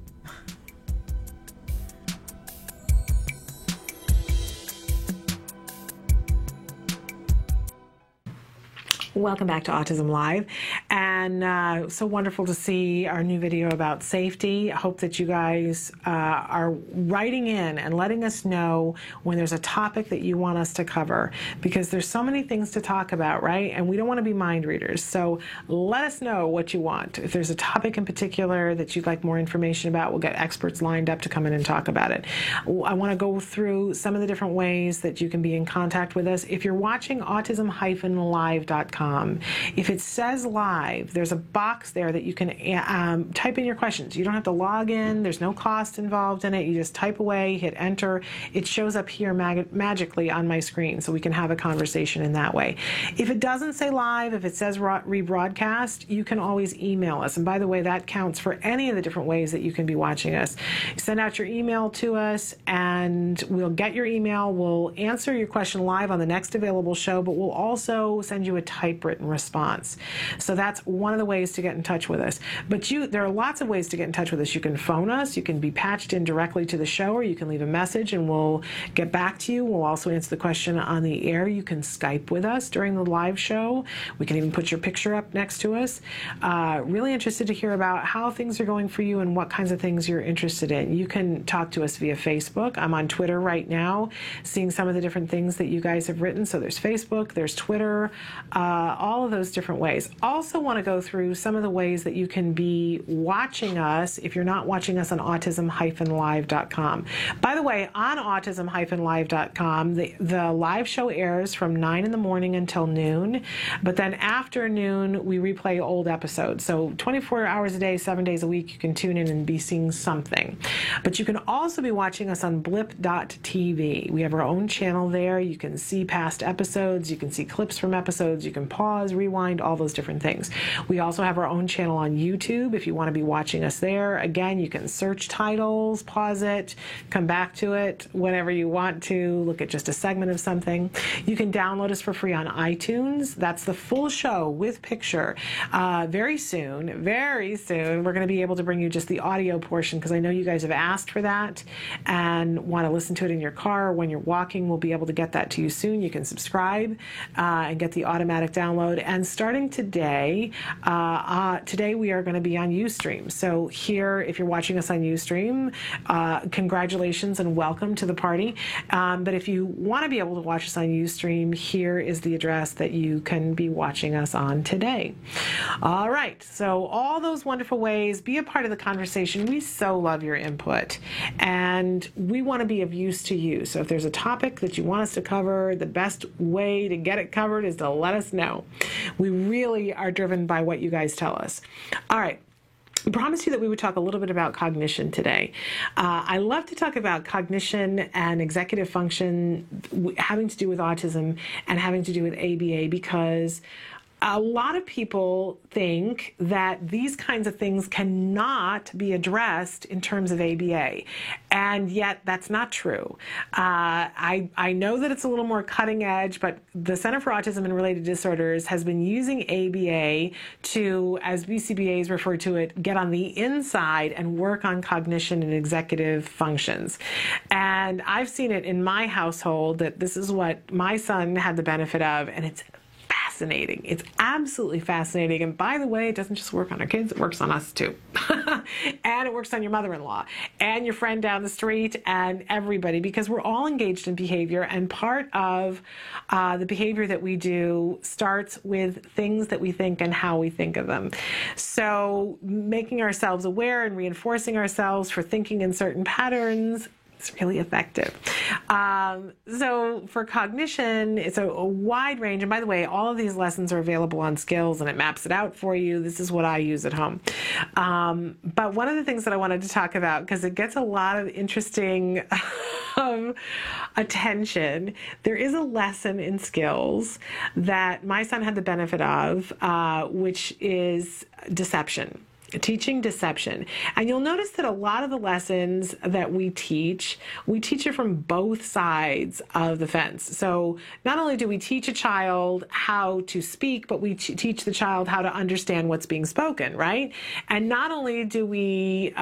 Welcome back to Autism Live. And so wonderful to see our new video about safety. I hope that you guys are writing in and letting us know when there's a topic that you want us to cover, because there's so many things to talk about, right? And we don't want to be mind readers. So let us know what you want. If there's a topic in particular that you'd like more information about, we'll get experts lined up to come in and talk about it. I want to go through some of the different ways that you can be in contact with us. If you're watching autism-live.com, if it says live, there's a box there that you can type in your questions. You don't have to log in. There's no cost involved in it. You just type away, hit enter. It shows up here magically on my screen, so we can have a conversation in that way. If it doesn't say live, if it says rebroadcast, you can always email us. And by the way, that counts for any of the different ways that you can be watching us. Send out your email to us, and we'll get your email. We'll answer your question live on the next available show, but we'll also send you a typewritten response. So that's one of the ways to get in touch with us. But there are lots of ways to get in touch with us. You can phone us, you can be patched in directly to the show, or you can leave a message and we'll get back to you. We'll also answer the question on the air. You can Skype with us during the live show. We can even put your picture up next to us. Really interested to hear about how things are going for you and what kinds of things you're interested in. You can talk to us via Facebook. I'm on Twitter right now, seeing some of the different things that you guys have written. So there's Facebook, there's Twitter, all of those different ways. Also want to go through some of the ways that you can be watching us if you're not watching us on autism-live.com. By the way, on autism-live.com, the live show airs from 9 in the morning until noon, but then after noon, we replay old episodes. So 24 hours a day, 7 days a week, you can tune in and be seeing something. But you can also be watching us on blip.tv. We have our own channel there. You can see past episodes, you can see clips from episodes, you can pause, rewind, all those different things. We also have our own channel on YouTube if you want to be watching us there. Again, you can search titles, pause it, come back to it whenever you want to, look at just a segment of something. You can download us for free on iTunes. That's the full show with picture. Very soon, we're going to be able to bring you just the audio portion, because I know you guys have asked for that and want to listen to it in your car or when you're walking. We'll be able to get that to you soon. You can subscribe and get the automatic download. And starting today, we are going to be on Ustream. So here, if you're watching us on Ustream, congratulations and welcome to the party. But if you want to be able to watch us on Ustream, here is the address that you can be watching us on today. All right, so all those wonderful ways, be a part of the conversation. We so love your input, and we want to be of use to you. So if there's a topic that you want us to cover, the best way to get it covered is to let us know. We really are driven by what you guys tell us. All right. I promised you that we would talk a little bit about cognition today. I love to talk about cognition and executive function having to do with autism and having to do with ABA, because a lot of people think that these kinds of things cannot be addressed in terms of ABA, and yet that's not true. I know that it's a little more cutting edge, but the Center for Autism and Related Disorders has been using ABA to, as BCBAs refer to it, get on the inside and work on cognition and executive functions. And I've seen it in my household that this is what my son had the benefit of, and it's fascinating. It's absolutely fascinating. And by the way, it doesn't just work on our kids, it works on us too. And it works on your mother-in-law and your friend down the street and everybody, because we're all engaged in behavior, and part of the behavior that we do starts with things that we think and how we think of them. So making ourselves aware and reinforcing ourselves for thinking in certain patterns, it's really effective. So for cognition, it's a wide range. And by the way, all of these lessons are available on Skills, and it maps it out for you. This is what I use at home. But one of the things that I wanted to talk about, because it gets a lot of interesting attention, there is a lesson in Skills that my son had the benefit of, which is deception. teaching deception. And you'll notice that a lot of the lessons that we teach it from both sides of the fence. So not only do we teach a child how to speak, but we teach the child how to understand what's being spoken, right? And not only do we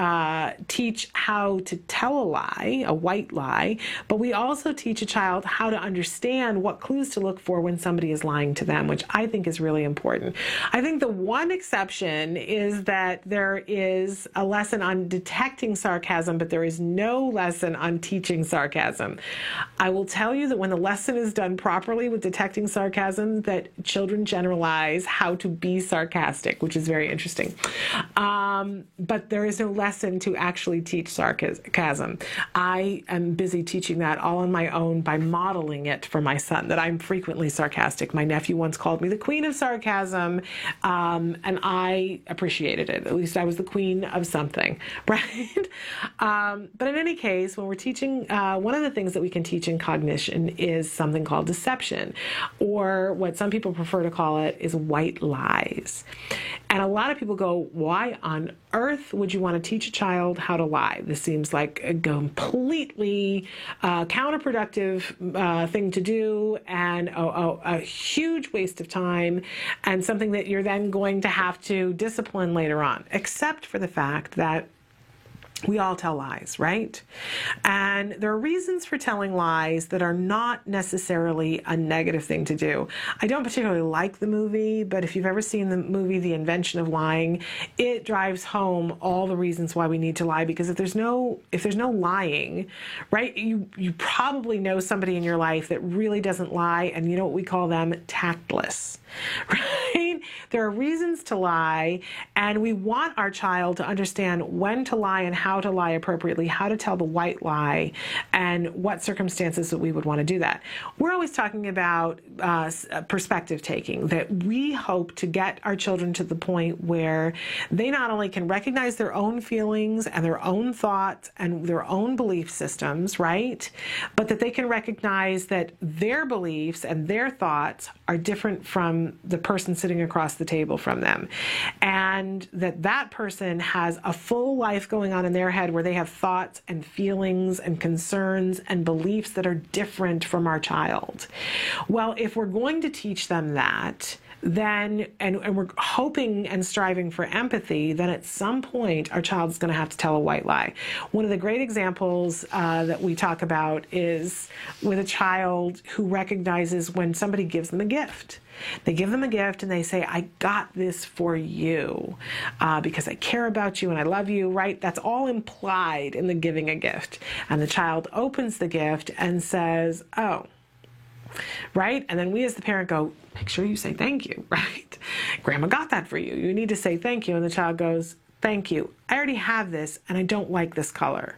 teach how to tell a lie, a white lie, but we also teach a child how to understand what clues to look for when somebody is lying to them, which I think is really important. I think the one exception is that there is a lesson on detecting sarcasm, but there is no lesson on teaching sarcasm. I will tell you that when the lesson is done properly with detecting sarcasm, that children generalize how to be sarcastic, which is very interesting. But there is no lesson to actually teach sarcasm. I am busy teaching that all on my own by modeling it for my son, that I'm frequently sarcastic. My nephew once called me the queen of sarcasm, and I appreciated it. At least I was the queen of something, right? But in any case, when we're teaching, one of the things that we can teach in cognition is something called deception, or what some people prefer to call it is white lies. And a lot of people go, why on earth would you want to teach a child how to lie? This seems like a completely counterproductive thing to do, and a huge waste of time, and something that you're then going to have to discipline later on, except for the fact that we all tell lies, right? And there are reasons for telling lies that are not necessarily a negative thing to do. I don't particularly like the movie, but if you've ever seen the movie The Invention of Lying, it drives home all the reasons why we need to lie, because if there's no lying, right, you probably know somebody in your life that really doesn't lie, and you know what we call them? Tactless, right? There are reasons to lie, and we want our child to understand when to lie and how to lie appropriately, how to tell the white lie, and what circumstances that we would want to do that. We're always talking about perspective taking, that we hope to get our children to the point where they not only can recognize their own feelings and their own thoughts and their own belief systems, right? But that they can recognize that their beliefs and their thoughts are different from the person sitting across the table from them. And that person has a full life going on in their head where they have thoughts and feelings and concerns and beliefs that are different from our child. Well, if we're going to teach them that, then, and we're hoping and striving for empathy, then at some point our child's going to have to tell a white lie. One of the great examples that we talk about is with a child who recognizes when somebody gives them a gift. They give them a gift and they say, I got this for you because I care about you and I love you, right? That's all implied in the giving a gift. And the child opens the gift and says, oh, right? And then we as the parent go, make sure you say thank you, right? Grandma got that for you. You need to say thank you. And the child goes, thank you. I already have this and I don't like this color.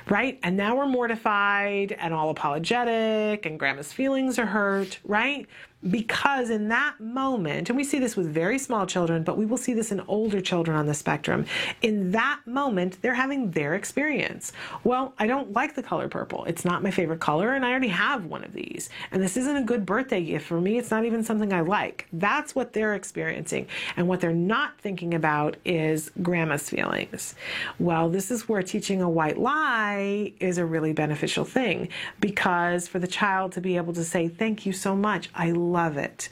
Right? And now we're mortified and all apologetic and grandma's feelings are hurt, right? Because in that moment, and we see this with very small children, but we will see this in older children on the spectrum, in that moment, they're having their experience. Well, I don't like the color purple. It's not my favorite color, and I already have one of these. And this isn't a good birthday gift for me. It's not even something I like. That's what they're experiencing. And what they're not thinking about is grandma's feelings. Well, this is where teaching a white lie is a really beneficial thing, because for the child to be able to say, thank you so much, I love it,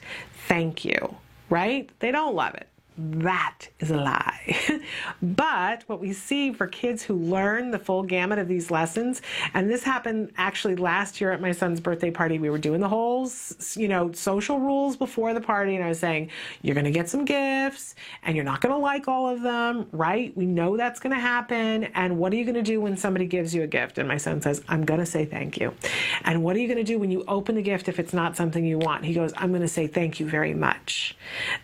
thank you, right? They don't love it. That is a lie. But what we see for kids who learn the full gamut of these lessons, and this happened actually last year at my son's birthday party, we were doing the whole, social rules before the party, and I was saying, you're going to get some gifts, and you're not going to like all of them, right? We know that's going to happen, and what are you going to do when somebody gives you a gift? And my son says, I'm going to say thank you. And what are you going to do when you open the gift if it's not something you want? He goes, I'm going to say thank you very much.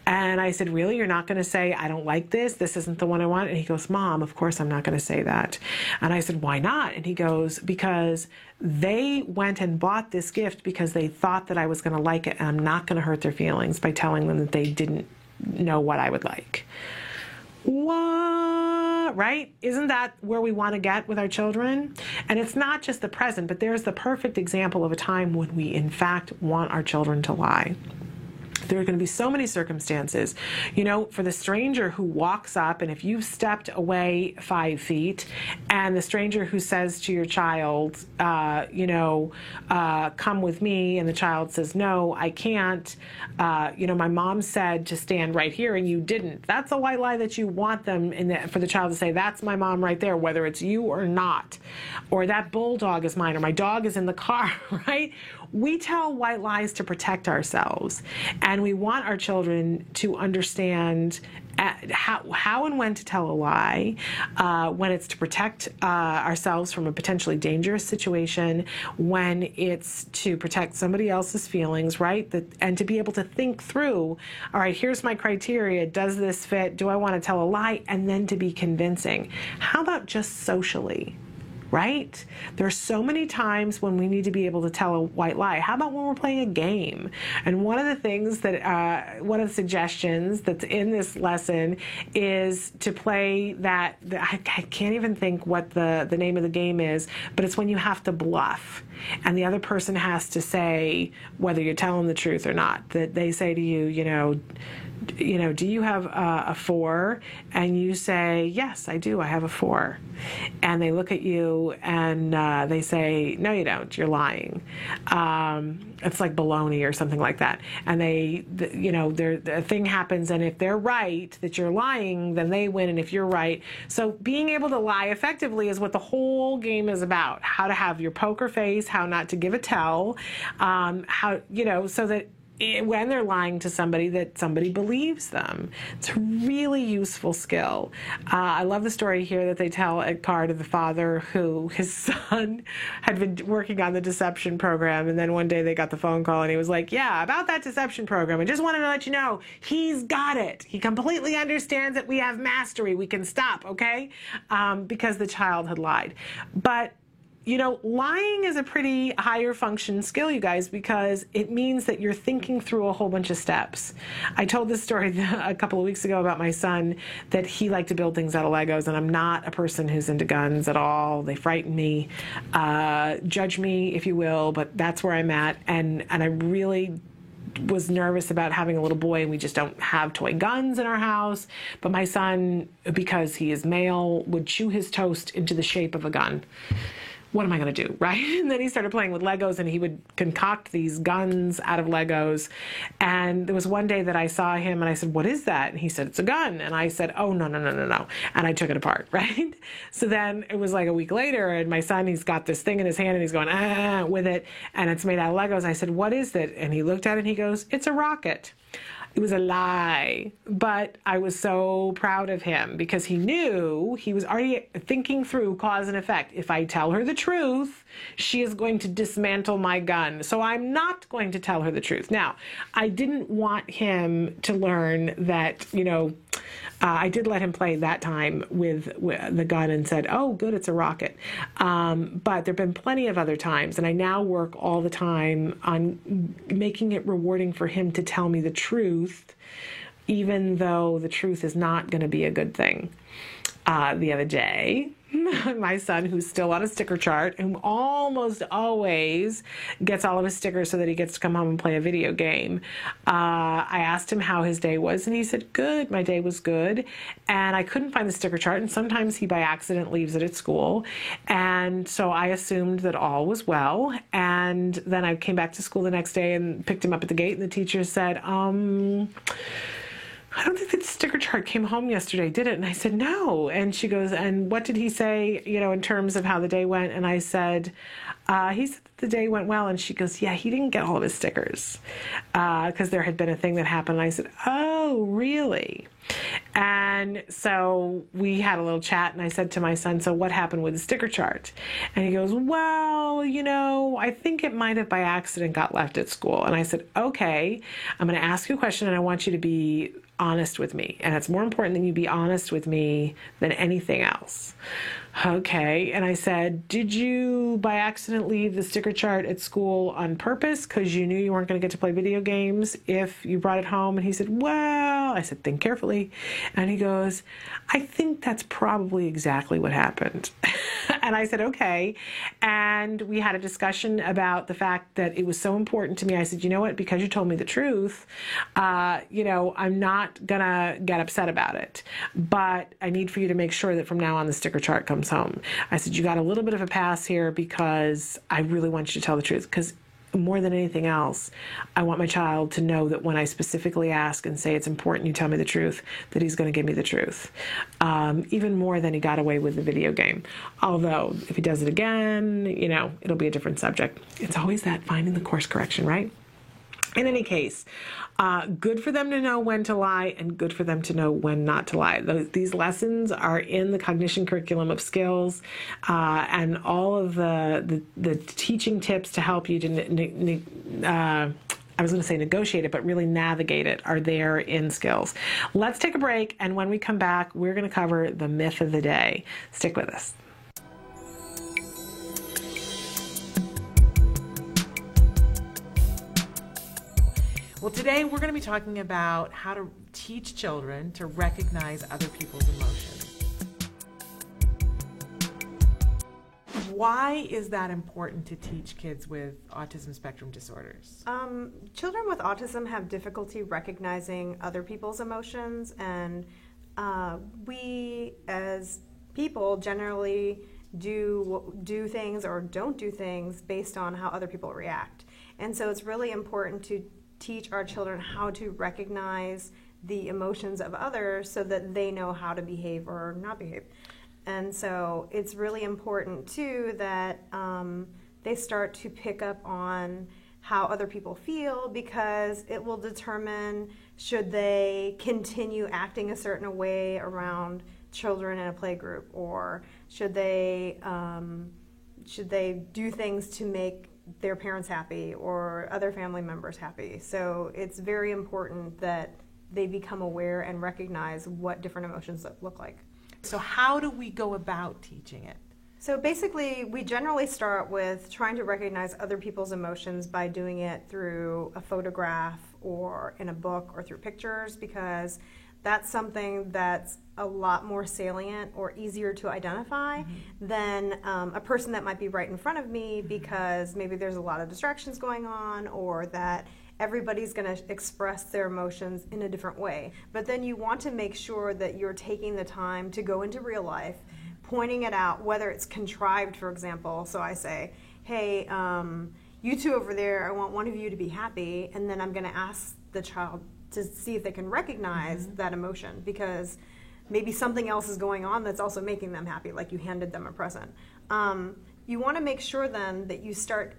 And I said, really? You're not going to say, I don't like this, this isn't the one I want? And he goes, Mom, of course I'm not going to say that. And I said, why not? And he goes, because they went and bought this gift because they thought that I was going to like it, and I'm not going to hurt their feelings by telling them that they didn't know what I would like. What? Right? Isn't that where we want to get with our children? And it's not just the present, but there's the perfect example of a time when we in fact want our children to lie. There are going to be so many circumstances, you know, for the stranger who walks up, and if you've stepped away 5 feet, and the stranger who says to your child, come with me, and the child says, no, I can't, my mom said to stand right here and you didn't. That's a white lie that you want them for the child to say, that's my mom right there, whether it's you or not, or that bulldog is mine, or my dog is in the car, right? We tell white lies to protect ourselves, and we want our children to understand how and when to tell a lie, when it's to protect ourselves from a potentially dangerous situation, when it's to protect somebody else's feelings, right? And to be able to think through, all right, here's my criteria. Does this fit? Do I want to tell a lie? And then to be convincing. How about just socially? Right? There are so many times when we need to be able to tell a white lie. How about when we're playing a game? And one of the things that, one of the suggestions that's in this lesson is to play that, I can't even think what the name of the game is, but it's when you have to bluff. And the other person has to say whether you're telling the truth or not. That they say to you, do you have a 4? And you say, yes, I do. I have a 4. And they look at you and they say, no, you don't. You're lying. It's like baloney or something like that. And the thing happens, and if they're right that you're lying, then they win, and if you're right. So being able to lie effectively is what the whole game is about. How to have your poker face, how not to give a tell, so that when they're lying to somebody, that somebody believes them. It's a really useful skill. I love the story here that they tell at CARD of the father who his son had been working on the deception program, and then one day they got the phone call and he was like, yeah, about that deception program, I just wanted to let you know, he's got it. He completely understands that we have mastery. We can stop, okay? Because the child had lied. But lying is a pretty higher function skill, you guys, because it means that you're thinking through a whole bunch of steps. I told this story a couple of weeks ago about my son, that he liked to build things out of Legos, and I'm not a person who's into guns at all. They frighten me. Judge me, if you will, but that's where I'm at. And I really was nervous about having a little boy, and we just don't have toy guns in our house. But my son, because he is male, would chew his toast into the shape of a gun. What am I going to do, right? And then he started playing with Legos, and he would concoct these guns out of Legos. And there was one day that I saw him, and I said, what is that? And he said, it's a gun. And I said, oh, no. And I took it apart, right? So then it was like a week later, and my son, he's got this thing in his hand, and he's going, with it, and it's made out of Legos. I said, what is it? And he looked at it, and he goes, it's a rocket. It was a lie, but I was so proud of him because he knew, he was already thinking through cause and effect. If I tell her the truth, she is going to dismantle my gun. So I'm not going to tell her the truth. Now, I didn't want him to learn that, I did let him play that time with the gun and said, oh, good, it's a rocket. But there have been plenty of other times, and I now work all the time on making it rewarding for him to tell me the truth, even though the truth is not going to be a good thing. The other day, my son, who's still on a sticker chart, and almost always gets all of his stickers so that he gets to come home and play a video game, I asked him how his day was, and he said, good, my day was good. And I couldn't find the sticker chart, and sometimes he by accident leaves it at school. And so I assumed that all was well. And then I came back to school the next day and picked him up at the gate, and the teacher said, I don't think the sticker chart came home yesterday, did it? And I said, no. And she goes, and what did he say, in terms of how the day went? And I said, he said the day went well. And she goes, yeah, he didn't get all of his stickers because there had been a thing that happened. And I said, oh, really? And so we had a little chat, and I said to my son, so what happened with the sticker chart? And he goes, well, I think it might have by accident got left at school. And I said, okay, I'm going to ask you a question, and I want you to be honest with me. And it's more important that you be honest with me than anything else. Okay. And I said, did you by accident leave the sticker chart at school on purpose because you knew you weren't going to get to play video games if you brought it home? And he said, well, I said, think carefully. And he goes, I think that's probably exactly what happened. And I said, okay. And we had a discussion about the fact that it was so important to me. I said, you know what, because you told me the truth, I'm not going to get upset about it. But I need for you to make sure that from now on the sticker chart comes home. I said, you got a little bit of a pass here because I really want you to tell the truth. Because more than anything else, I want my child to know that when I specifically ask and say it's important you tell me the truth, that he's going to give me the truth. Even more than he got away with the video game. Although, if he does it again, it'll be a different subject. It's always that finding the course correction, right? In any case, good for them to know when to lie and good for them to know when not to lie. These lessons are in the cognition curriculum of skills, and all of the teaching tips to help you to I was going to say negotiate it, but really navigate it are there in skills. Let's take a break, and when we come back, we're going to cover the myth of the day. Stick with us. Well, today we're going to be talking about how to teach children to recognize other people's emotions. Why is that important to teach kids with autism spectrum disorders? Children with autism have difficulty recognizing other people's emotions, and we as people generally do things or don't do things based on how other people react. And so it's really important to teach our children how to recognize the emotions of others so that they know how to behave or not behave. And so it's really important too that they start to pick up on how other people feel, because it will determine should they continue acting a certain way around children in a play group, or should they do things to make their parents happy or other family members happy. So it's very important that they become aware and recognize what different emotions look like. So how do we go about teaching it? So basically, we generally start with trying to recognize other people's emotions by doing it through a photograph or in a book or through pictures, because that's something that's a lot more salient or easier to identify than a person that might be right in front of me, because maybe there's a lot of distractions going on, or that everybody's going to express their emotions in a different way. But then you want to make sure that you're taking the time to go into real life, pointing it out, whether it's contrived, for example. So I say, hey, you two over there, I want one of you to be happy, and then I'm going to ask the child to see if they can recognize that emotion, because maybe something else is going on that's also making them happy, like you handed them a present. You want to make sure then that you start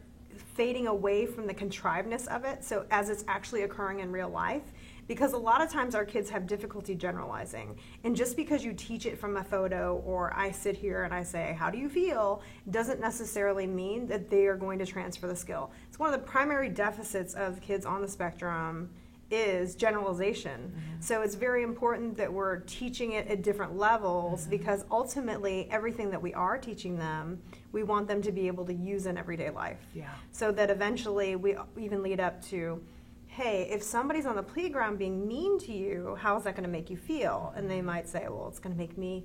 fading away from the contrivedness of it, so as it's actually occurring in real life, because a lot of times our kids have difficulty generalizing, and just because you teach it from a photo, or I sit here and I say, how do you feel, doesn't necessarily mean that they are going to transfer the skill. It's one of the primary deficits of kids on the spectrum is generalization. So it's very important that we're teaching it at different levels, because ultimately everything that we are teaching them, we want them to be able to use in everyday life. So that eventually we even lead up to, hey, if somebody's on the playground being mean to you, how is that going to make you feel? And they might say, well, it's going to make me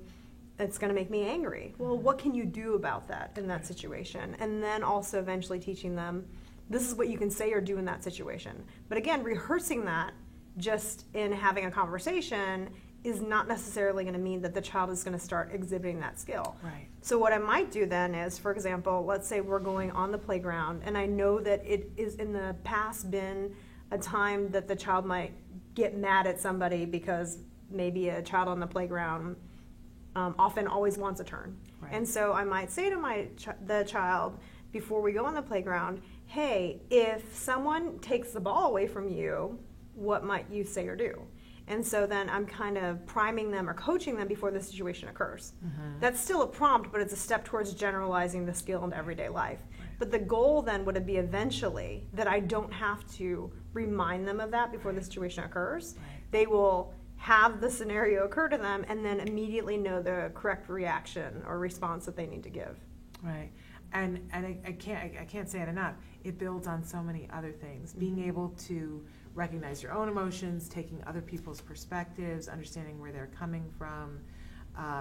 angry. Well, what can you do about that in that situation? And then also eventually teaching them, this is what you can say or do in that situation. But again, rehearsing that just in having a conversation is not necessarily going to mean that the child is going to start exhibiting that skill. So what I might do then is, for example, let's say we're going on the playground, and I know that it is in the past been a time that the child might get mad at somebody because maybe a child on the playground often always wants a turn. And so I might say to the child before we go on the playground, hey, if someone takes the ball away from you, what might you say or do? And so then I'm kind of priming them or coaching them before the situation occurs. That's still a prompt, but it's a step towards generalizing the skill into everyday life. But the goal then would be eventually that I don't have to remind them of that before the situation occurs. They will have the scenario occur to them and then immediately know the correct reaction or response that they need to give. Right. And I can't say it enough. It builds on so many other things. Being able to recognize your own emotions, taking other people's perspectives, understanding where they're coming from.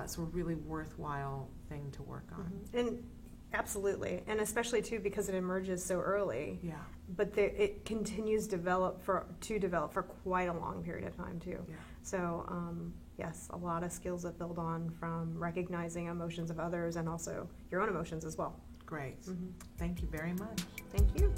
So a really worthwhile thing to work on. And absolutely, and especially too because it emerges so early. Yeah. But it continues to develop for quite a long period of time too. Yeah. So yes, a lot of skills that build on from recognizing emotions of others and also your own emotions as well. Great. Thank you very much. Thank you.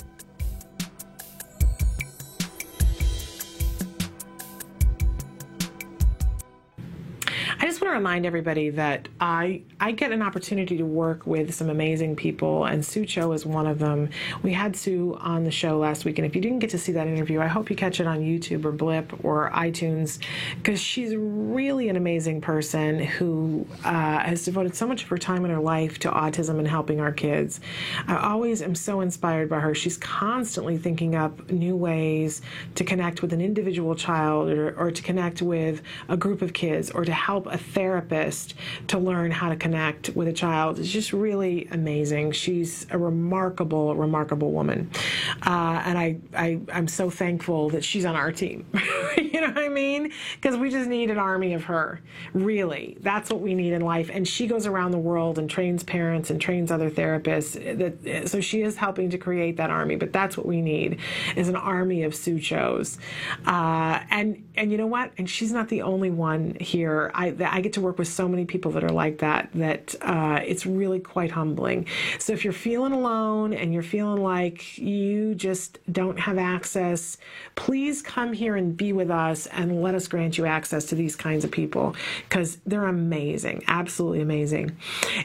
I just want to remind everybody that I get an opportunity to work with some amazing people, and Sue Cho is one of them. We had Sue on the show last week, and if you didn't get to see that interview, I hope you catch it on YouTube or Blip or iTunes, because she's really an amazing person who has devoted so much of her time in her life to autism and helping our kids. I always am so inspired by her. She's constantly thinking up new ways to connect with an individual child or to connect with a group of kids or to help a therapist to learn how to connect with a child. It's just really amazing. She's a remarkable, remarkable woman. And I'm so thankful that she's on our team. You know what I mean? Because we just need an army of her. Really. That's what we need in life. And she goes around the world and trains parents and trains other therapists. So she is helping to create that army. But that's what we need, is an army of Sue Chos. And you know what? And she's not the only one here. I get to work with so many people that are like that it's really quite humbling. So if you're feeling alone and you're feeling like you just don't have access, please come here and be with us and let us grant you access to these kinds of people, because they're amazing, absolutely amazing.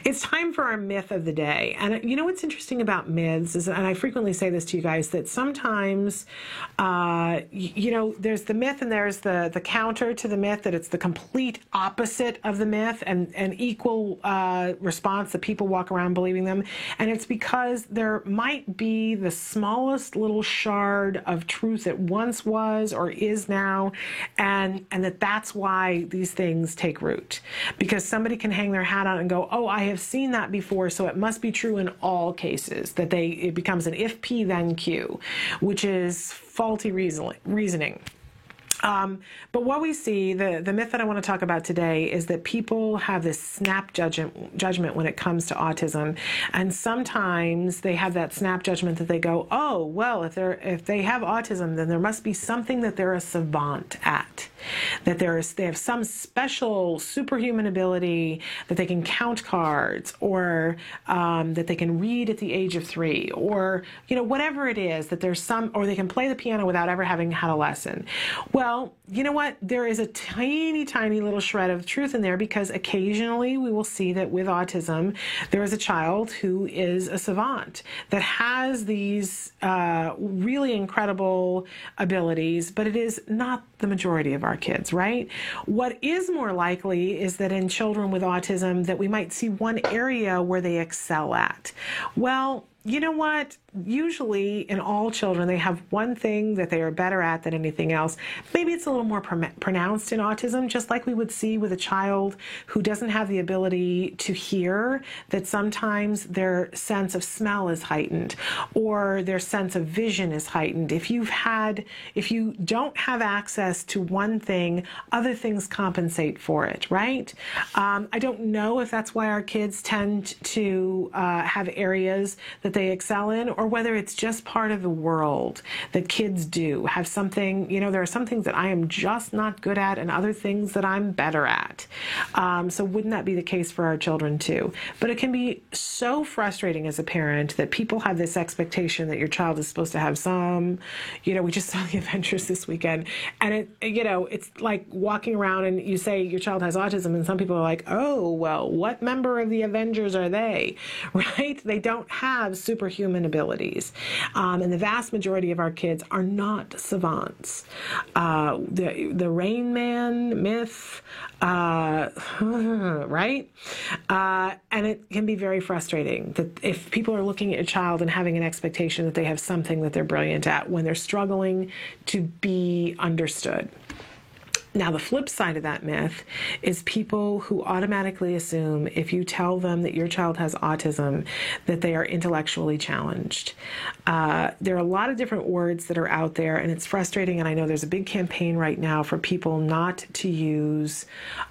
It's time for our myth of the day. And you know what's interesting about myths is, and I frequently say this to you guys, that sometimes, there's the myth and there's the counter to the myth, that it's the complete opposite of the myth and equal response that people walk around believing them. And it's because there might be the smallest little shard of truth that once was or is now, and that's why these things take root. Because somebody can hang their hat on it and go, oh, I have seen that before, so it must be true in all cases, that it becomes an if P then Q, which is faulty reasoning. But what we see, the myth that I want to talk about today, is that people have this snap judgment when it comes to autism, and sometimes they have that snap judgment that they go, oh, well, if they have autism, then there must be something that they're a savant at, that they have some special superhuman ability, that they can count cards, or that they can read at the age of 3, or whatever it is, that there's or they can play the piano without ever having had a lesson. Well, you know what? There is a tiny, tiny little shred of truth in there, because occasionally we will see that with autism, there is a child who is a savant that has these really incredible abilities, but it is not the majority of our kids, right? What is more likely is that in children with autism that we might see one area where they excel at. Well, you know what? Usually in all children, they have one thing that they are better at than anything else. Maybe it's a little more pronounced in autism, just like we would see with a child who doesn't have the ability to hear, that sometimes their sense of smell is heightened or their sense of vision is heightened. If you don't have access to one thing, other things compensate for it, right? I don't know if that's why our kids tend to have areas that they excel in, or whether it's just part of the world that kids do have something. There are some things that I am just not good at and other things that I'm better at. So wouldn't that be the case for our children too? But it can be so frustrating as a parent that people have this expectation that your child is supposed to have some, we just saw the Avengers this weekend, and it's like walking around and you say your child has autism, and some people are like, oh, well, what member of the Avengers are they, right? They don't have superhuman abilities. And the vast majority of our kids are not savants. The Rain Man myth, right? And it can be very frustrating that if people are looking at a child and having an expectation that they have something that they're brilliant at when they're struggling to be understood. Now, the flip side of that myth is people who automatically assume if you tell them that your child has autism, that they are intellectually challenged. There are a lot of different words that are out there, and it's frustrating, and I know there's a big campaign right now for people not to use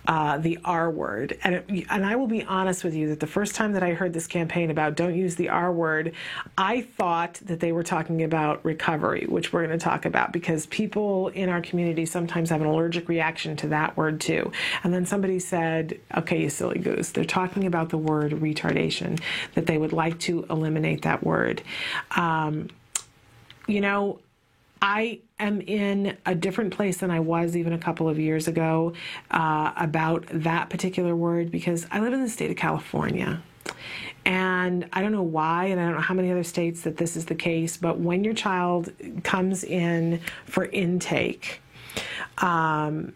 the R word. And I will be honest with you that the first time that I heard this campaign about don't use the R word, I thought that they were talking about recovery, which we're going to talk about, because people in our community sometimes have an allergic reaction to that word too. And then somebody said, okay, you silly goose, they're talking about the word retardation, that they would like to eliminate that word. You know, I am in a different place than I was even a couple of years ago about that particular word, because I live in the state of California. And I don't know why, and I don't know how many other states that this is the case, but when your child comes in for intake, and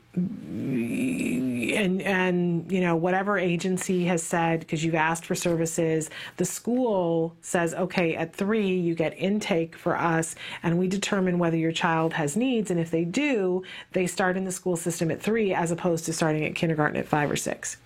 you know, whatever agency has said, because you've asked for services, the school says, okay, at 3 you get intake for us, and we determine whether your child has needs, and if they do, they start in the school system at 3 as opposed to starting at kindergarten at 5 or 6.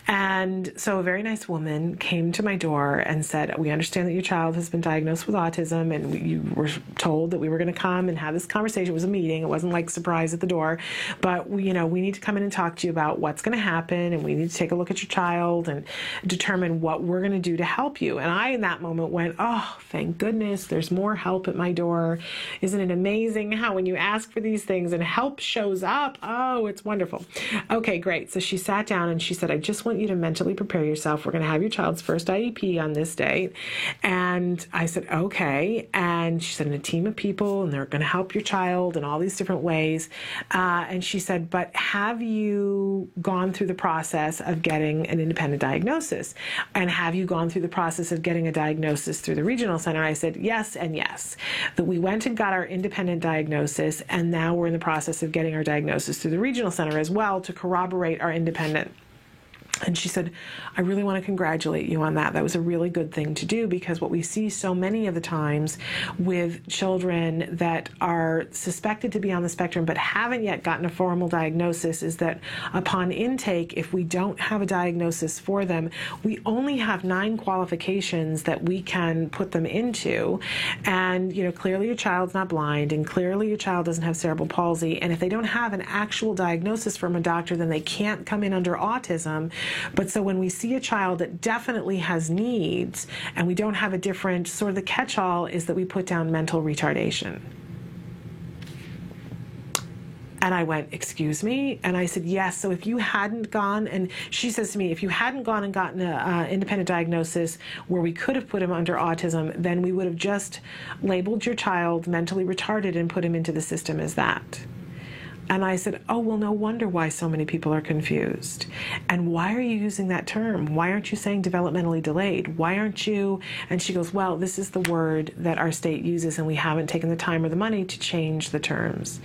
And so a very nice woman came to my door and said, we understand that your child has been diagnosed with autism, and you were told that we were going to come and have this conversation. It was a meeting. It wasn't like surprise at the door, but we need to come in and talk to you about what's going to happen, and we need to take a look at your child and determine what we're going to do to help you. And I, in that moment, went, oh, thank goodness there's more help at my door. Isn't it amazing how when you ask for these things and help shows up? Oh, it's wonderful. Okay, great. So she sat down and she said, I just want you to mentally prepare yourself. We're going to have your child's first IEP on this date. And I said, okay. And she said, in a team of people, and they're going to help your child in all these different ways. And she said, but have you gone through the process of getting an independent diagnosis? And have you gone through the process of getting a diagnosis through the regional center? I said, yes and yes. That we went and got our independent diagnosis, and now we're in the process of getting our diagnosis through the regional center as well to corroborate our independent. And she said, I really want to congratulate you on that. That was a really good thing to do, because what we see so many of the times with children that are suspected to be on the spectrum but haven't yet gotten a formal diagnosis is that upon intake, if we don't have a diagnosis for them, we only have 9 qualifications that we can put them into. And, clearly your child's not blind, and clearly your child doesn't have cerebral palsy. And if they don't have an actual diagnosis from a doctor, then they can't come in under autism. But so when we see a child that definitely has needs, and we don't have a different, sort of the catch-all is that we put down mental retardation. And I went, excuse me? And I said, yes. So if you hadn't gone, and she says to me, if you hadn't gone and gotten an independent diagnosis where we could have put him under autism, then we would have just labeled your child mentally retarded and put him into the system as that. And I said, oh, well, no wonder why so many people are confused. And why are you using that term? Why aren't you saying developmentally delayed? Why aren't you? And she goes, well, this is the word that our state uses, and we haven't taken the time or the money to change the terms.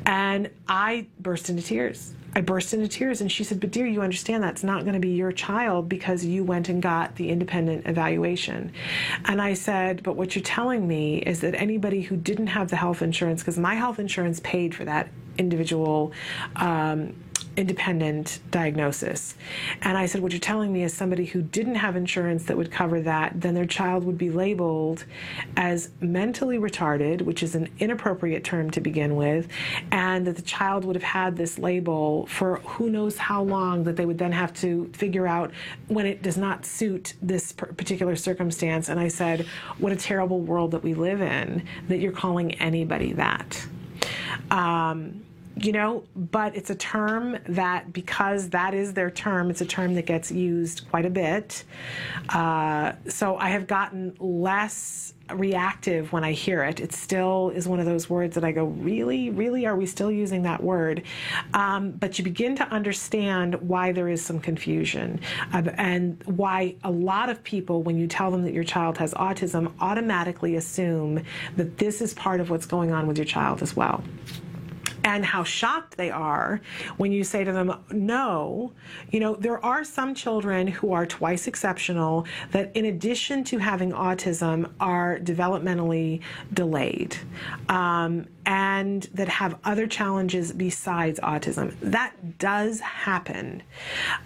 And I burst into tears. And she said, but dear, you understand that's not going to be your child because you went and got the independent evaluation. And I said, but what you're telling me is that anybody who didn't have the health insurance, because my health insurance paid for that individual independent diagnosis. And I said, what you're telling me is somebody who didn't have insurance that would cover that, then their child would be labeled as mentally retarded, which is an inappropriate term to begin with, and that the child would have had this label for who knows how long, that they would then have to figure out when it does not suit this particular circumstance. And I said, what a terrible world that we live in, that you're calling anybody that. But it's a term that, because that is their term, it's a term that gets used quite a bit. So I have gotten less reactive when I hear it. It still is one of those words that I go, really, really, are we still using that word? But you begin to understand why there is some confusion, and why a lot of people, when you tell them that your child has autism, automatically assume that this is part of what's going on with your child as well. And how shocked they are when you say to them, no. There are some children who are twice exceptional that, in addition to having autism, are developmentally delayed. and that have other challenges besides autism. That does happen,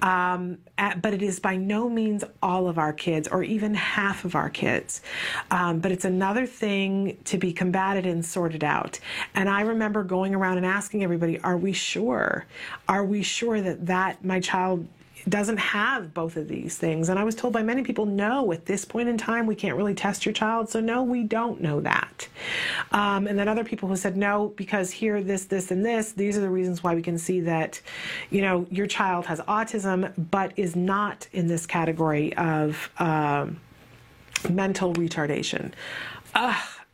but it is by no means all of our kids or even half of our kids. But it's another thing to be combated and sorted out. And I remember going around and asking everybody, are we sure? Are we sure that my child doesn't have both of these things? And I was told by many people, no, at this point in time, we can't really test your child. So no, we don't know that. And then other people who said, no, because here, this, and this, these are the reasons why we can see that, your child has autism, but is not in this category of mental retardation.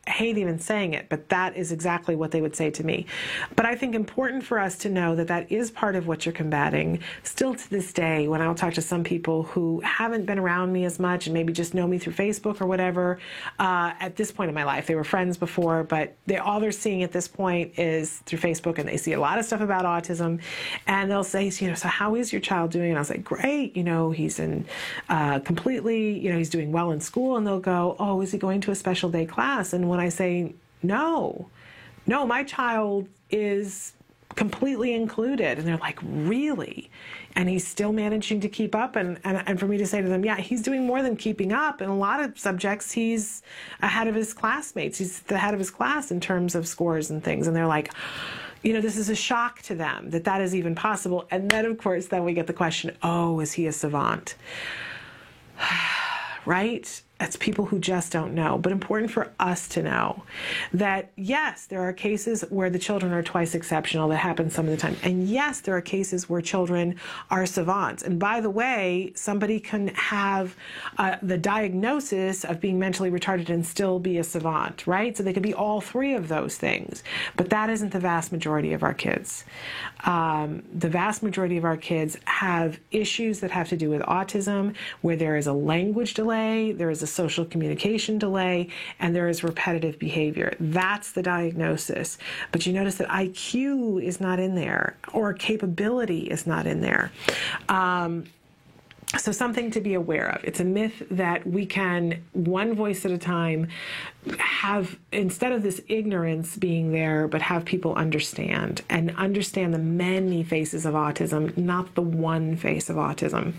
I hate even saying it, but that is exactly what they would say to me. But I think important for us to know that that is part of what you're combating. Still to this day, when I'll talk to some people who haven't been around me as much and maybe just know me through Facebook or whatever, at this point in my life, they were friends before, but all they're seeing at this point is through Facebook, and they see a lot of stuff about autism, and they'll say, so how is your child doing? And I'll say, great, he's in completely, he's doing well in school, and they'll go, oh, is he going to a special day class? And when I say, no, my child is completely included. And they're like, really? And he's still managing to keep up? And for me to say to them, yeah, he's doing more than keeping up. In a lot of subjects, he's ahead of his classmates. He's the head of his class in terms of scores and things. And they're like, this is a shock to them that is even possible. And then, of course, then we get the question, oh, is he a savant? Right? That's people who just don't know. But important for us to know that, yes, there are cases where the children are twice exceptional. That happens some of the time. And yes, there are cases where children are savants. And by the way, somebody can have the diagnosis of being mentally retarded and still be a savant, right? So they could be all three of those things. But that isn't the vast majority of our kids. The vast majority of our kids have issues that have to do with autism, where there is a language delay, there is a social communication delay, and there is repetitive behavior. That's the diagnosis. But you notice that IQ is not in there, or capability is not in there. So something to be aware of. It's a myth that we can, one voice at a time, have, instead of this ignorance being there, but have people understand the many faces of autism, not the one face of autism.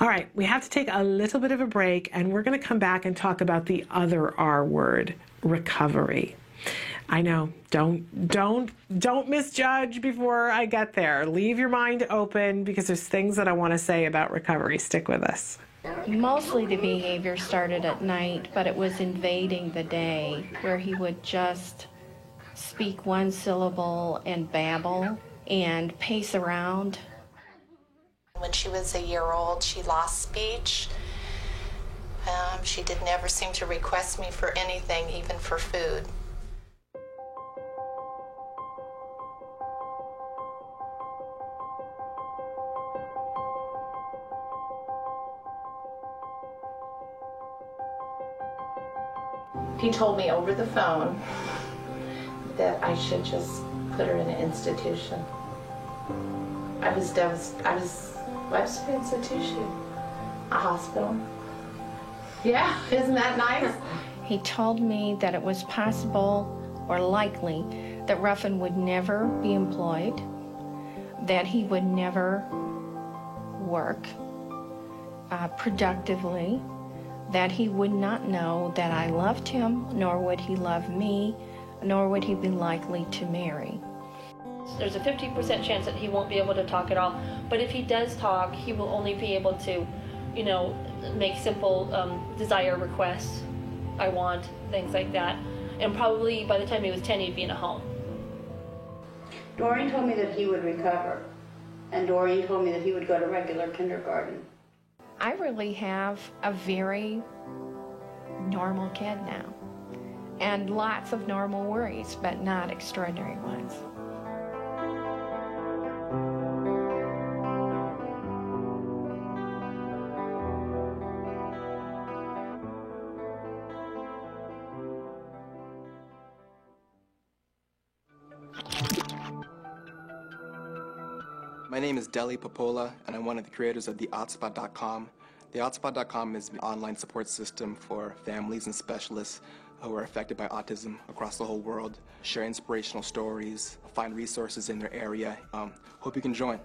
All right, we have to take a little bit of a break, and we're going to come back and talk about the other R word, recovery. I know, don't misjudge before I get there. Leave your mind open, because there's things that I want to say about recovery. Stick with us. Mostly the behavior started at night, but it was invading the day, where he would just speak one syllable and babble and pace around. When she was a year old, she lost speech. She did never seem to request me for anything, even for food. He told me over the phone that I should just put her in an institution. I was devastated. What's an institution? A hospital. Yeah, isn't that nice? He told me that it was possible or likely that Ruffin would never be employed, that he would never work productively, that he would not know that I loved him, nor would he love me, nor would he be likely to marry. There's a 50% chance that he won't be able to talk at all, but if he does talk, he will only be able to, make simple desire requests. I want, things like that. And probably by the time he was 10, he'd be in a home. Doreen told me that he would recover, and Doreen told me that he would go to regular kindergarten. I really have a very normal kid now, and lots of normal worries, but not extraordinary ones. My name is Deli Popola, and I'm one of the creators of TheOutSpot.com. TheOutSpot.com is an online support system for families and specialists who are affected by autism across the whole world, share inspirational stories, find resources in their area. Hope you can join.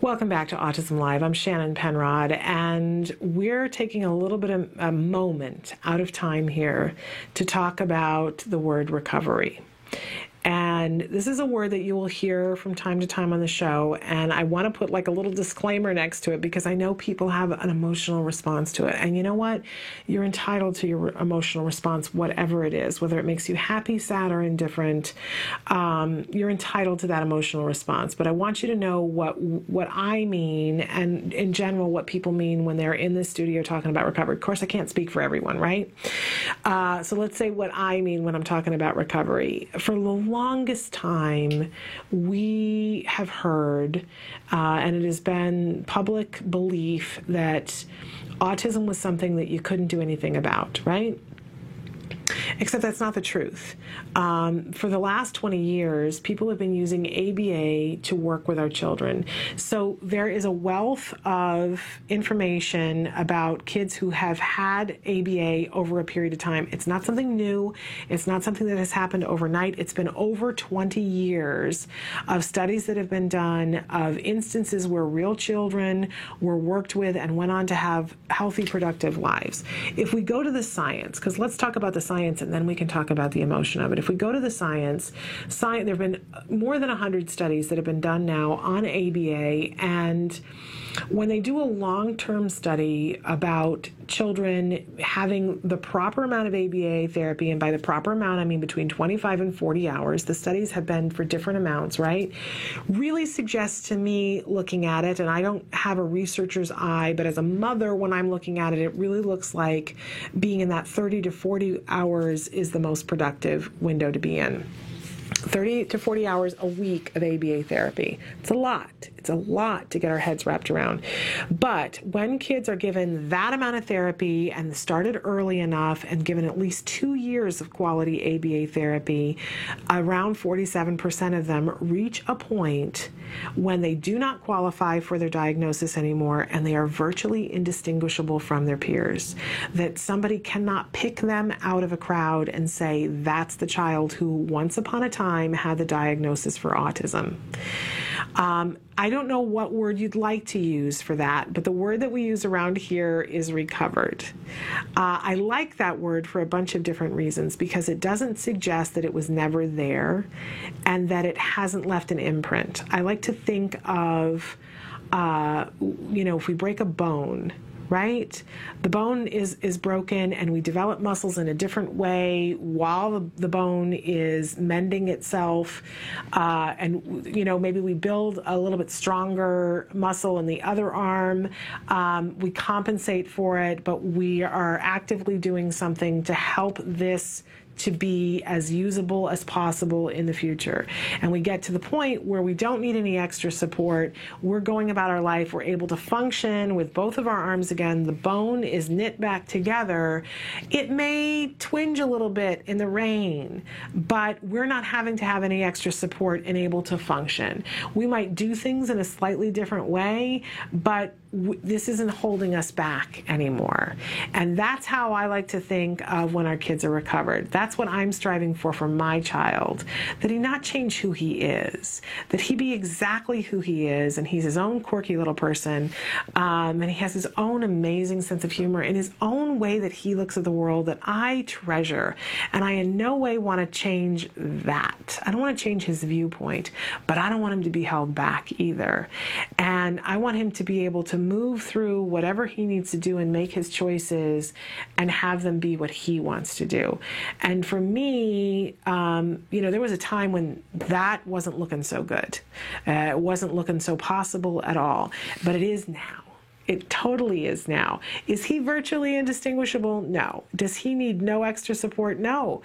Welcome back to Autism Live. I'm Shannon Penrod, and we're taking a little bit of a moment out of time here to talk about the word recovery. And this is a word that you will hear from time to time on the show, and I want to put like a little disclaimer next to it because I know people have an emotional response to it. And you know what? You're entitled to your emotional response, whatever it is, whether it makes you happy, sad, or indifferent. You're entitled to that emotional response. But I want you to know what I mean, and in general, what people mean when they're in the studio talking about recovery. Of course, I can't speak for everyone, right? So let's say what I mean when I'm talking about recovery. For the longest time, we have heard, and it has been public belief, that autism was something that you couldn't do anything about, right? Except that's not the truth. For the last 20 years, people have been using ABA to work with our children. So there is a wealth of information about kids who have had ABA over a period of time. It's not something new. It's not something that has happened overnight. It's been over 20 years of studies that have been done of instances where real children were worked with and went on to have healthy, productive lives. If we go to the science, because let's talk about the science and then we can talk about the emotion of it. If we go to the science, there have been more than 100 studies that have been done now on ABA, and when they do a long-term study about children having the proper amount of ABA therapy, and by the proper amount I mean between 25 and 40 hours, the studies have been for different amounts, right? Really suggests to me, looking at it, and I don't have a researcher's eye, but as a mother, when I'm looking at it, it really looks like being in that 30 to 40 hours is the most productive window to be in. 30 to 40 hours a week of ABA therapy. It's a lot. It's a lot to get our heads wrapped around. But when kids are given that amount of therapy and started early enough and given at least 2 years of quality ABA therapy, around 47% of them reach a point when they do not qualify for their diagnosis anymore and they are virtually indistinguishable from their peers. That somebody cannot pick them out of a crowd and say, that's the child who once upon a time had the diagnosis for autism. I don't know what word you'd like to use for that, but the word that we use around here is recovered. I like that word for a bunch of different reasons, because it doesn't suggest that it was never there and that it hasn't left an imprint. I like to think of, if we break a bone, right? The bone is broken and we develop muscles in a different way while the bone is mending itself. Maybe we build a little bit stronger muscle in the other arm. We compensate for it, but we are actively doing something to help this to be as usable as possible in the future. And we get to the point where we don't need any extra support. We're going about our life. We're able to function with both of our arms again. The bone is knit back together. It may twinge a little bit in the rain, but we're not having to have any extra support and able to function. We might do things in a slightly different way, but this isn't holding us back anymore. And that's how I like to think of when our kids are recovered. That's what I'm striving for my child, that he not change who he is, that he be exactly who he is, and he's his own quirky little person, and he has his own amazing sense of humor in his own way that he looks at the world that I treasure. And I in no way want to change that. I don't want to change his viewpoint, but I don't want him to be held back either. And I want him to be able to move through whatever he needs to do and make his choices and have them be what he wants to do. And for me, there was a time when that wasn't looking so good. It wasn't looking so possible at all, but it is now. It totally is now. Is he virtually indistinguishable? No. Does he need no extra support? No.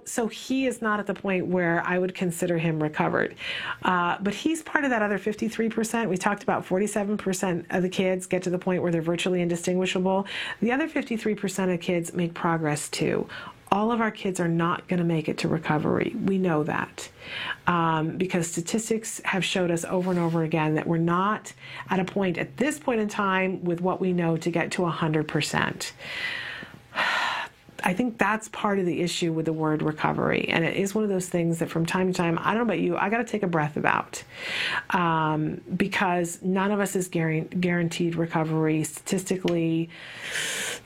So he is not at the point where I would consider him recovered. But he's part of that other 53%. We talked about 47% of the kids get to the point where they're virtually indistinguishable. The other 53% of kids make progress too. All of our kids are not going to make it to recovery. We know that because statistics have showed us over and over again that we're not at a point at this point in time with what we know to get to 100%. I think that's part of the issue with the word recovery. And it is one of those things that from time to time, I don't know about you, I got to take a breath about because none of us is guaranteed recovery. Statistically,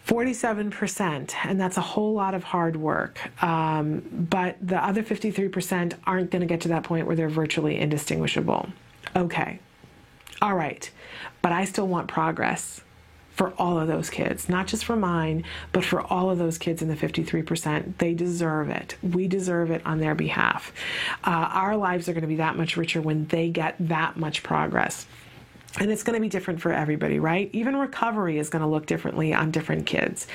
47%, and that's a whole lot of hard work. But the other 53% aren't going to get to that point where they're virtually indistinguishable. Okay. All right. But I still want progress for all of those kids, not just for mine, but for all of those kids in the 53%. They deserve it. We deserve it on their behalf. Our lives are going to be that much richer when they get that much progress. And it's going to be different for everybody, right? Even recovery is going to look differently on different kids.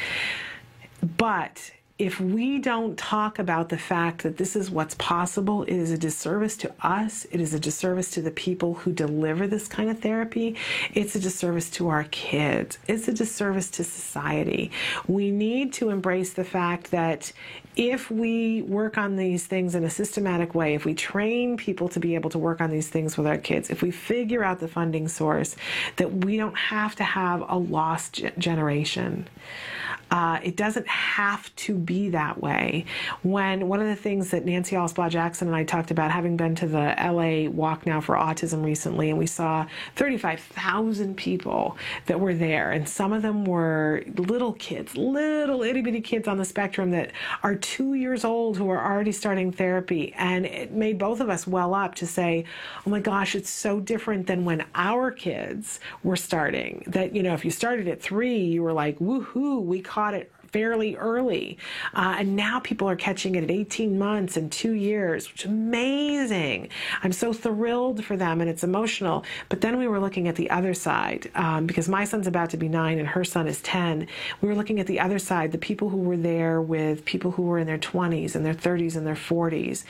But if we don't talk about the fact that this is what's possible, it is a disservice to us. It is a disservice to the people who deliver this kind of therapy. It's a disservice to our kids. It's a disservice to society. We need to embrace the fact that if we work on these things in a systematic way, if we train people to be able to work on these things with our kids, if we figure out the funding source, that we don't have to have a lost generation. It doesn't have to be that way. When one of the things that Nancy Alsbaugh Jackson and I talked about, having been to the LA Walk Now for Autism recently, and we saw 35,000 people that were there, and some of them were little kids, little itty bitty kids on the spectrum that are 2 years old who are already starting therapy. And it made both of us well up to say, oh my gosh, it's so different than when our kids were starting. That, you know, if you started at 3, you were like, woohoo, we caught it fairly early. And now people are catching it at 18 months and 2 years, which is amazing. I'm so thrilled for them, and it's emotional. But then we were looking at the other side, because my son's about to be 9 and her son is 10. We were looking at the other side, the people who were there with people who were in their 20s and their 30s and their 40s.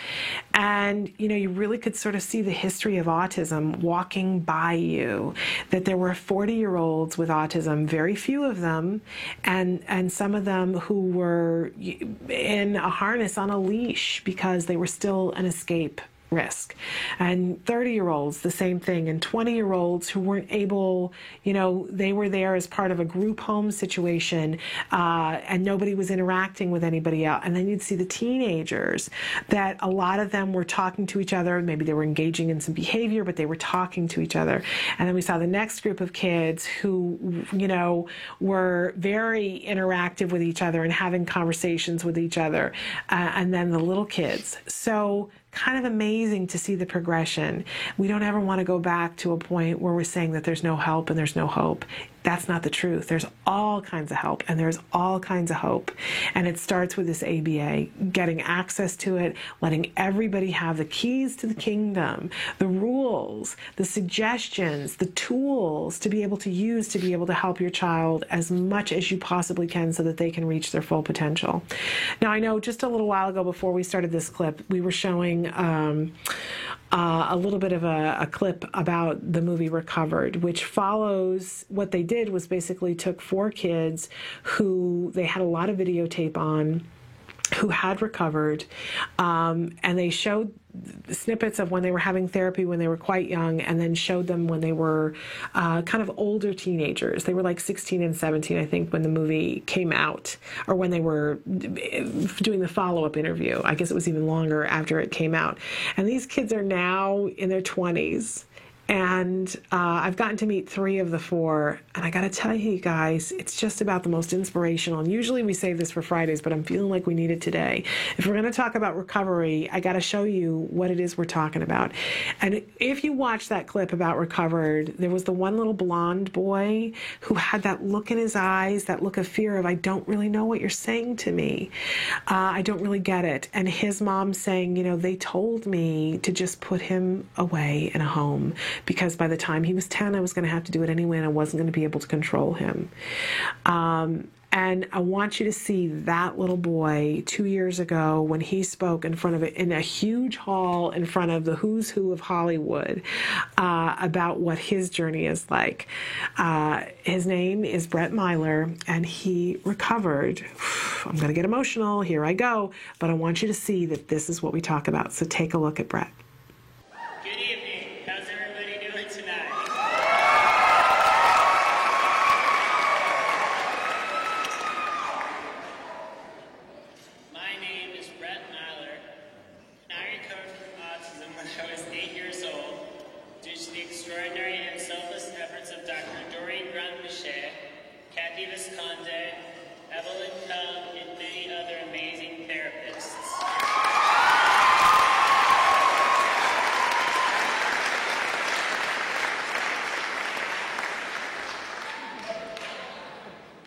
And, you know, you really could sort of see the history of autism walking by you, that there were 40-year-olds with autism, very few of them, and some of them who were in a harness on a leash because they were still an escape risk. And 30-year-olds, the same thing, and 20-year-olds who weren't able, you know, they were there as part of a group home situation, and nobody was interacting with anybody else. And then you'd see the teenagers, that a lot of them were talking to each other. Maybe they were engaging in some behavior, but they were talking to each other. And then we saw the next group of kids who, you know, were very interactive with each other and having conversations with each other. And then the little kids. So kind of amazing to see the progression. We don't ever want to go back to a point where we're saying that there's no help and there's no hope. That's not the truth. There's all kinds of help and there's all kinds of hope. And it starts with this ABA, getting access to it, letting everybody have the keys to the kingdom, the rules, the suggestions, the tools to be able to use to be able to help your child as much as you possibly can so that they can reach their full potential. Now, I know just a little while ago before we started this clip, we were showing a little bit of a clip about the movie Recovered, which follows what they did was basically took 4 kids who they had a lot of videotape on, who had recovered, and they showed snippets of when they were having therapy when they were quite young, and then showed them when they were kind of older teenagers. They were like 16 and 17, I think, when the movie came out, or when they were doing the follow-up interview. I guess it was even longer after it came out. And these kids are now in their 20s. And I've gotten to meet 3 of the 4, and I got to tell you guys, it's just about the most inspirational. And usually we save this for Fridays, but I'm feeling like we need it today. If we're going to talk about recovery, I got to show you what it is we're talking about. And if you watch that clip about Recovered, there was the one little blonde boy who had that look in his eyes, that look of fear of, I don't really know what you're saying to me. I don't really get it. And his mom saying, you know, they told me to just put him away in a home, because by the time he was 10, I was going to have to do it anyway, and I wasn't going to be able to control him. And I want you to see that little boy 2 years ago when he spoke in front of it in a huge hall in front of the who's who of Hollywood about what his journey is like. His name is Brett Myler, and he recovered I'm going to get emotional. Here I go. But I want you to see that this is what we talk about. So take a look at Brett. Good evening. How's everybody doing tonight? My name is Brett Myler, and I recovered from autism when I was 8 years old due to the extraordinary and selfless efforts of Dr. Doreen Grant-Boucher, Kathy Visconde, Evelyn Cumm, and many other amazing therapists.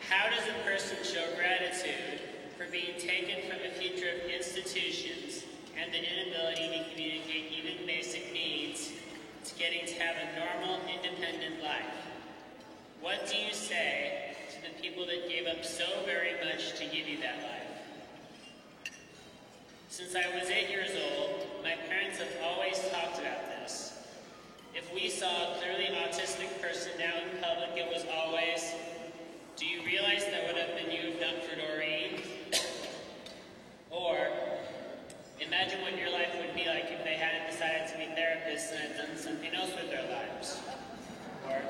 How does a person show gratitude for being taken from a future of institutions and the inability to communicate even basic needs to getting to have a normal, independent life? What do you say to the people that gave up so very much to give you that life? Since I was 8 years old, my parents have always talked about this. If we saw a clearly autistic person out in public, it was always, do you realize that would have been you if not for Doreen? Or, imagine what your life would be like if they hadn't decided to be therapists and had done something else with their lives. Or,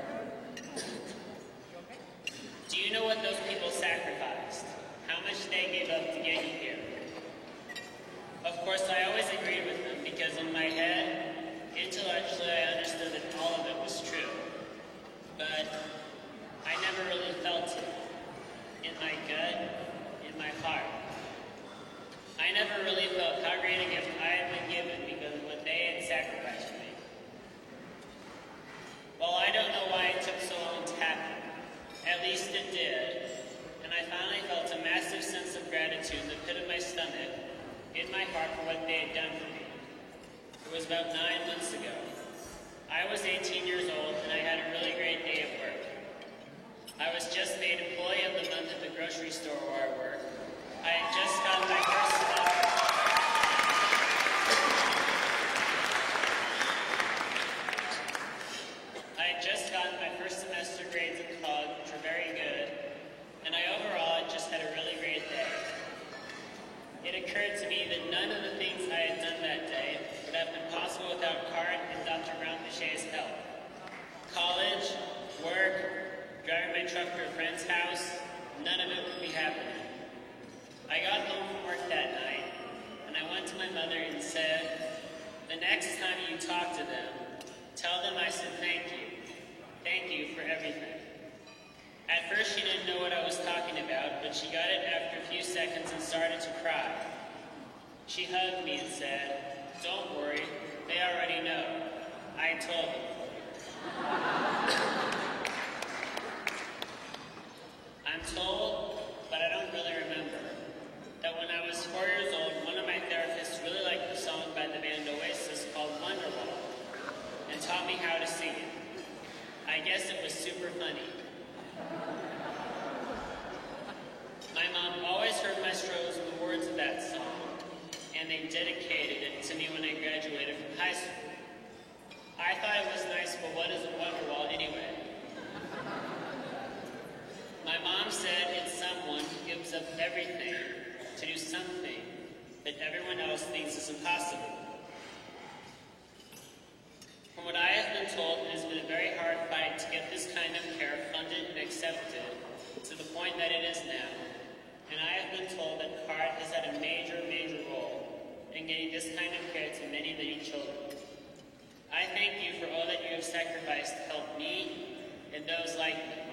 do you know what those people sacrificed? How much they gave up to get you here? Of course, I always agreed with them because in my head, intellectually, I understood that all of it was true. But I never really felt it. In my gut, in my heart. I never really felt how great a gift I had been given because of what they had sacrificed for me. Well, I don't know why it took so long to happen. At least it did. And I finally felt a massive sense of gratitude in the pit of my stomach, in my heart for what they had done for me. It was about 9 months ago. I was 18 years old and I had a really great day at work. I was just made Employee of the Month at the grocery store where I work. I had just gotten my first semester. I had just gotten my first semester grades at college, which were very good, and I overall had just had a really great day. It occurred to me that none of the things I had done that day would have been possible without Cart and Dr. Grant-Boucher's help. College, work, driving my truck to a friend's house, none of it would be happening. I got home from work that night, and I went to my mother and said, the next time you talk to them, tell them I said thank you. Thank you for everything. At first she didn't know what I was talking about, but she got it after a few seconds and started to cry. She hugged me and said, don't worry, they already know. I told them. I'm told, but I don't really remember, that when I was 4 years old, one of my therapists really liked the song by the band Oasis called Wonderwall and taught me how to sing it. I guess it was super funny. My mom always heard my struggles in the words of that song, and they dedicated it to me when I graduated from high school. I thought it was nice, but what is a Wonderwall anyway? My mom said it's someone who gives up everything to do something that everyone else thinks is impossible. From what I have been told, it has been a very hard fight to get this kind of care funded and accepted to the point that it is now. And I have been told that CART has had a major role in getting this kind of care to many, many children. I thank you for all that you have sacrificed to help me and those like me.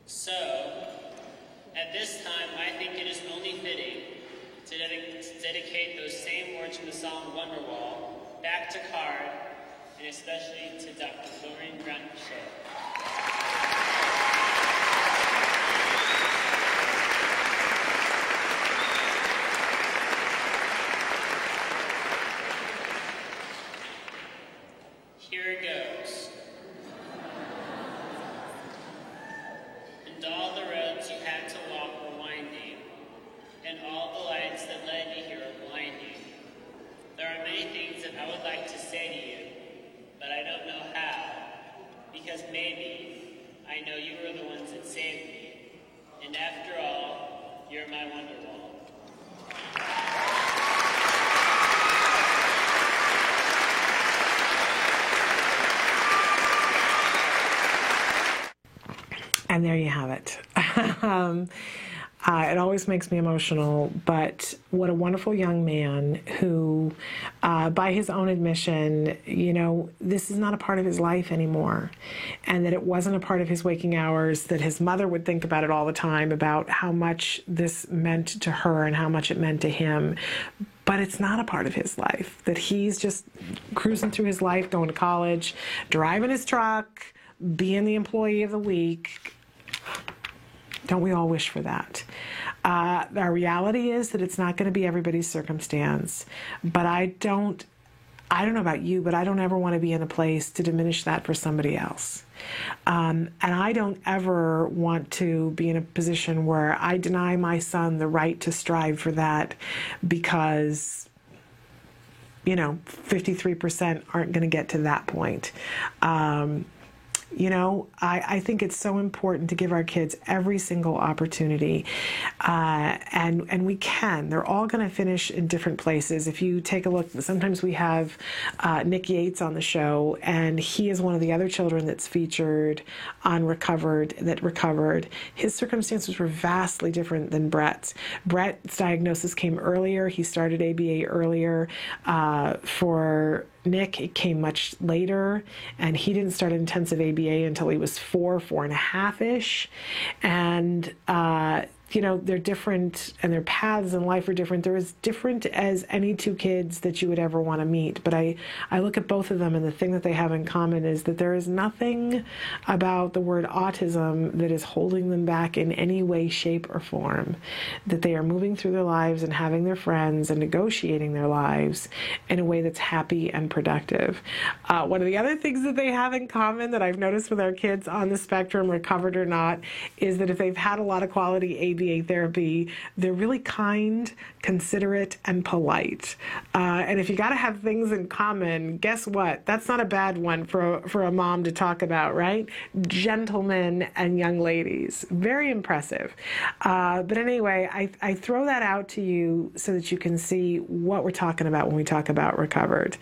So, at this time, I think it is only fitting to dedicate those same words from the song Wonderwall back to CART, and especially to Dr. Doreen Grant-Boucher. Here it goes. And all the roads you had to walk were winding, and all the lights that led you here are blinding. There are many things that I would like to say to you, but I don't know how, because maybe my Wonderwall. And there you have it. It always makes me emotional, but what a wonderful young man who, by his own admission, you know, this is not a part of his life anymore, and that it wasn't a part of his waking hours, that his mother would think about it all the time, about how much this meant to her and how much it meant to him. But it's not a part of his life, that he's just cruising through his life, going to college, driving his truck, being the employee of the week. Don't we all wish for that? Our reality is that it's not going to be everybody's circumstance. But I don't know about you, but I don't ever want to be in a place to diminish that for somebody else. And I don't ever want to be in a position where I deny my son the right to strive for that because, you know, 53% aren't going to get to that point. You know, I think it's so important to give our kids every single opportunity, and we can. They're all going to finish in different places. If you take a look, sometimes we have Nick Yates on the show, and he is one of the other children that's featured on Recovered, that recovered. His circumstances were vastly different than Brett's. Brett's diagnosis came earlier. He started ABA earlier. For Nick, it came much later, and he didn't start intensive ABA until he was 4.5-ish. And, you know, they're different, and their paths in life are different. They're as different as any two kids that you would ever want to meet. But I look at both of them, and the thing that they have in common is that there is nothing about the word autism that is holding them back in any way, shape, or form. That they are moving through their lives and having their friends and negotiating their lives in a way that's happy and productive. One of the other things that they have in common that I've noticed with our kids on the spectrum, recovered or not, is that if they've had a lot of quality ABA therapy, they're really kind, considerate, and polite. And if you got to have things in common, guess what? That's not a bad one for a mom to talk about, right? Gentlemen and young ladies. Very impressive. But anyway, I throw that out to you so that you can see what we're talking about when we talk about Recovered.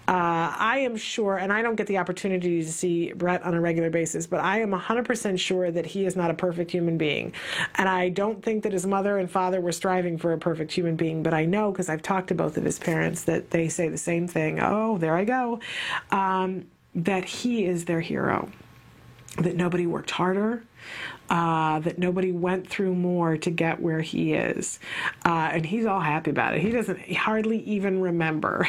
I am sure, and I don't get the opportunity to see Brett on a regular basis, but I am 100% sure that he is not a perfect human being. And I don't think that his mother and father were striving for a perfect human being, but I know, because I've talked to both of his parents, that they say the same thing. Oh, there I go. That he is their hero. That nobody worked harder. That nobody went through more to get where he is. And he's all happy about it. He doesn't hardly even remember.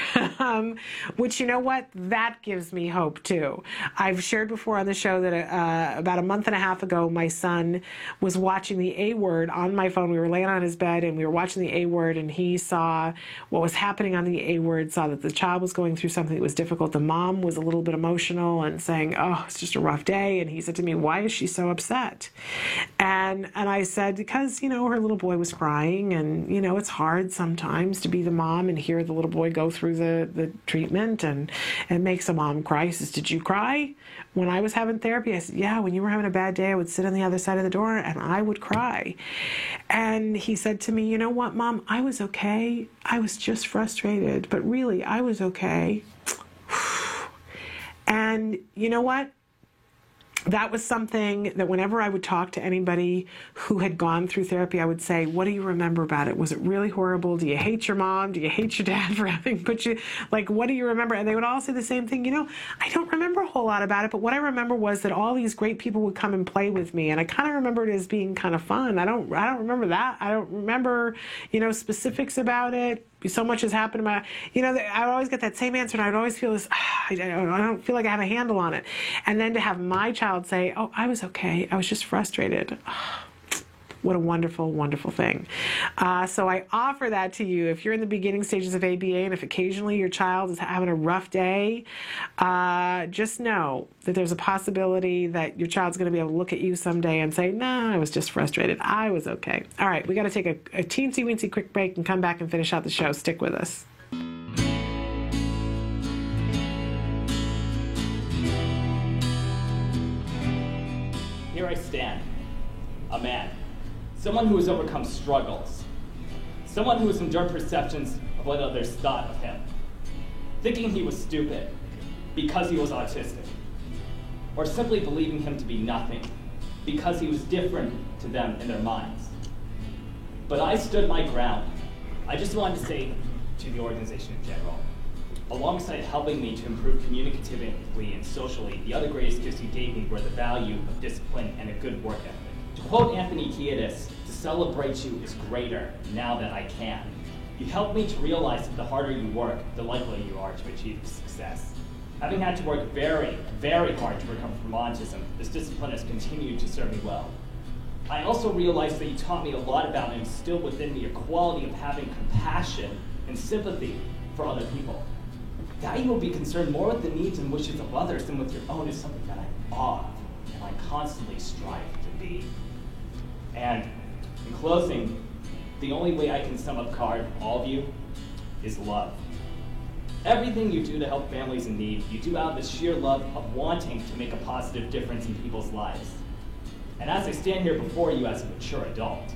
Which, you know what? That gives me hope, too. I've shared before on the show that about a month and a half ago, my son was watching the A Word on my phone. We were laying on his bed, and we were watching the A Word, and he saw what was happening on the A Word, saw that the child was going through something that was difficult. The mom was a little bit emotional and saying, oh, it's just a rough day. And he said to me, why is she so upset? And I said, because, you know, her little boy was crying, and, you know, it's hard sometimes to be the mom and hear the little boy go through the treatment, and it makes a mom cry. He says, did you cry when I was having therapy? I said, yeah, when you were having a bad day, I would sit on the other side of the door and I would cry. And he said to me, you know what, Mom, I was okay. I was just frustrated, but really, I was okay. And you know what? That was something that whenever I would talk to anybody who had gone through therapy, I would say, what do you remember about it? Was it really horrible? Do you hate your mom? Do you hate your dad for having put you, like, what do you remember? And they would all say the same thing. You know, I don't remember a whole lot about it, but what I remember was that all these great people would come and play with me, and I kind of remember it as being kind of fun. I don't remember that. I don't remember, you know, specifics about it. So much has happened to my, you know, I would always get that same answer, and I would always feel this, I don't feel like I have a handle on it. And then to have my child say, oh, I was okay, I was just frustrated. What a wonderful, wonderful thing. So I offer that to you. If you're in the beginning stages of ABA, and if occasionally your child is having a rough day, just know that there's a possibility that your child's going to be able to look at you someday and say, no, I was just frustrated. I was okay. All right, we got to take a teensy-weensy quick break and come back and finish out the show. Stick with us. Here I stand, a man, someone who has overcome struggles, someone who has endured perceptions of what others thought of him, thinking he was stupid because he was autistic, or simply believing him to be nothing because he was different to them in their minds. But I stood my ground. I just wanted to say to the organization in general, alongside helping me to improve communicatively and socially, the other greatest gifts you gave me were the value of discipline and a good work ethic. To quote Anthony Kiedis, "To celebrate you is greater now that I can." You helped me to realize that the harder you work, the likelier you are to achieve success. Having had to work very, very hard to recover from autism, this discipline has continued to serve me well. I also realized that you taught me a lot about and instilled within me a quality of having compassion and sympathy for other people. That you will be concerned more with the needs and wishes of others than with your own is something that I'm awe of and I constantly strive to be. And in closing, the only way I can sum up card all of you is love. Everything you do to help families in need, you do out of the sheer love of wanting to make a positive difference in people's lives. And as I stand here before you as a mature adult,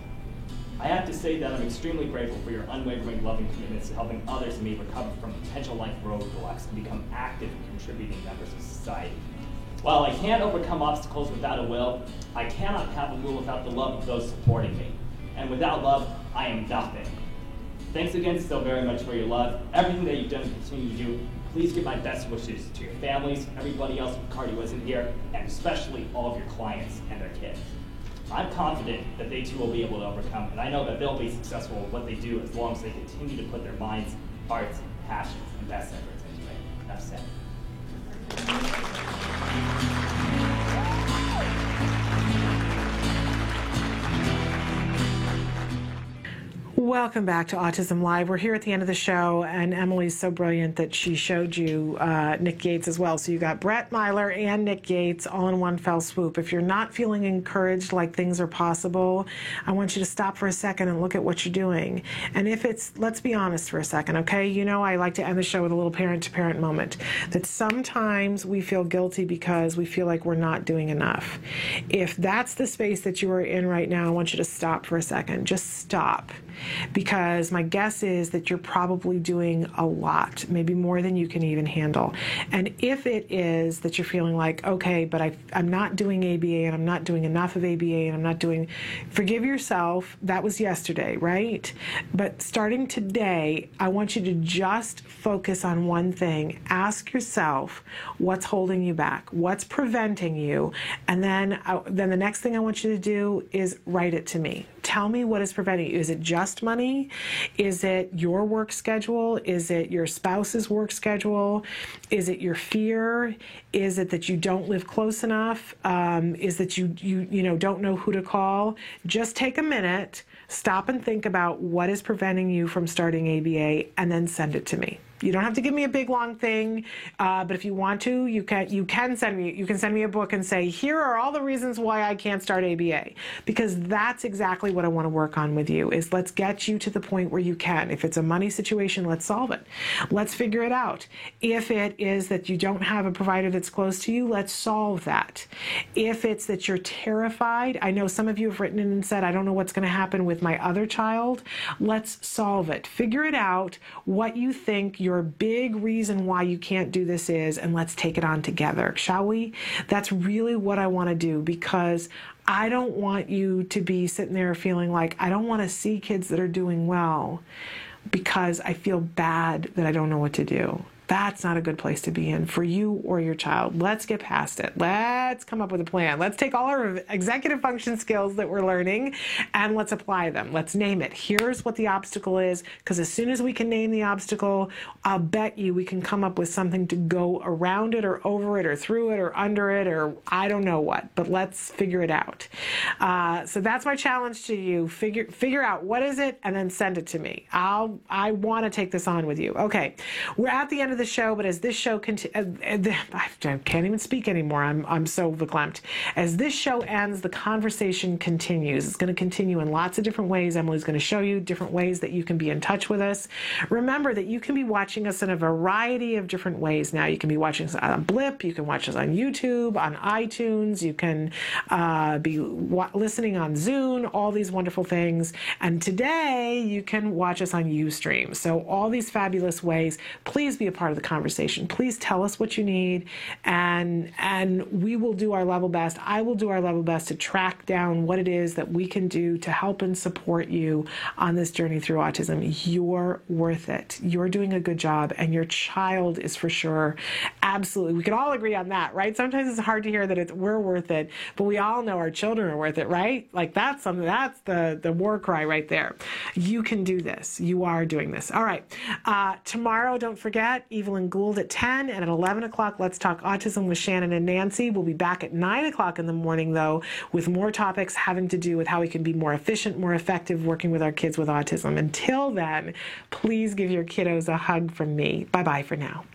I have to say that I'm extremely grateful for your unwavering loving commitments to helping others in need recover from potential life roadblocks and become active and contributing members of society. While I can't overcome obstacles without a will, I cannot have a will without the love of those supporting me. And without love, I am nothing. Thanks again so very much for your love, everything that you've done and continue to do. Please give my best wishes to your families, everybody else with Cardi wasn't here, and especially all of your clients and their kids. I'm confident that they too will be able to overcome, and I know that they'll be successful with what they do as long as they continue to put their minds, hearts, passions, and best efforts into it. Enough said. Welcome back to Autism Live. We're here at the end of the show, and Emily's so brilliant that she showed you Nick Yates as well. So you got Brett Myler and Nick Yates all in one fell swoop. If you're not feeling encouraged like things are possible, I want you to stop for a second and look at what you're doing. And if it's, let's be honest for a second, okay? You know I like to end the show with a little parent-to-parent moment, that sometimes we feel guilty because we feel like we're not doing enough. If that's the space that you are in right now, I want you to stop for a second. Just stop. Because my guess is that you're probably doing a lot, maybe more than you can even handle. And if it is that you're feeling like, okay, but I'm not doing ABA and I'm not doing enough of ABA and I'm not doing, forgive yourself, that was yesterday, right? But starting today, I want you to just focus on one thing. Ask yourself what's holding you back, what's preventing you, and then the next thing I want you to do is write it to me. Tell me what is preventing you. Is it just money? Is it your work schedule? Is it your spouse's work schedule? Is it your fear? Is it that you don't live close enough? Is that you don't know who to call? Just take a minute, stop and think about what is preventing you from starting ABA, and then send it to me. You don't have to give me a big long thing, but if you want to, you can send me a book and say, here are all the reasons why I can't start ABA, because that's exactly what I want to work on with you. Is let's get you to the point where you can. If it's a money situation, let's solve it. Let's figure it out. If it is that you don't have a provider that's close to you, let's solve that. If it's that you're terrified, I know some of you have written in and said, I don't know what's going to happen with my other child. Let's solve it. Figure it out, what you think your big reason why you can't do this is, and let's take it on together, shall we? That's really what I want to do, because I don't want you to be sitting there feeling like, I don't want to see kids that are doing well because I feel bad that I don't know what to do. That's not a good place to be in for you or your child. Let's get past it. Let's come up with a plan. Let's take all our executive function skills that we're learning and let's apply them. Let's name it. Here's what the obstacle is, because as soon as we can name the obstacle, I'll bet you we can come up with something to go around it or over it or through it or under it or I don't know what, but let's figure it out. So that's my challenge to you. Figure out what is it and then send it to me. I want to take this on with you. Okay, we're at the end of of the show, but as this show I can't even speak anymore. I'm so verklempt. As this show ends, the conversation continues. It's going to continue in lots of different ways. Emily's going to show you different ways that you can be in touch with us. Remember that you can be watching us in a variety of different ways now. You can be watching us on Blip. You can watch us on YouTube, on iTunes. You can be listening on Zune, all these wonderful things. And today you can watch us on Ustream. So all these fabulous ways. Please be a part of the conversation. Please tell us what you need, and we will do our level best. I will do our level best to track down what it is that we can do to help and support you on this journey through autism. You're worth it. You're doing a good job, and your child is for sure. Absolutely. We can all agree on that, right? Sometimes it's hard to hear that we're worth it, but we all know our children are worth it, right? Like that's something, that's the war cry right there. You can do this. You are doing this. All right. Tomorrow, don't forget, Evelyn Gould at 10, and at 11 o'clock, Let's Talk Autism with Shannon and Nancy. We'll be back at 9 o'clock in the morning, though, with more topics having to do with how we can be more efficient, more effective working with our kids with autism. Until then, please give your kiddos a hug from me. Bye-bye for now.